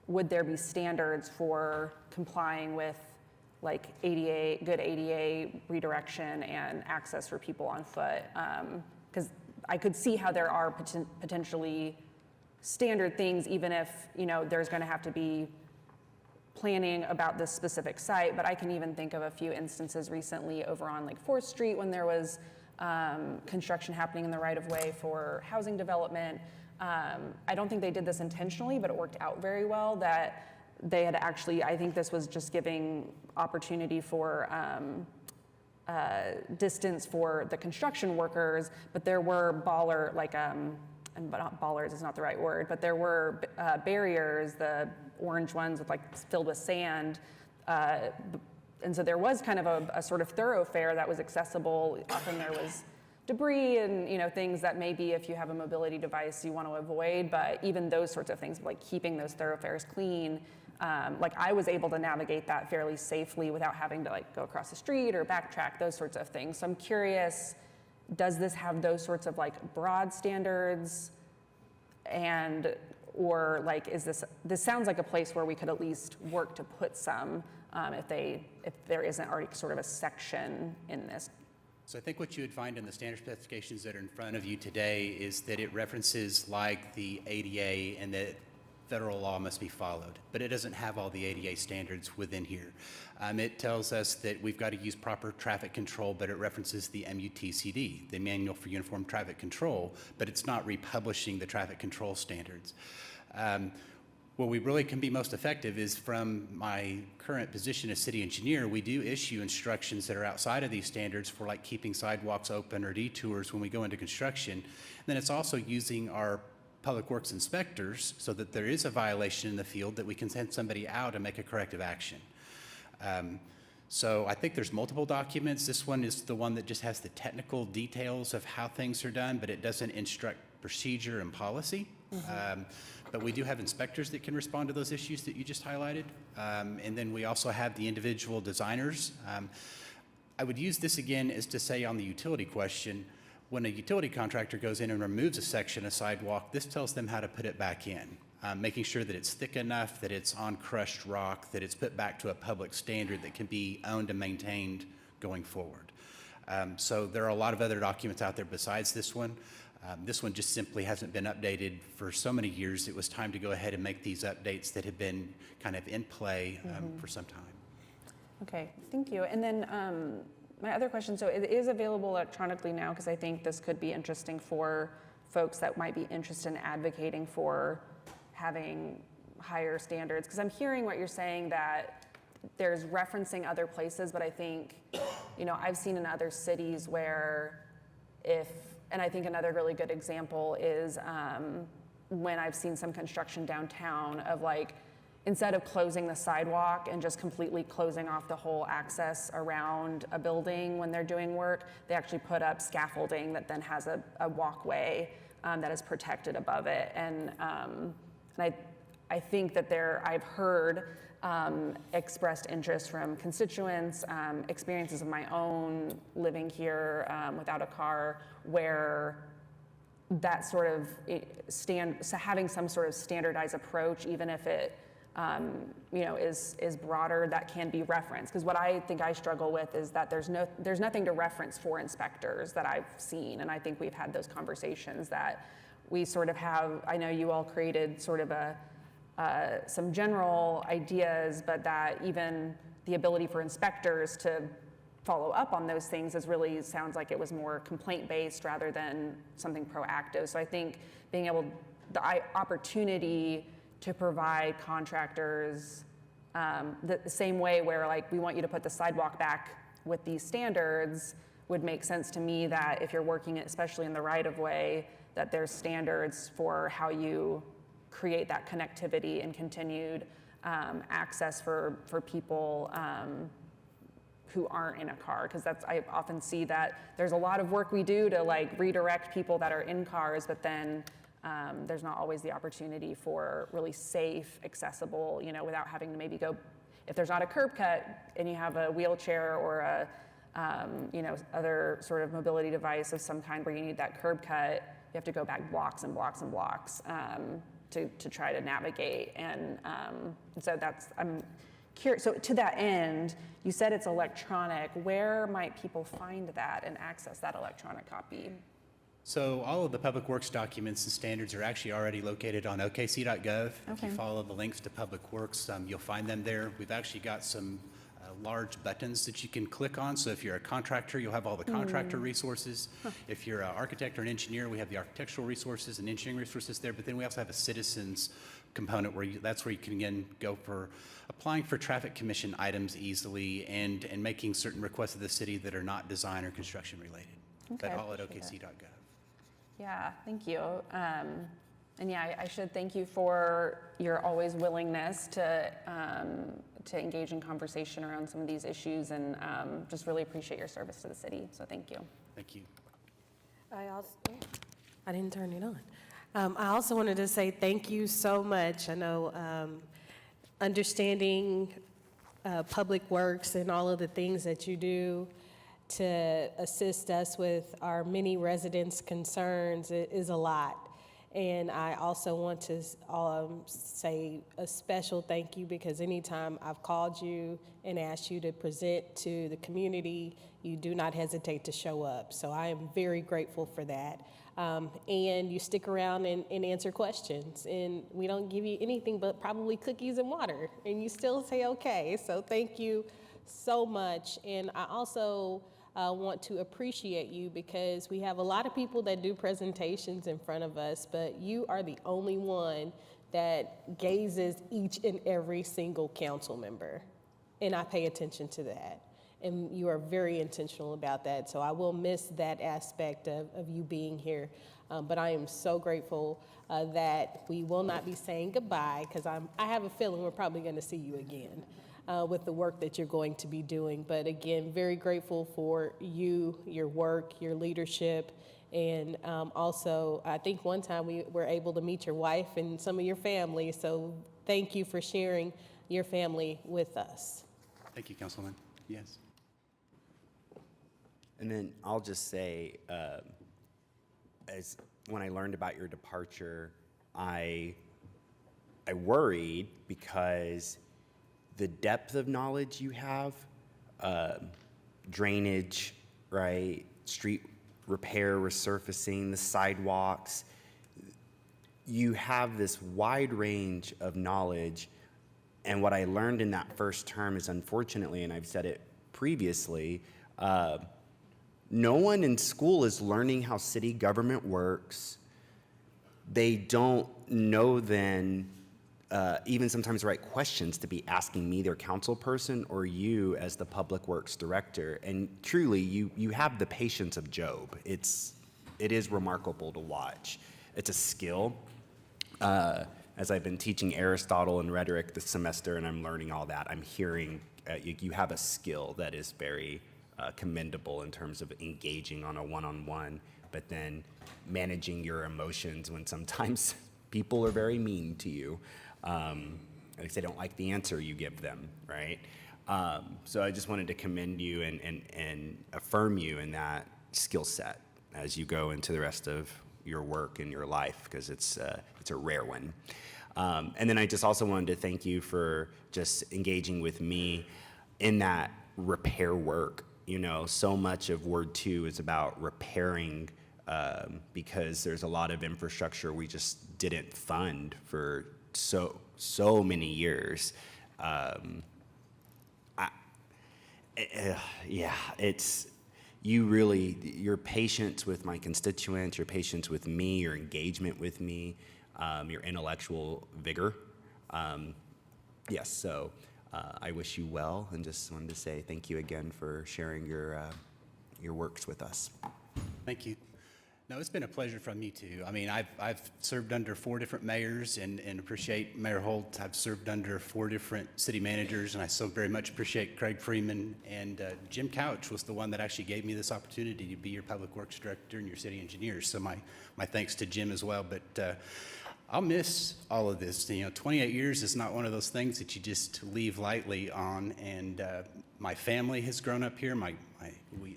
S15: would there be standards for complying with like ADA, good ADA redirection and access for people on foot? Because I could see how there are potentially standard things, even if, there's going to have to be planning about this specific site, but I can even think of a few instances recently over on like 4th Street when there was construction happening in the right-of-way for housing development. I don't think they did this intentionally, but it worked out very well that they had actually, I think this was just giving opportunity for distance for the construction workers, but there were bollards is not the right word, but there were barriers, the orange ones with filled with sand, and so there was kind of a sort of thoroughfare that was accessible. Often there was debris and things that maybe if you have a mobility device you want to avoid, but even those sorts of things like keeping those thoroughfares clean, I was able to navigate that fairly safely without having to go across the street or backtrack, those sorts of things. So I'm curious, does this have those sorts of broad standards, or is this sounds like a place where we could at least work to put some if there isn't already sort of a section in this
S12: So I think what you would find in the standard specifications that are in front of you today is that it references like the ADA and that federal law must be followed, but it doesn't have all the ADA standards within here. It tells us that we've got to use proper traffic control, but it references the MUTCD, the Manual for Uniform Traffic Control, but it's not republishing the traffic control standards. Where we really can be most effective is from my current position as city engineer. We do issue instructions that are outside of these standards for like keeping sidewalks open or detours when we go into construction. And then it's also using our public works inspectors so that there is a violation in the field that we can send somebody out and make a corrective action. So I think there's multiple documents. This one is the one that just has the technical details of how things are done, but it doesn't instruct procedure and policy. But we do have inspectors that can respond to those issues that you just highlighted. And then we also have the individual designers. I would use this again as to say on the utility question, when a utility contractor goes in and removes a section of sidewalk, this tells them how to put it back in, making sure that it's thick enough, that it's on crushed rock, that it's put back to a public standard that can be owned and maintained going forward. So there are a lot of other documents out there besides this one. This one just simply hasn't been updated for so many years. It was time to go ahead and make these updates that have been kind of in play for some time.
S15: Okay, thank you. And then my other question, so it is available electronically now because I think this could be interesting for folks that might be interested in advocating for having higher standards. Because I'm hearing what you're saying that there's referencing other places, but I think, you know, I've seen in other cities where and I think another really good example is when I've seen some construction downtown of like, instead of closing the sidewalk and just completely closing off the whole access around a building when they're doing work, they actually put up scaffolding that then has a walkway that is protected above it. And I think that I've heard expressed interest from constituents, experiences of my own living here without a car, where that sort of so having some sort of standardized approach, even if it is broader, that can be referenced. Because what I think I struggle with is that there's nothing to reference for inspectors that I've seen, and I think we've had those conversations that we sort of have. I know you all created sort of some general ideas, but that even the ability for inspectors to follow up on those things really sounds like it was more complaint-based rather than something proactive. So I think being able, the opportunity to provide contractors the same way where like we want you to put the sidewalk back with these standards would make sense to me, that if you're working, especially in the right-of-way, that there's standards for how you create that connectivity and continued access for people who aren't in a car. Because I often see that there's a lot of work we do to like redirect people that are in cars, but then there's not always the opportunity for really safe, accessible, without having to maybe go, if there's not a curb cut and you have a wheelchair or a other sort of mobility device of some kind where you need that curb cut, you have to go back blocks and blocks and blocks to try to navigate. And so I'm curious. So to that end, you said it's electronic. Where might people find that and access that electronic copy?
S12: So all of the public works documents and standards are actually already located on okc.gov. If you follow the links to public works, you'll find them there. We've actually got some large buttons that you can click on. So if you're a contractor, you'll have all the contractor resources. If you're an architect or an engineer, we have the architectural resources and engineering resources there. But then we also have a citizens component where that's where you can again go for applying for traffic commission items easily and making certain requests of the city that are not design or construction related.
S15: Okay,
S12: But all at okc.gov.
S15: Yeah, thank you. And yeah, I should thank you for your always willingness to engage in conversation around some of these issues, and just really appreciate your service to the city. So thank you.
S12: Thank you.
S9: I didn't turn it on. I also wanted to say thank you so much. I know understanding public works and all of the things that you do to assist us with our many residents' concerns is a lot. And I also want to say a special thank you, because anytime I've called you and asked you to present to the community, you do not hesitate to show up. So I am very grateful for that. And you stick around and answer questions. And we don't give you anything but probably cookies and water, and you still say okay. So thank you so much. And I also want to appreciate you, because we have a lot of people that do presentations in front of us, but you are the only one that gazes each and every single council member. And I pay attention to that. And you are very intentional about that. So I will miss that aspect of you being here. But I am so grateful that we will not be saying goodbye, because I have a feeling we're probably going to see you again with the work that you're going to be doing. But again, very grateful for you, your work, your leadership. And also, I think one time we were able to meet your wife and some of your family. So thank you for sharing your family with us.
S12: Thank you, Councilman. Yes.
S17: And then I'll just say, as when I learned about your departure, I worried, because the depth of knowledge you have, drainage, right, street repair, resurfacing, the sidewalks, you have this wide range of knowledge. And what I learned in that first term is, unfortunately, and I've said it previously, no one in school is learning how city government works. They don't know then even sometimes the right questions to be asking me, their council person, or you as the public works director. And truly, you have the patience of Job. It is remarkable to watch. It's a skill. As I've been teaching Aristotle and rhetoric this semester, and I'm learning all that, I'm hearing you have a skill that is very commendable in terms of engaging on a one-on-one, but then managing your emotions when sometimes people are very mean to you. Like they don't like the answer you give them, right? So I just wanted to commend you and affirm you in that skill set as you go into the rest of your work and your life, because it's a rare one. And then I just also wanted to thank you for just engaging with me in that repair work. You know, so much of Ward 2 is about repairing, because there's a lot of infrastructure we just didn't fund for so many years. It's you really, your patience with my constituents, your patience with me, your engagement with me, your intellectual vigor. Yes, so I wish you well, and just wanted to say thank you again for sharing your works with us.
S12: Thank you. No, it's been a pleasure from me too. I mean, I've served under 4 different mayors, and appreciate Mayor Holt. I've served under 4 different city managers, and I so very much appreciate Craig Freeman. And Jim Couch was the one that actually gave me this opportunity to be your public works director and your city engineer. So my thanks to Jim as well. But I'll miss all of this. You know, 28 years is not one of those things that you just leave lightly on. And my family has grown up here.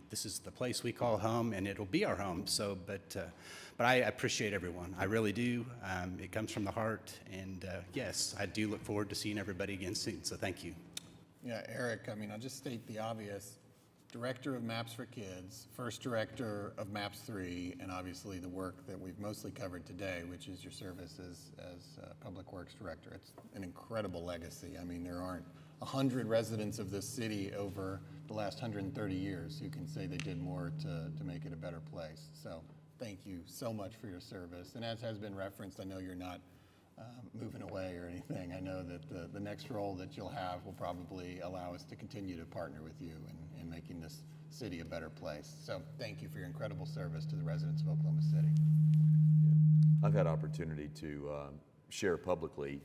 S12: This is the place we call home, and it'll be our home. So, but I appreciate everyone. I really do. It comes from the heart. And yes, I do look forward to seeing everybody again soon. So thank you.
S1: Yeah, Eric, I mean, I'll just state the obvious. Director of Maps for Kids, first director of Maps 3, and obviously the work that we've mostly covered today, which is your service as Public Works Director. It's an incredible legacy. I mean, there aren't 100 residents of this city over the last 130 years who can say they did more to make it a better place. So thank you so much for your service. And as has been referenced, I know you're not moving away or anything. I know that the next role that you'll have will probably allow us to continue to partner with you in making this city a better place. So thank you for your incredible service to the residents of Oklahoma City.
S8: I've had opportunity to share publicly,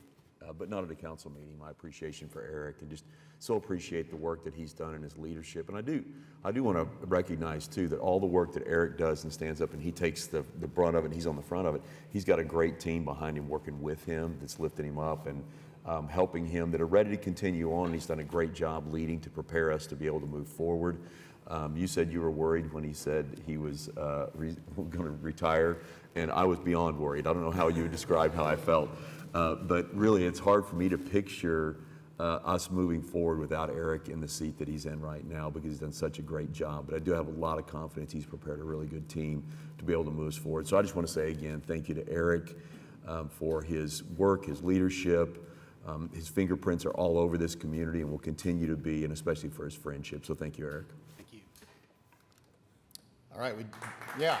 S8: but not at a council meeting, my appreciation for Eric, and just so appreciate the work that he's done in his leadership. And I do want to recognize too that all the work that Eric does and stands up and he takes the brunt of it and he's on the front of it. He's got a great team behind him working with him that's lifting him up and helping him, that are ready to continue on. He's done a great job leading to prepare us to be able to move forward. You said you were worried when he said he was going to retire, and I was beyond worried. I don't know how you would describe how I felt, but really it's hard for me to picture us moving forward without Eric in the seat that he's in right now, because he's done such a great job. But I do have a lot of confidence he's prepared a really good team to be able to move us forward. So I just want to say again, thank you to Eric for his work, his leadership. His fingerprints are all over this community and will continue to be, and especially for his friendship. So thank you, Eric.
S22: Thank you.
S1: All right, yeah.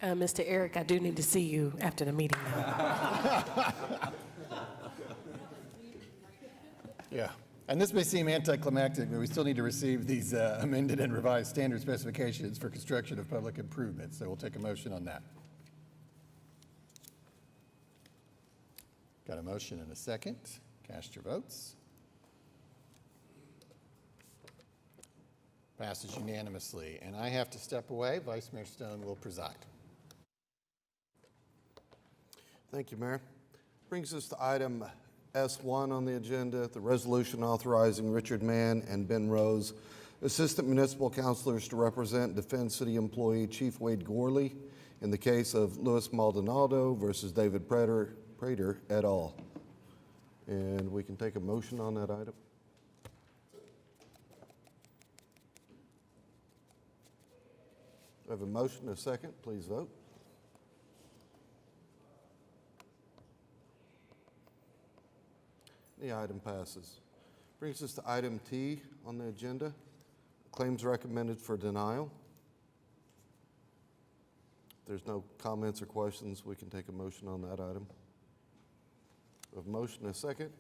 S9: Mr. Eric, I do need to see you after the meeting now.
S1: Yeah, and this may seem anticlimactic, but we still need to receive these amended and revised standard specifications for construction of public improvements. So we'll take a motion on that. Got a motion and a second. Cast your votes. Passes unanimously. And I have to step away. Vice Mayor Stone will preside.
S11: Thank you, Mayor. Brings us to item S1 on the agenda, the resolution authorizing Richard Mann and Ben Rose, Assistant Municipal Councilors, to represent defend city employee Chief Wade Gorley in the case of Louis Maldonado versus David Prater et al. And we can take a motion on that item. I have a motion and a second. Please vote. The item passes. Brings us to item T on the agenda, claims recommended for denial. If there's no comments or questions, we can take a motion on that item. We have a motion and a second.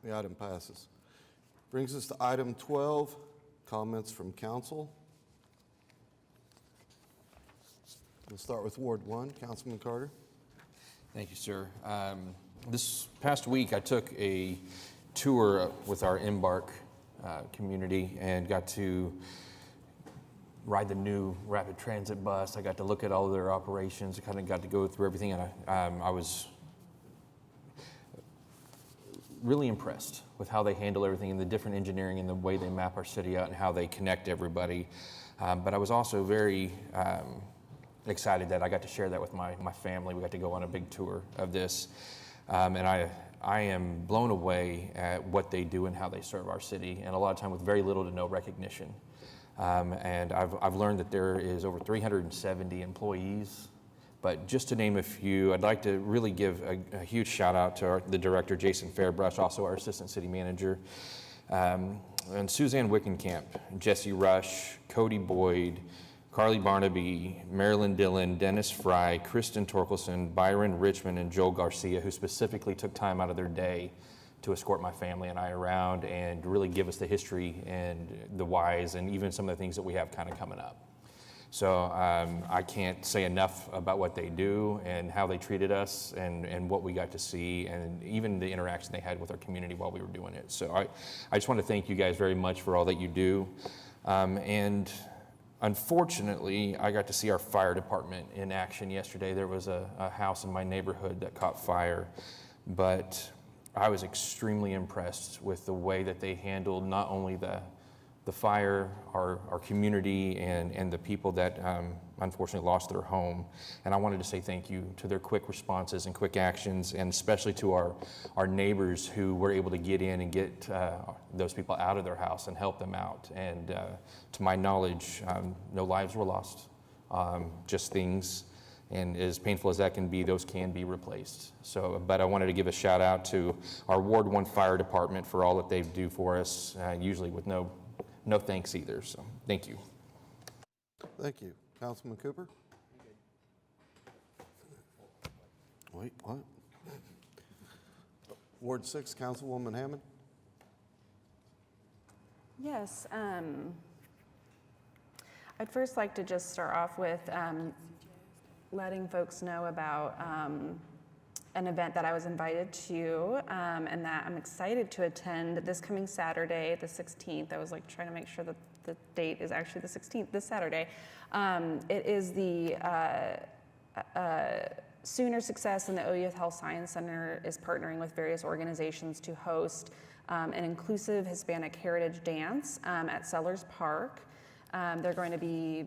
S11: The item passes. Brings us to item 12, comments from council. We'll start with Ward 1, Councilman Carter.
S16: Thank you, sir. This past week, I took a tour with our Embark community and got to ride the new rapid transit bus. I got to look at all of their operations. I kind of got to go through everything, and I was really impressed with how they handle everything and the different engineering and the way they map our city out and how they connect everybody. But I was also very excited that I got to share that with my family. We got to go on a big tour of this. And I am blown away at what they do and how they serve our city, and a lot of time with very little to no recognition. And I've learned that there is over 370 employees. But just to name a few, I'd like to really give a huge shout out to the director, Jason Fairbrush, also our assistant city manager, and Suzanne Wickenkamp, Jesse Rush, Cody Boyd, Carly Barnaby, Marilyn Dillon, Dennis Fry, Kristen Torkelson, Byron Richmond, and Joel Garcia, who specifically took time out of their day to escort my family and I around and really give us the history and the whys and even some of the things that we have kind of coming up. So I can't say enough about what they do and how they treated us and what we got to see and even the interaction they had with our community while we were doing it. So I just want to thank you guys very much for all that you do. And unfortunately, I got to see our fire department in action yesterday. There was a house in my neighborhood that caught fire, but I was extremely impressed with the way that they handled not only the fire, our community, and the people that unfortunately lost their home. And I wanted to say thank you to their quick responses and quick actions, and especially to our neighbors who were able to get in and get those people out of their house and help them out. And to my knowledge, no lives were lost, just things. And as painful as that can be, those can be replaced. So, but I wanted to give a shout out to our Ward 1 Fire Department for all that they do for us, usually with no thanks either. So thank you.
S11: Thank you. Councilman Cooper? Wait, what? Ward 6, Councilwoman Hammond?
S15: Yes. I'd first like to just start off with letting folks know about an event that I was invited to and that I'm excited to attend this coming Saturday, the 16th. I was like trying to make sure that the date is actually the 16th, this Saturday. It is the Sooner Success, and the OU Health Science Center is partnering with various organizations to host an inclusive Hispanic heritage dance at Sellers Park. They're going to be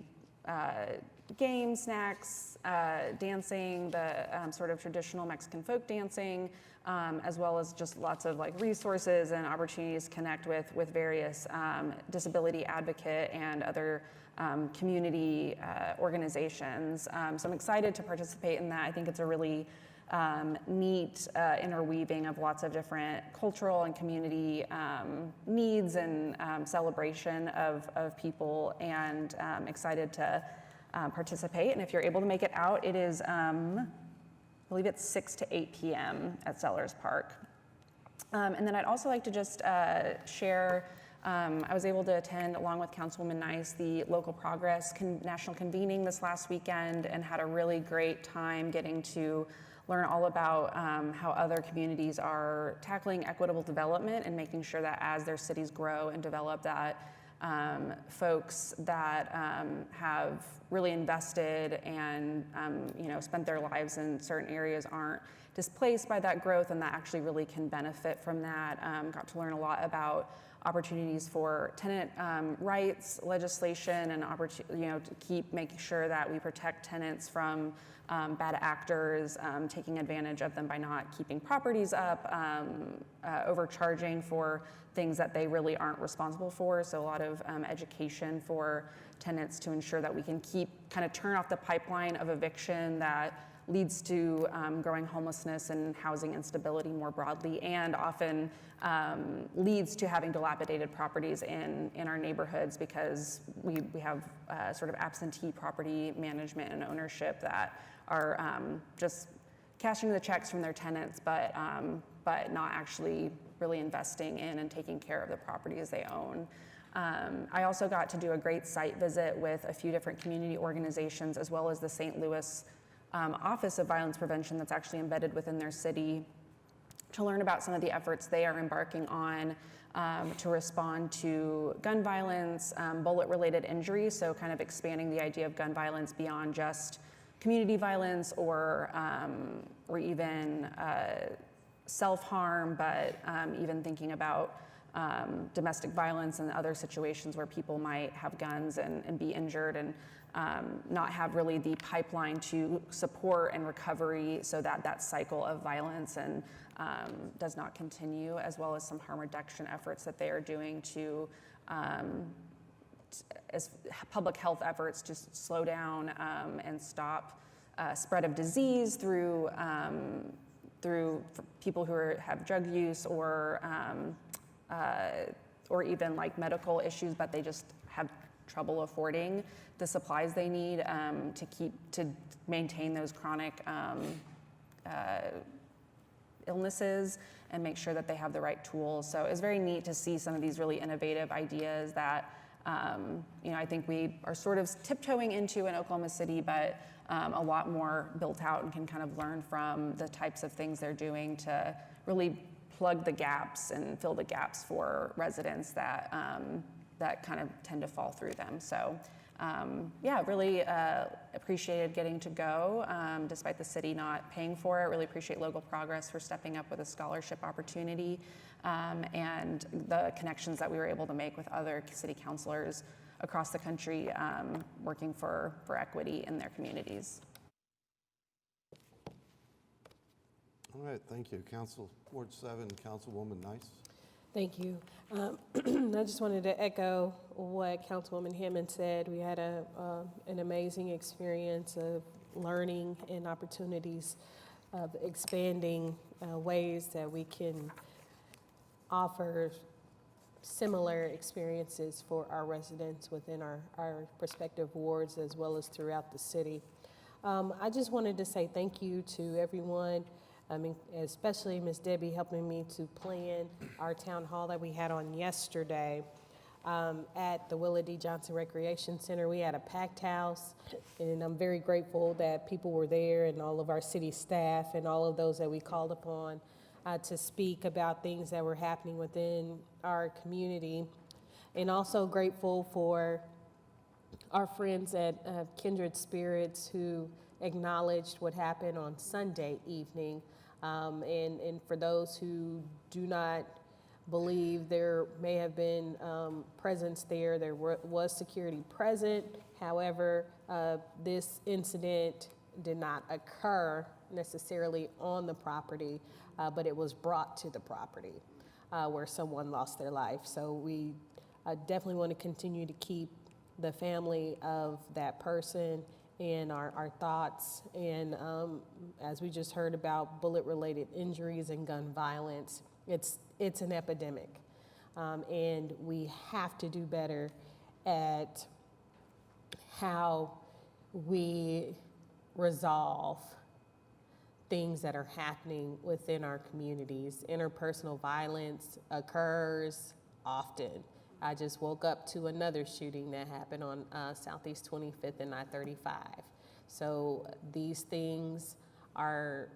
S15: games, snacks, dancing, the sort of traditional Mexican folk dancing, as well as just lots of like resources and opportunities to connect with various disability advocate and other community organizations. So I'm excited to participate in that. I think it's a really neat interweaving of lots of different cultural and community needs and celebration of people, and excited to participate. And if you're able to make it out, it is, I believe it's 6 to 8 p.m. at Sellers Park. And then I'd also like to just share, I was able to attend, along with Councilwoman Nice, the Local Progress National Convening this last weekend, and had a really great time getting to learn all about how other communities are tackling equitable development and making sure that as their cities grow and develop, that folks that have really invested and spent their lives in certain areas aren't displaced by that growth, and that actually really can benefit from that. Got to learn a lot about opportunities for tenant rights legislation, and to keep making sure that we protect tenants from bad actors taking advantage of them by not keeping properties up, overcharging for things that they really aren't responsible for. So a lot of education for tenants to ensure that we can turn off the pipeline of eviction that leads to growing homelessness and housing instability more broadly, and often leads to having dilapidated properties in our neighborhoods, because we have sort of absentee property management and ownership that are just cashing the checks from their tenants, but not actually really investing in and taking care of the properties they own. I also got to do a great site visit with a few different community organizations, as well as the St. Louis Office of Violence Prevention that's actually embedded within their city, to learn about some of the efforts they are embarking on to respond to gun violence, bullet-related injuries, so kind of expanding the idea of gun violence beyond just community violence or even self-harm, but even thinking about domestic violence and other situations where people might have guns and be injured, and not have really the pipeline to support and recovery, so that cycle of violence and does not continue, as well as some harm reduction efforts that they are doing to as public health efforts to slow down and stop spread of disease through people who have drug use or even like medical issues, but they just have trouble affording the supplies they need to maintain those chronic illnesses and make sure that they have the right tools. So it's very neat to see some of these really innovative ideas that I think we are sort of tiptoeing into in Oklahoma City, but a lot more built out, and can kind of learn from the types of things they're doing to really plug the gaps and fill the gaps for residents that kind of tend to fall through them. So really appreciated getting to go, despite the city not paying for it. Really appreciate Local Progress for stepping up with a scholarship opportunity, and the connections that we were able to make with other city councilors across the country working for equity in their communities.
S11: All right, thank you. Ward 7, Councilwoman Nice.
S9: Thank you. I just wanted to echo what Councilwoman Hammond said. We had an amazing experience of learning and opportunities of expanding ways that we can offer similar experiences for our residents within our respective wards, as well as throughout the city. I just wanted to say thank you to everyone, especially Ms. Debbie helping me to plan our town hall that we had on yesterday. at the Willa D. Johnson Recreation Center. We had a packed house, and I'm very grateful that people were there and all of our city staff and all of those that we called upon to speak about things that were happening within our community. And also grateful for our friends at Kindred Spirits who acknowledged what happened on Sunday evening. And for those who do not believe there may have been presence there, there was security present. However, this incident did not occur necessarily on the property, but it was brought to the property where someone lost their life. So we definitely want to continue to keep the family of that person in our thoughts. And as we just heard about bullet-related injuries and gun violence, it's an epidemic. And we have to do better at how we resolve things that are happening within our communities. Interpersonal violence occurs often. I just woke up to another shooting that happened on Southeast 25th and I-35. So these things are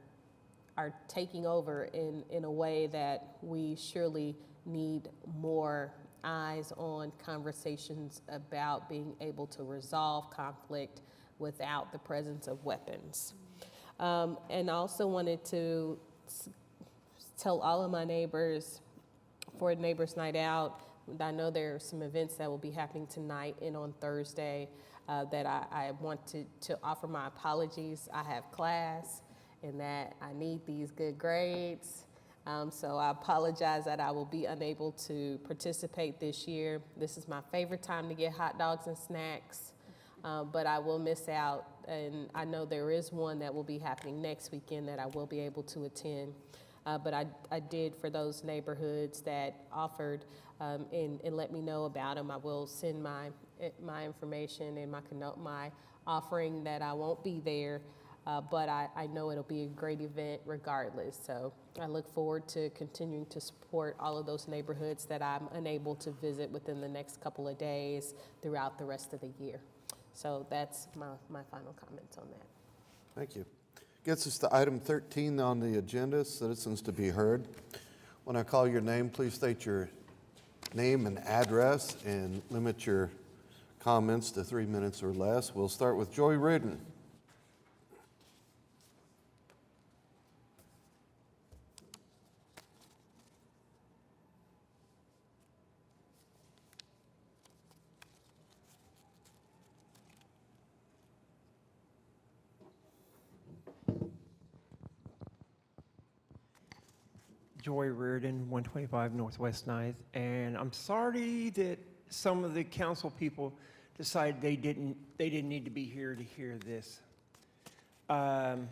S9: taking over in a way that we surely need more eyes on conversations about being able to resolve conflict without the presence of weapons. And I also wanted to tell all of my neighbors for Neighbors Night Out, I know there are some events that will be happening tonight and on Thursday that I want to offer my apologies. I have class and that I need these good grades. So I apologize that I will be unable to participate this year. This is my favorite time to get hot dogs and snacks, but I will miss out. And I know there is one that will be happening next weekend that I will be able to attend. But I did, for those neighborhoods that offered and let me know about them, I will send my information and my offering that I won't be there, but I know it'll be a great event regardless. So I look forward to continuing to support all of those neighborhoods that I'm unable to visit within the next couple of days throughout the rest of the year. So that's my final comments on that.
S11: Thank you. Gets us to item 13 on the agenda, citizens to be heard. When I call your name, please state your name and address and limit your comments to 3 minutes or less. We'll start with Joy Reardon.
S14: Joy Reardon, 125 Northwest 9th, and I'm sorry that some of the council people decided they didn't need to be here to hear this. And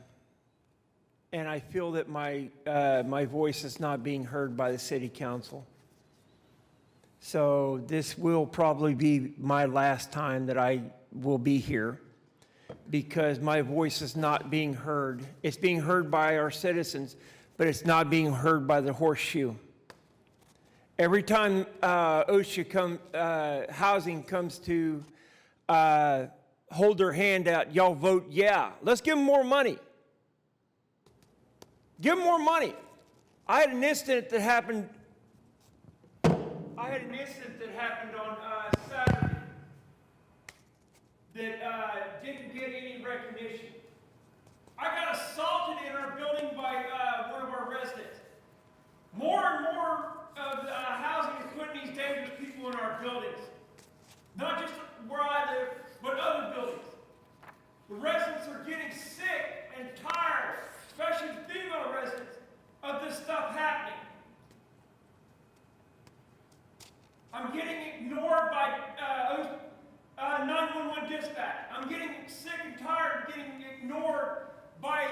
S14: I feel that my voice is not being heard by the city council. So this will probably be my last time that I will be here because my voice is not being heard. It's being heard by our citizens, but it's not being heard by the Horseshoe. Every time OSHA housing comes to hold their hand out, y'all vote yeah. Let's give them more money. Give them more money. I had an incident that happened on Saturday that didn't get any recognition. I got assaulted in our building by one of our residents. More and more of housing is putting these dangerous people in our buildings. Not just where I live, but other buildings. The residents are getting sick and tired, especially female residents, of this stuff happening. I'm getting ignored by 911 dispatch. I'm getting sick and tired of getting ignored by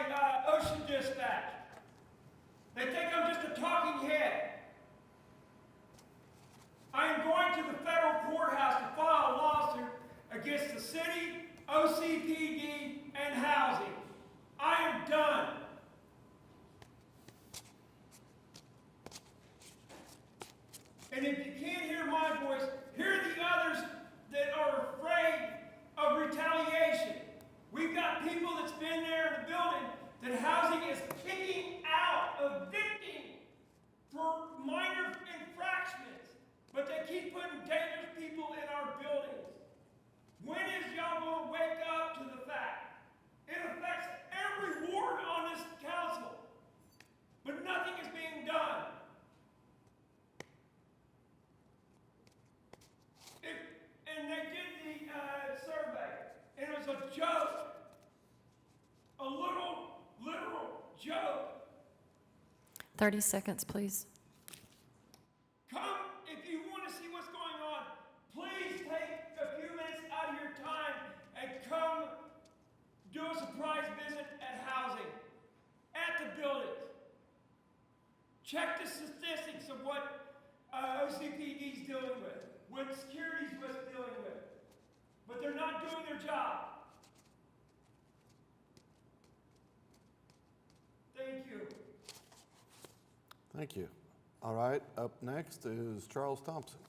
S14: Ocean Dispatch. They think I'm just a talking head. I am going to the federal courthouse to file a lawsuit against the city, OCPD, and housing. I am done. And if you can't hear my voice, hear
S3: is a joke. A literal joke.
S13: 30 seconds, please.
S3: Come, if you want to see what's going on, please take a few minutes out of your time and come do a surprise visit at housing, at the buildings. Check the statistics of what OCPD is dealing with, what security's dealing with. But they're not doing their job. Thank you.
S11: Thank you. All right, up next is Charles Thompson.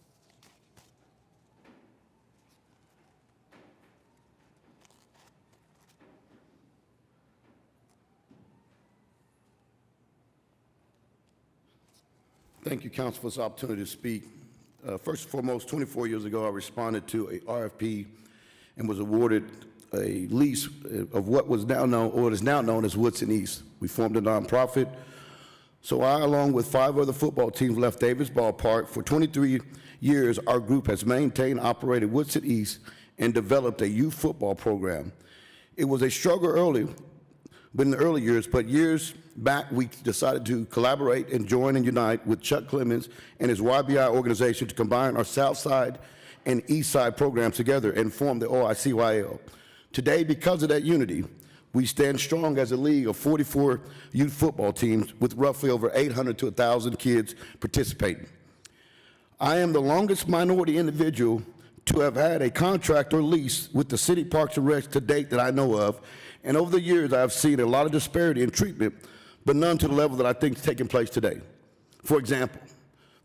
S10: Thank you, Council, for this opportunity to speak. First and foremost, 24 years ago, I responded to a RFP and was awarded a lease of what was now known, or is now known as Woodson East. We formed a nonprofit. So I, along with 5 other football teams, left Davis Ballpark. For 23 years, our group has maintained, operated Woodson East, and developed a youth football program. It was a struggle early, but in the early years, but years back, we decided to collaborate and join and unite with Chuck Clemens and his YBI organization to combine our South Side and East Side programs together and form the OICYL. Today, because of that unity, we stand strong as a league of 44 youth football teams with roughly over 800 to 1,000 kids participating. I am the longest minority individual to have had a contract or lease with the City Parks and Rec to date that I know of, and over the years I have seen a lot of disparity in treatment, but none to the level that I think is taking place today. For example,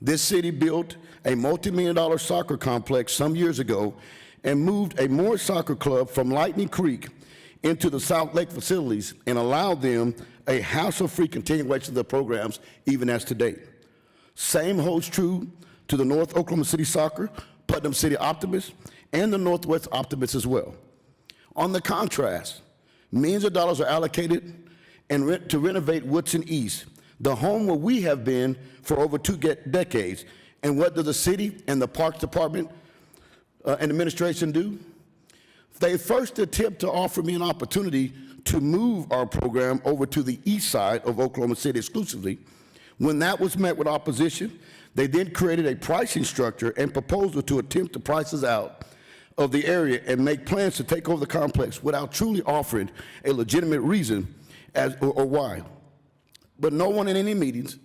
S10: this city built a multi-million-dollar soccer complex some years ago and moved a Morris Soccer Club from Lightning Creek into the South Lake facilities and allowed them a hassle-free continuation of the programs even as to date. Same holds true to the North Oklahoma City Soccer, Putnam City Optimists, and the Northwest Optimists as well. On the contrast, millions of dollars are allocated to renovate Woodson East, the home where we have been for over 2 decades. And what does the city and the Parks Department and administration do? They first attempt to offer me an opportunity to move our program over to the east side of Oklahoma City exclusively. When that was met with opposition, they then created a pricing structure and proposal to attempt to price us out of the area and make plans to take over the complex without truly offering a legitimate reason or why. But no one in any meetings,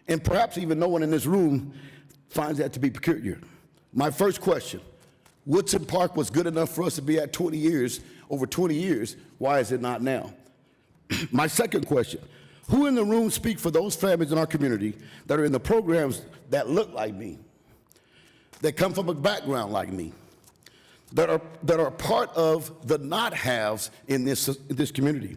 S10: and perhaps even no one in this room, finds that to be peculiar. My first question: Woodson Park was good enough for us to be at 20 years, over 20 years. Why is it not now? My second question: who in the room speak for those families in our community that are in the programs that look like me, that come from a background like me, that are part of the not-haves in this community?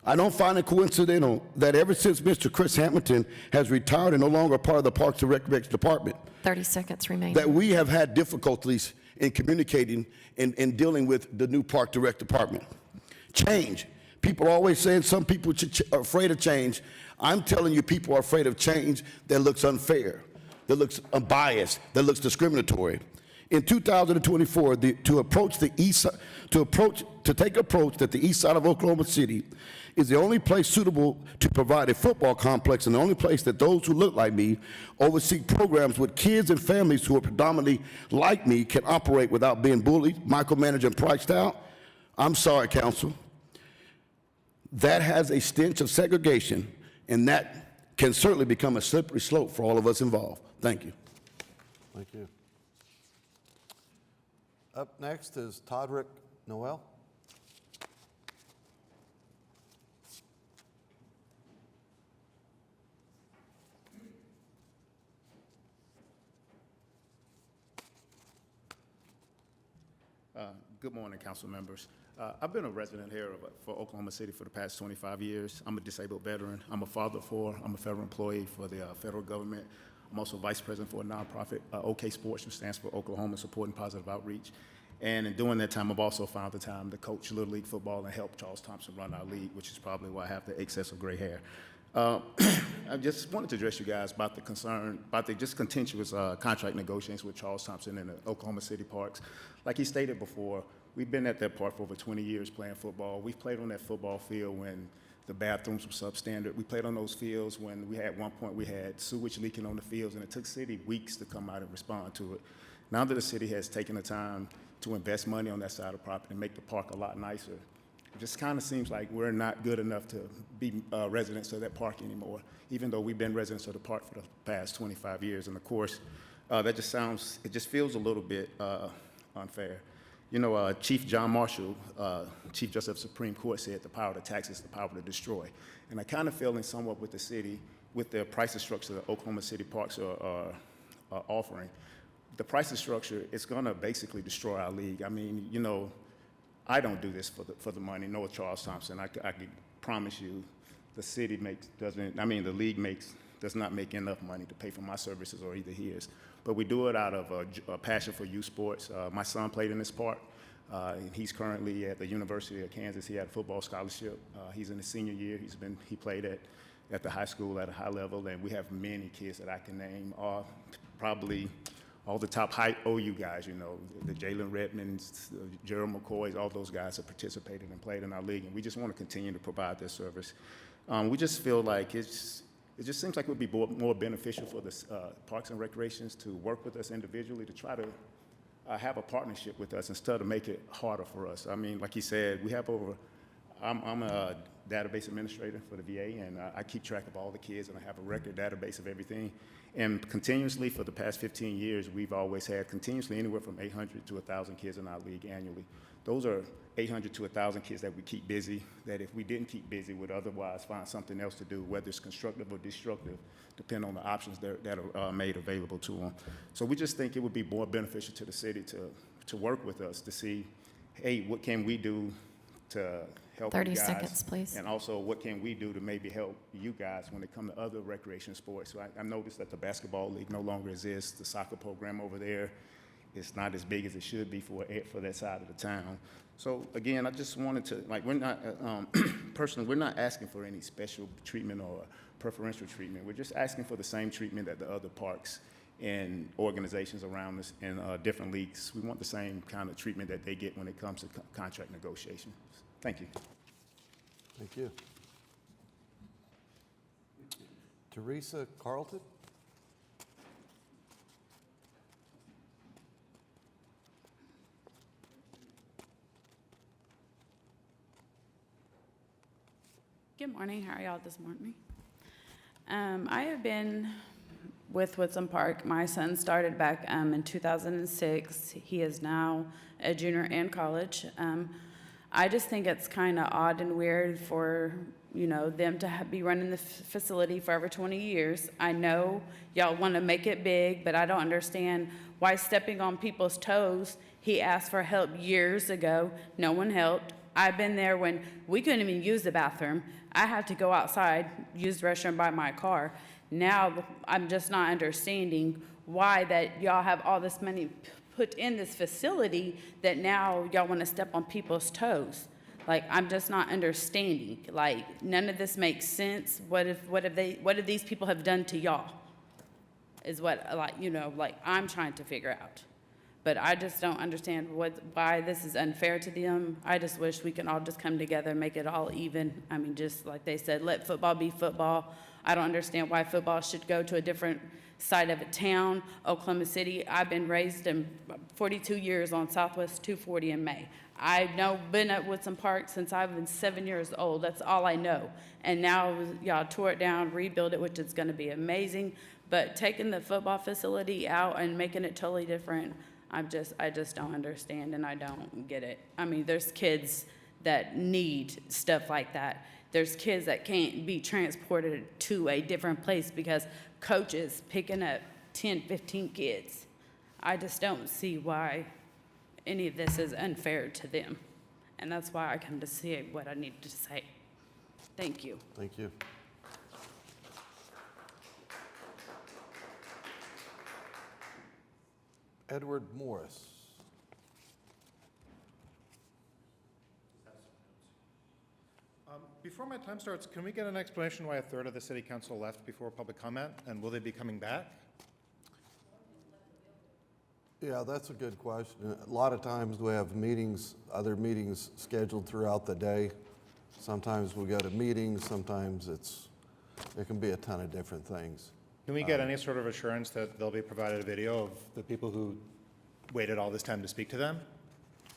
S10: I don't find it coincidental that ever since Mr. Chris Hamilton has retired and no longer part of the Parks and Recreation Department,
S13: 30 seconds remaining.
S10: that we have had difficulties in communicating and dealing with the new Park Direct Department. Change. People are always saying some people are afraid of change. I'm telling you, people are afraid of change that looks unfair, that looks unbiased, that looks discriminatory. In 2024, to take approach that the east side of Oklahoma City is the only place suitable to provide a football complex, and the only place that those who look like me oversee programs with kids and families who are predominantly like me can operate without being bullied, micromanaged, and priced out. I'm sorry, council. That has a stench of segregation, and that can certainly become a slippery slope for all of us involved. Thank you.
S11: Thank you. Up next is Todrick Noel.
S23: Good morning, council members. I've been a resident here for Oklahoma City for the past 25 years. I'm a disabled veteran. I'm a father of 4. I'm a federal employee for the federal government. I'm also vice president for a nonprofit, OK Sports, which stands for Oklahoma Supporting Positive Outreach. And in doing that time, I've also found the time to coach Little League football and help Charles Thompson run our league, which is probably why I have the excess of gray hair. I just wanted to address you guys about the concern, about the just contentious contract negotiations with Charles Thompson and the Oklahoma City Parks. Like he stated before, We've been at that park for over 20 years playing football. We've played on that football field when the bathrooms were substandard. We played on those fields when we had, one point we had sewage leaking on the fields, and it took city weeks to come out and respond to it. Now that the city has taken the time to invest money on that side of the property and make the park a lot nicer, it just kind of seems like we're not good enough to be residents of that park anymore, even though we've been residents of the park for the past 25 years. And of course, that just sounds, it just feels a little bit unfair. You know, Chief John Marshall, Chief Justice of the Supreme Court, said the power to tax is the power to destroy. And I kind of feel in somewhat with the city, with the pricing structure that Oklahoma City Parks are offering, the pricing structure is going to basically destroy our league. I mean, you know, I don't do this for the money, nor Charles Thompson. I can promise you the city the league does not make enough money to pay for my services or either his. But we do it out of a passion for youth sports. My son played in this park. He's currently at the University of Kansas. He had a football scholarship. He's in his senior year. He played at the high school at a high level, and we have many kids that I can name, probably all the top high OU guys, you know, the Jalen Redmonds, Gerald McCoys, all those guys have participated and played in our league, and we just want to continue to provide this service. We just feel like it just seems like it would be more beneficial for the Parks and Recreations to work with us individually to try to have a partnership with us instead of make it harder for us. I mean, like he said, we have I'm a database administrator for the VA, and I keep track of all the kids, and I have a record database of everything. And continuously for the past 15 years, we've always had continuously anywhere from 800 to 1,000 kids in our league annually. Those are 800 to 1,000 kids that we keep busy, that if we didn't keep busy, would otherwise find something else to do, whether it's constructive or destructive, depending on the options that are made available to them. So we just think it would be more beneficial to the city to work with us to see, hey, what can we do to help you guys?
S13: 30 seconds, please.
S23: And also, what can we do to maybe help you guys when it comes to other recreation sports? So I noticed that the basketball league no longer exists. The soccer program over there is not as big as it should be for that side of the town. So again, I just wanted to, like, we're not, personally, we're not asking for any special treatment or preferential treatment. We're just asking for the same treatment that the other parks and organizations around us in different leagues. We want the same kind of treatment that they get when it comes to contract negotiation. Thank you.
S11: Thank you. Teresa Carlton?
S18: Good morning. How are y'all this morning? I have been with Woodson Park. My son started back in 2006. He is now a junior in college. I just think it's kind of odd and weird for, you know, them to be running the facility for over 20 years. I know y'all want to make it big, but I don't understand why stepping on people's toes. He asked for help years ago. No one helped. I've been there when we couldn't even use the bathroom. I had to go outside, use the restroom by my car. Now I'm just not understanding why that y'all have all this money put in this facility that now y'all want to step on people's toes. Like, I'm just not understanding. Like, none of this makes sense. What if these people have done to y'all? Is what, like, you know, like, I'm trying to figure out. But I just don't understand why this is unfair to them. I just wish we can all just come together and make it all even. I mean, just like they said, let football be football. I don't understand why football should go to a different side of a town. Oklahoma City, I've been raised in 42 years on Southwest 240 in May. I've been at Woodson Park since I've been 7 years old. That's all I know. And now y'all tore it down, rebuild it, which is going to be amazing. But taking the football facility out and making it totally different, I just don't understand, and I don't get it. I mean, there's kids that need stuff like that. There's kids that can't be transported to a different place because coaches picking up 10, 15 kids. I just don't see why any of this is unfair to them. And that's why I come to say what I need to say. Thank you.
S11: Thank you. Edward Morris.
S19: Before my time starts, can we get an explanation why a third of the city council left before public comment, and will they be coming back?
S11: Yeah, that's a good question. A lot of times we have meetings, other meetings scheduled throughout the day. Sometimes we go to meetings, sometimes it can be a ton of different things.
S19: Can we get any sort of assurance that they'll be provided a video of the people who waited all this time to speak to them?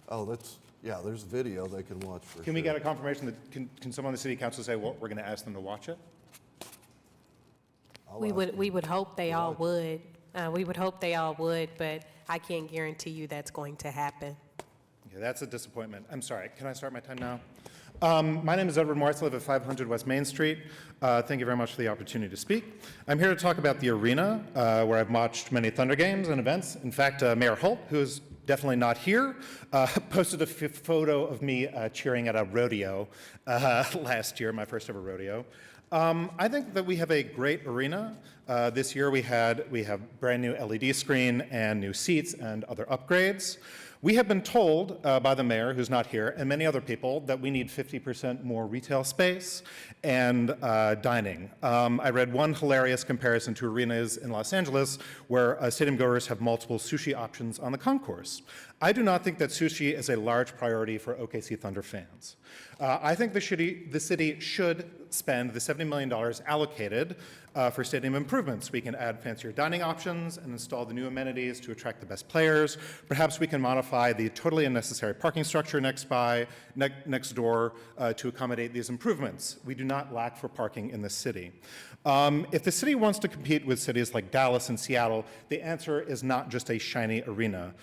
S11: Oh, yeah, there's video they can watch for sure.
S19: Can we get a confirmation that, can someone on the city council say, well, we're going to ask them to watch it?
S9: We would hope they all would. We would hope they all would, but I can't guarantee you that's going to happen.
S19: Yeah, that's a disappointment. I'm sorry, can I start my time now? My name is Edward Morris. I live at 500 West Main Street. Thank you very much for the opportunity to speak. I'm here to talk about the arena, where I've watched many Thunder games and events. In fact, Mayor Holt, who is definitely not here, posted a photo of me cheering at a rodeo last year, my first ever rodeo. I think that we have a great arena. This year we have brand new LED screen and new seats and other upgrades. We have been told by the mayor, who's not here, and many other people, that we need 50% more retail space and dining. I read one hilarious comparison to arenas in Los Angeles where stadium goers have multiple sushi options on the concourse. I do not think that sushi is a large priority for OKC Thunder fans. I think the city should spend the $70 million allocated for stadium improvements. We can add fancier dining options and install the new amenities to attract the best players. Perhaps we can modify the totally unnecessary parking structure next door to accommodate these improvements. We do not lack for parking in this city. If the city wants to compete with cities like Dallas and Seattle, the answer is not just a shiny arena.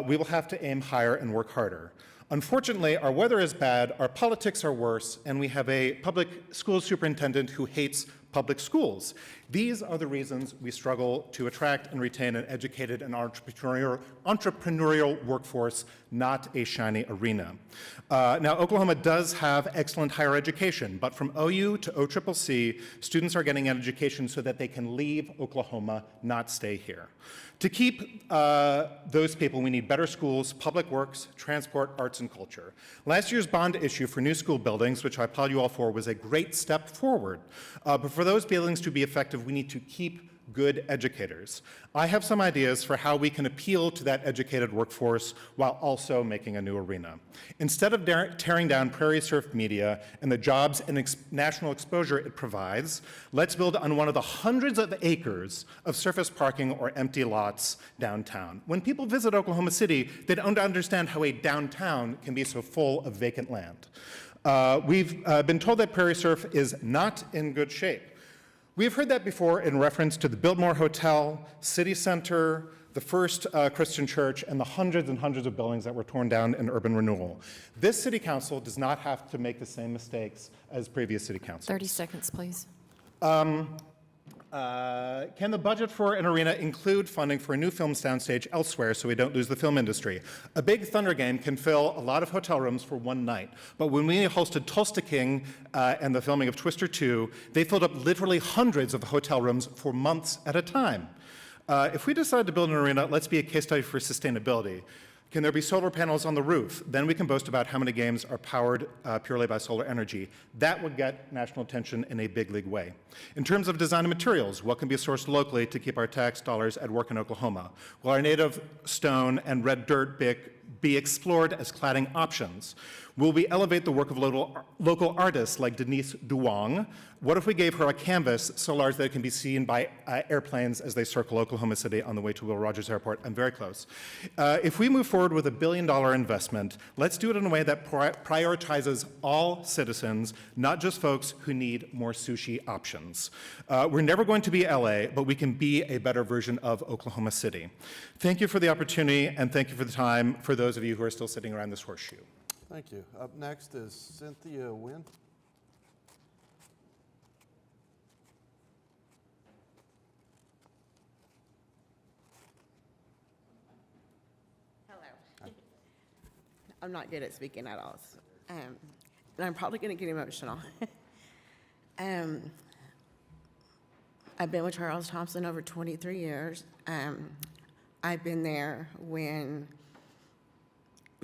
S19: We will have to aim higher and work harder. Unfortunately, our weather is bad, our politics are worse, and we have a public school superintendent who hates public schools. These are the reasons we struggle to attract and retain an educated and entrepreneurial workforce, not a shiny arena. Now, Oklahoma does have excellent higher education, but from OU to OCCC, students are getting an education so that they can leave Oklahoma, not stay here. To keep those people, we need better schools, public works, transport, arts, and culture. Last year's bond issue for new school buildings, which I applaud you all for, was a great step forward. But for those buildings to be effective, we need to keep good educators. I have some ideas for how we can appeal to that educated workforce while also making a new arena. Instead of tearing down Prairie Surf Media and the jobs and national exposure it provides, let's build on one of the hundreds of acres of surface parking or empty lots downtown. When people visit Oklahoma City, they don't understand how a downtown can be so full of vacant land. We've been told that Prairie Surf is not in good shape. We've heard that before in reference to the Biltmore Hotel, City Center, the First Christian Church, and the hundreds and hundreds of buildings that were torn down in urban renewal. This city council does not have to make the same mistakes as previous city councils.
S13: 30 seconds, please.
S19: Can the budget for an arena include funding for a new film soundstage elsewhere so we don't lose the film industry? A big Thunder game can fill a lot of hotel rooms for one night, but when we hosted Tulsa King and the filming of Twister 2, they filled up literally hundreds of hotel rooms for months at a time. If we decide to build an arena, let's be a case study for sustainability. Can there be solar panels on the roof? Then we can boast about how many games are powered purely by solar energy. That would get national attention in a big league way. In terms of design and materials, what can be sourced locally to keep our tax dollars at work in Oklahoma? Will our native stone and red dirt be explored as cladding options? Will we elevate the work of local artists like Denise Duong? What if we gave her a canvas so large that it can be seen by airplanes as they circle Oklahoma City on the way to Will Rogers Airport? I'm very close. If we move forward with $1 billion investment, let's do it in a way that prioritizes all citizens, not just folks who need more sushi options. We're never going to be LA, but we can be a better version of Oklahoma City. Thank you for the opportunity, and thank you for the time for those of you who are still sitting around this horseshoe.
S11: Thank you. Up next is Cynthia Wynn.
S5: Hello. I'm not good at speaking at all, and I'm probably going to get emotional. I've been with Charles Thompson over 23 years. I've been there when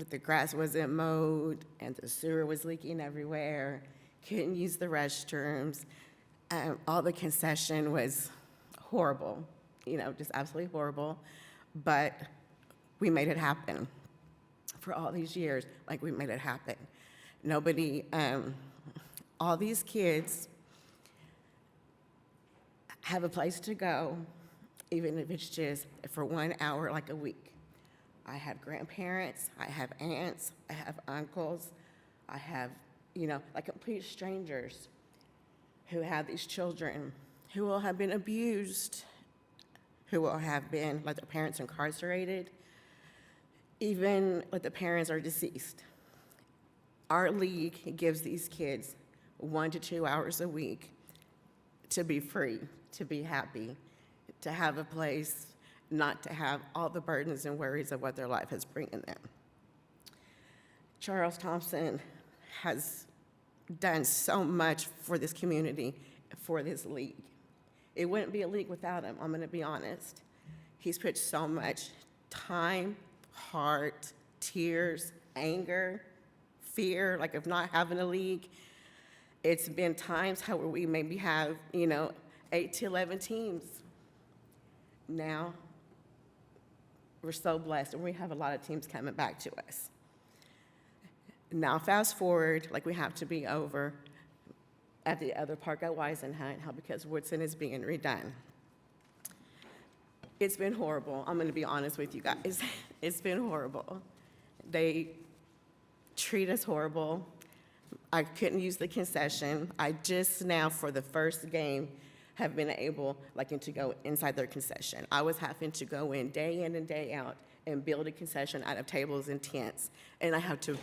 S5: the grass wasn't mowed and the sewer was leaking everywhere, couldn't use the restrooms. All the concession was horrible, just absolutely horrible. But we made it happen. For all these years, like we made it happen. Nobody, all these kids have a place to go, even if it's just for 1 hour, like a week. I have grandparents, I have aunts, I have uncles, I have, like complete strangers who have these children who will have been abused, who will have been, like their parents incarcerated, even like the parents are deceased. Our league gives these kids 1 to 2 hours a week to be free, to be happy, to have a place, not to have all the burdens and worries of what their life is bringing them. Charles Thompson has done so much for this community, for this league. It wouldn't be a league without him, I'm gonna be honest. He's put so much time, heart, tears, anger, fear, like of not having a league. It's been times how we maybe have, 8 to 11 teams. Now, we're so blessed, and we have a lot of teams coming back to us. Now, fast forward, like we have to be over at the other park at Weisenhunt because Woodson is being redone. It's been horrible. I'm gonna be honest with you guys. It's been horrible. They treat us horrible. I couldn't use the concession. I just now, for the first game, have been able to go inside their concession. I was having to go in and day out and build a concession out of tables and tents. And I have to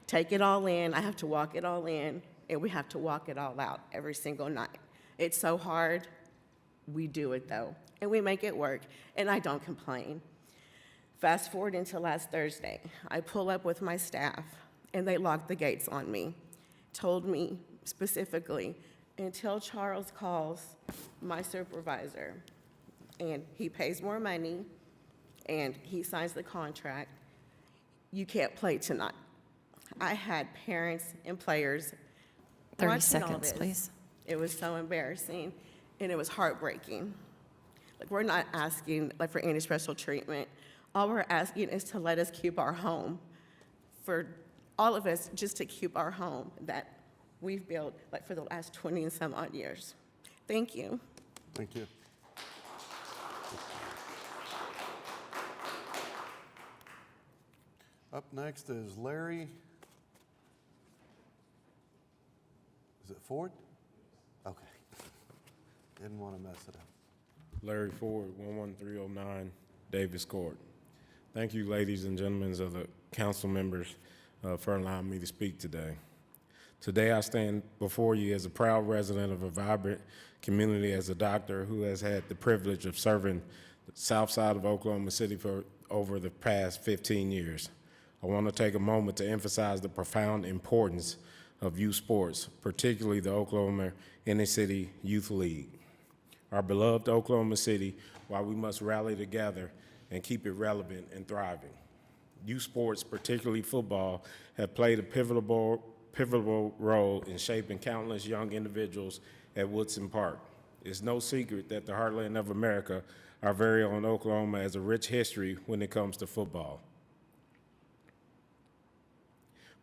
S5: take it all in, I have to walk it all in, and we have to walk it all out every single night. It's so hard. We do it though, and we make it work, and I don't complain. Fast forward into last Thursday, I pull up with my staff, and they locked the gates on me, told me specifically, until Charles calls my supervisor, and he pays more money, and he signs the contract, you can't play tonight. I had parents and players
S13: 30
S5: watching all
S13: seconds,
S5: this.
S13: please.
S5: It was so embarrassing, and it was heartbreaking. We're not asking for any special treatment. All we're asking is to let us keep our home. For all of us, just to keep our home that we've built for the last 20 and some odd years. Thank you.
S11: Thank you. Up next is Larry. Is it Ford? Okay. Didn't want to mess it up.
S2: Larry Ford, 11309 Davis Court. Thank you, ladies and gentlemen of the council members, for allowing me to speak today. Today, I stand before you as a proud resident of a vibrant community, as a doctor who has had the privilege of serving the south side of Oklahoma City for over the past 15 years. I want to take a moment to emphasize the profound importance of youth sports, particularly the Oklahoma Inner City Youth League. Our beloved Oklahoma City, while we must rally together and keep it relevant and thriving. Youth sports, particularly football, have played a pivotal role in shaping countless young individuals at Woodson Park. It's no secret that the heartland of America, our very own Oklahoma, has a rich history when it comes to football.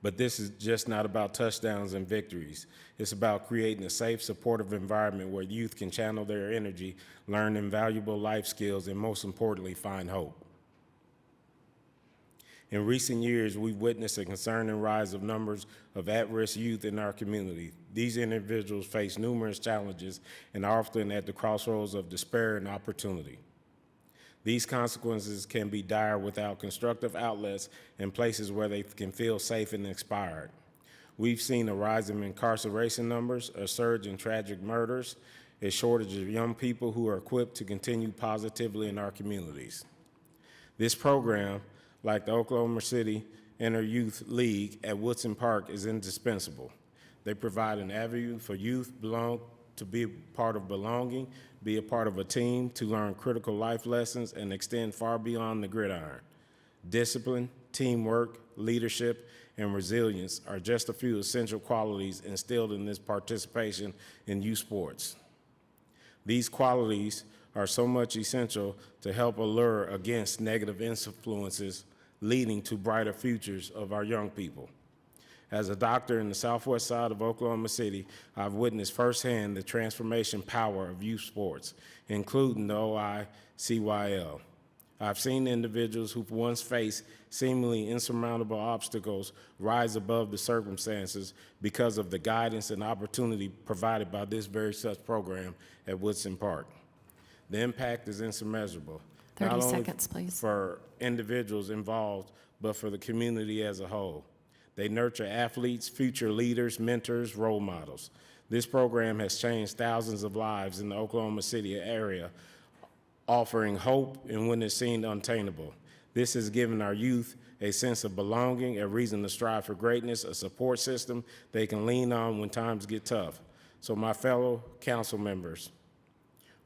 S2: But this is just not about touchdowns and victories. It's about creating a safe, supportive environment where youth can channel their energy, learn invaluable life skills, and most importantly, find hope. In recent years, we've witnessed a concerning rise of numbers of at-risk youth in our community. These individuals face numerous challenges and are often at the crossroads of despair and opportunity. These consequences can be dire without constructive outlets and places where they can feel safe and inspired. We've seen a rise in incarceration numbers, a surge in tragic murders, a shortage of young people who are equipped to continue positively in our communities. This program, like the Oklahoma City Inner Youth League at Woodson Park, is indispensable. They provide an avenue for youth to be a part of belonging, be a part of a team, to learn critical life lessons and extend far beyond the gridiron. Discipline, teamwork, leadership, and resilience are just a few essential qualities instilled in this participation in youth sports. These qualities are so much essential to help allure against negative influences leading to brighter futures of our young people. As a doctor in the southwest side of Oklahoma City, I've witnessed firsthand the transformation power of youth sports, including the OICYL. I've seen individuals who've once faced seemingly insurmountable obstacles rise above the circumstances because of the guidance and opportunity provided by this very such program at Woodson Park. The impact is immeasurable.
S13: 30
S2: not only
S13: seconds, please.
S2: for individuals involved, but for the community as a whole. They nurture athletes, future leaders, mentors, role models. This program has changed thousands of lives in the Oklahoma City area, offering hope in when it seemed unattainable. This has given our youth a sense of belonging, a reason to strive for greatness, a support system they can lean on when times get tough. So my fellow council members,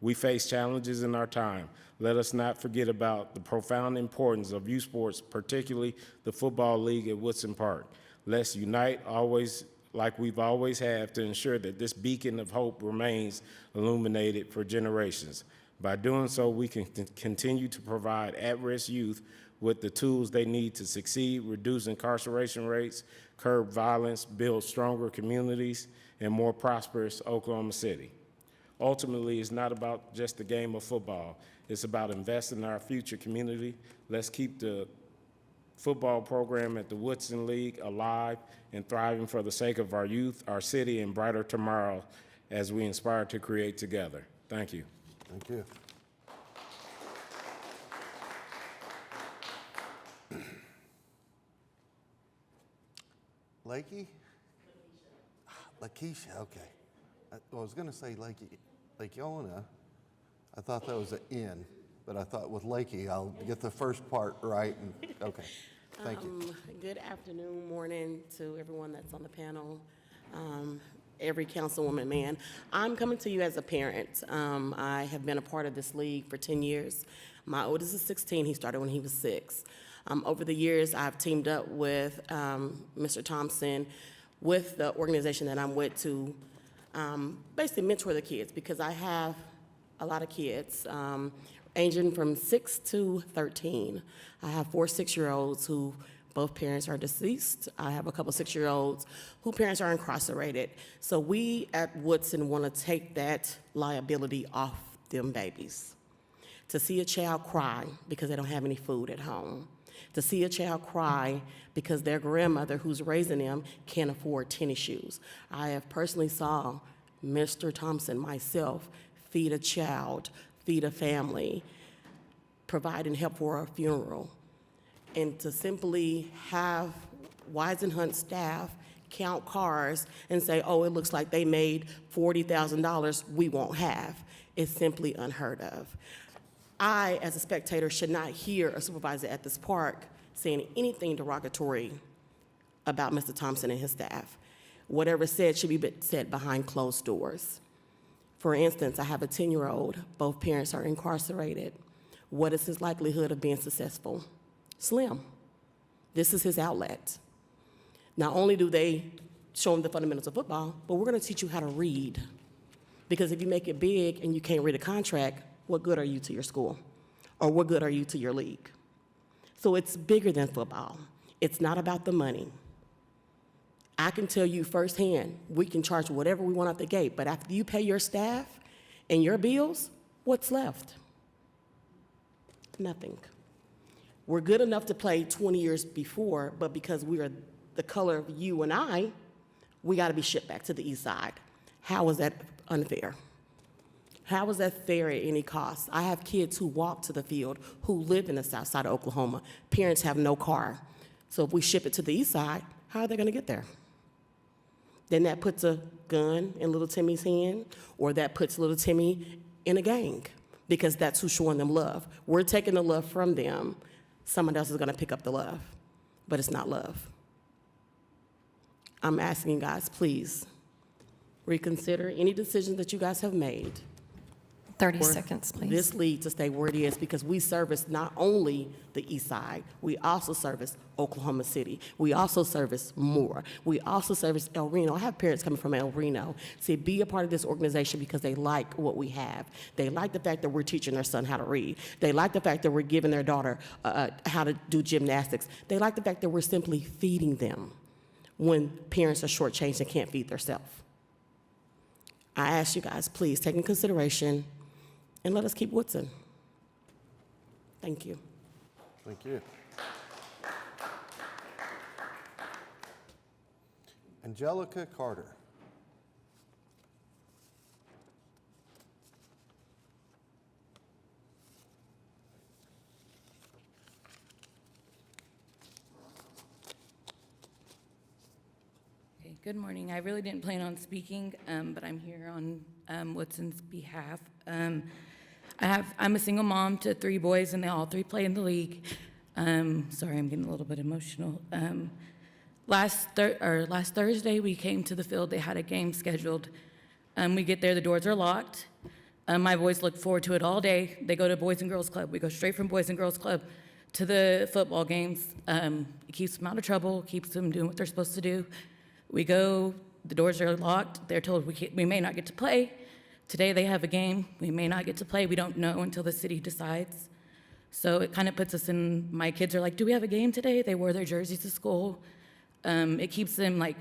S2: we face challenges in our time. Let us not forget about the profound importance of youth sports, particularly the football league at Woodson Park. Let's unite always like we've always have to ensure that this beacon of hope remains illuminated for generations. By doing so, we can continue to provide at-risk youth with the tools they need to succeed, reduce incarceration rates, curb violence, build stronger communities, and more prosperous Oklahoma City. Ultimately, it's not about just the game of football. It's about investing in our future community. Let's keep the football program at the Woodson League alive and thriving for the sake of our youth, our city, and brighter tomorrow as we inspire to create together. Thank you.
S11: Thank you. Lakey? Lakeisha, okay. I was going to say Lakeona. I thought that was an N, but I thought with Lakey, I'll get the first part right. And, okay, thank you.
S6: Good afternoon, morning to everyone that's on the panel, every councilwoman, man. I'm coming to you as a parent. I have been a part of this league for 10 years. My oldest is 16. He started when he was 6. Over the years, I've teamed up with Mr. Thompson with the organization that I'm with to basically mentor the kids, because I have a lot of kids, ranging from 6 to 13. I have 4 6-year-olds who both parents are deceased. I have a couple 6-year-olds whose parents are incarcerated. So we at Woodson want to take that liability off them babies. To see a child cry because they don't have any food at home. To see a child cry because their grandmother who's raising them can't afford tennis shoes. I have personally saw Mr. Thompson, myself, feed a child, feed a family, providing help for a funeral. And to simply have Weisenhunt staff count cars and say, oh, it looks like they made $40,000, we won't have. It's simply unheard of. I, as a spectator, should not hear a supervisor at this park saying anything derogatory about Mr. Thompson and his staff. Whatever said should be said behind closed doors. For instance, I have a 10-year-old. Both parents are incarcerated. What is his likelihood of being successful? Slim. This is his outlet. Not only do they show him the fundamentals of football, but we're going to teach you how to read. Because if you make it big and you can't read a contract, what good are you to your school? Or what good are you to your league? So it's bigger than football. It's not about the money. I can tell you firsthand, we can charge whatever we want out the gate, but after you pay your staff and your bills, what's left? Nothing. We're good enough to play 20 years before, but because we are the color of you and I, we got to be shipped back to the east side. How is that unfair? How is that fair at any cost? I have kids who walk to the field who live in the south side of Oklahoma. Parents have no car. So if we ship it to the east side, how are they going to get there? Then that puts a gun in little Timmy's hand, or that puts little Timmy in a gang, because that's who's showing them love. We're taking the love from them. Someone else is going to pick up the love, but it's not love. I'm asking you guys, please, reconsider any decisions that you guys have made.
S13: 30
S6: for
S13: seconds, please.
S6: this league to stay where it is, because we service not only the east side, we also service Oklahoma City. We also service Moore. We also service El Reno. I have parents coming from El Reno to be a part of this organization because they like what we have. They like the fact that we're teaching their son how to read. They like the fact that we're giving their daughter how to do gymnastics. They like the fact that we're simply feeding them when parents are shortchanged and can't feed themselves. I ask you guys, please take into consideration and let us keep Woodson. Thank you.
S11: Thank you. Angelica Carter.
S4: Okay, good morning. I really didn't plan on speaking, but I'm here on Woodson's behalf. I'm a single mom to 3 boys, and they all 3 play in the league. Sorry, I'm getting a little bit emotional. Last Thursday, we came to the field. They had a game scheduled. We get there, the doors are locked. My boys look forward to it all day. They go to Boys and Girls Club. We go straight from Boys and Girls Club to the football games. It keeps them out of trouble, keeps them doing what they're supposed to do. We go, the doors are locked. They're told we may not get to play. Today they have a game. We may not get to play. We don't know until the city decides. So it kind of puts us in, my kids are like, do we have a game today? They wore their jerseys to school. It keeps them like,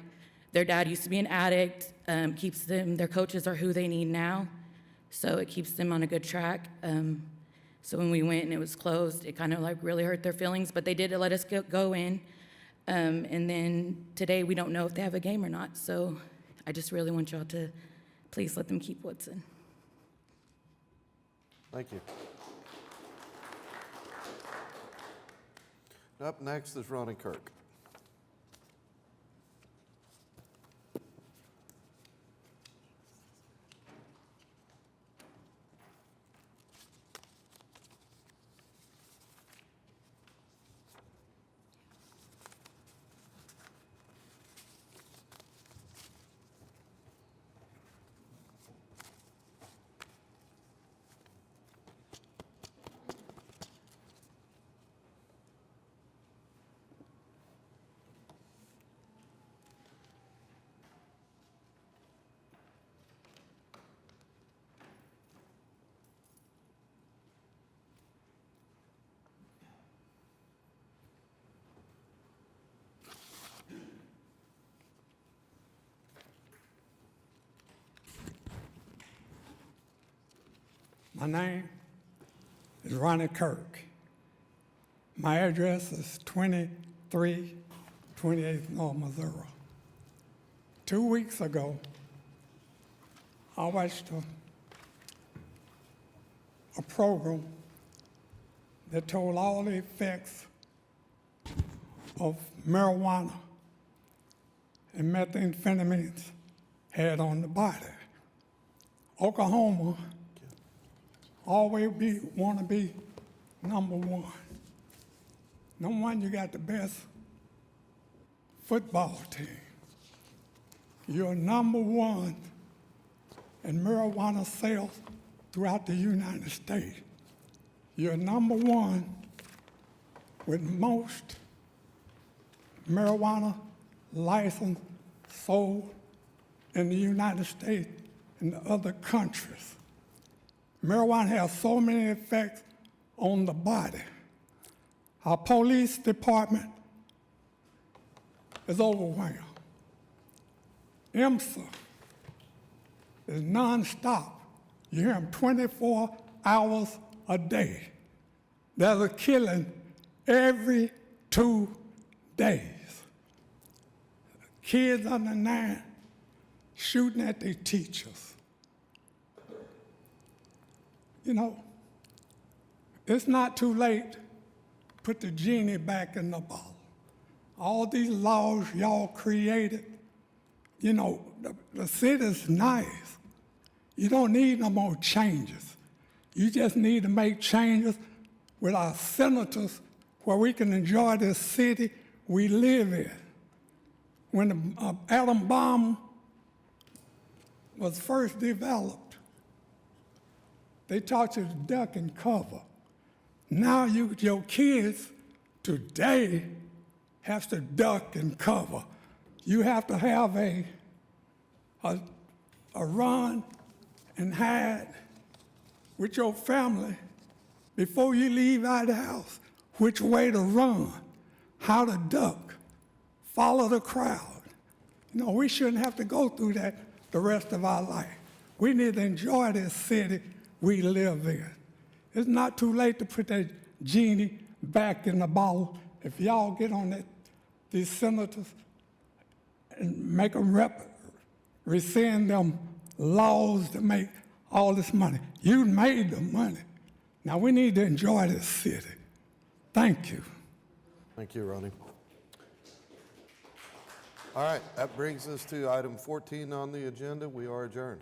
S4: their dad used to be an addict, keeps them, their coaches are who they need now. So it keeps them on a good track. So when we went and it was closed, it kind of like really hurt their feelings, but they did let us go in. And then today we don't know if they have a game or not. So I just really want y'all to please let them keep Woodson.
S11: Thank you. Up next is Ronnie Kirk.
S20: My name is Ronnie Kirk. My address is 2328 North Missouri. 2 weeks ago, I watched a program that told all the effects of marijuana and methamphetamines had on the body. Oklahoma always want to be number one. Number one, you got the best football team. You're number one in marijuana sales throughout the United States. You're number one with most marijuana license sold in the United States and other countries. Marijuana has so many effects on the body. Our police department is overwhelmed. IMSA is nonstop. You hear them 24 hours a day. There's a killing every 2 days. Kids under 9 shooting at their teachers. You know, it's not too late to put the genie back in the bottle. All these laws y'all created, you know, the city's nice. You don't need no more changes. You just need to make changes with our senators where we can enjoy this city we live in. When the atom bomb was first developed, They taught you to duck and cover. Now your kids today have to duck and cover. You have to have a run and hide with your family before you leave out of the house, which way to run, how to duck, follow the crowd. You know, we shouldn't have to go through that the rest of our life. We need to enjoy this city we live in. It's not too late to put that genie back in the bottle. If y'all get on that, these senators and make them rescind them laws to make all this money. You made the money. Now we need to enjoy this city. Thank you.
S11: Thank you, Ronnie. All right, that brings us to item 14 on the agenda. We are adjourned.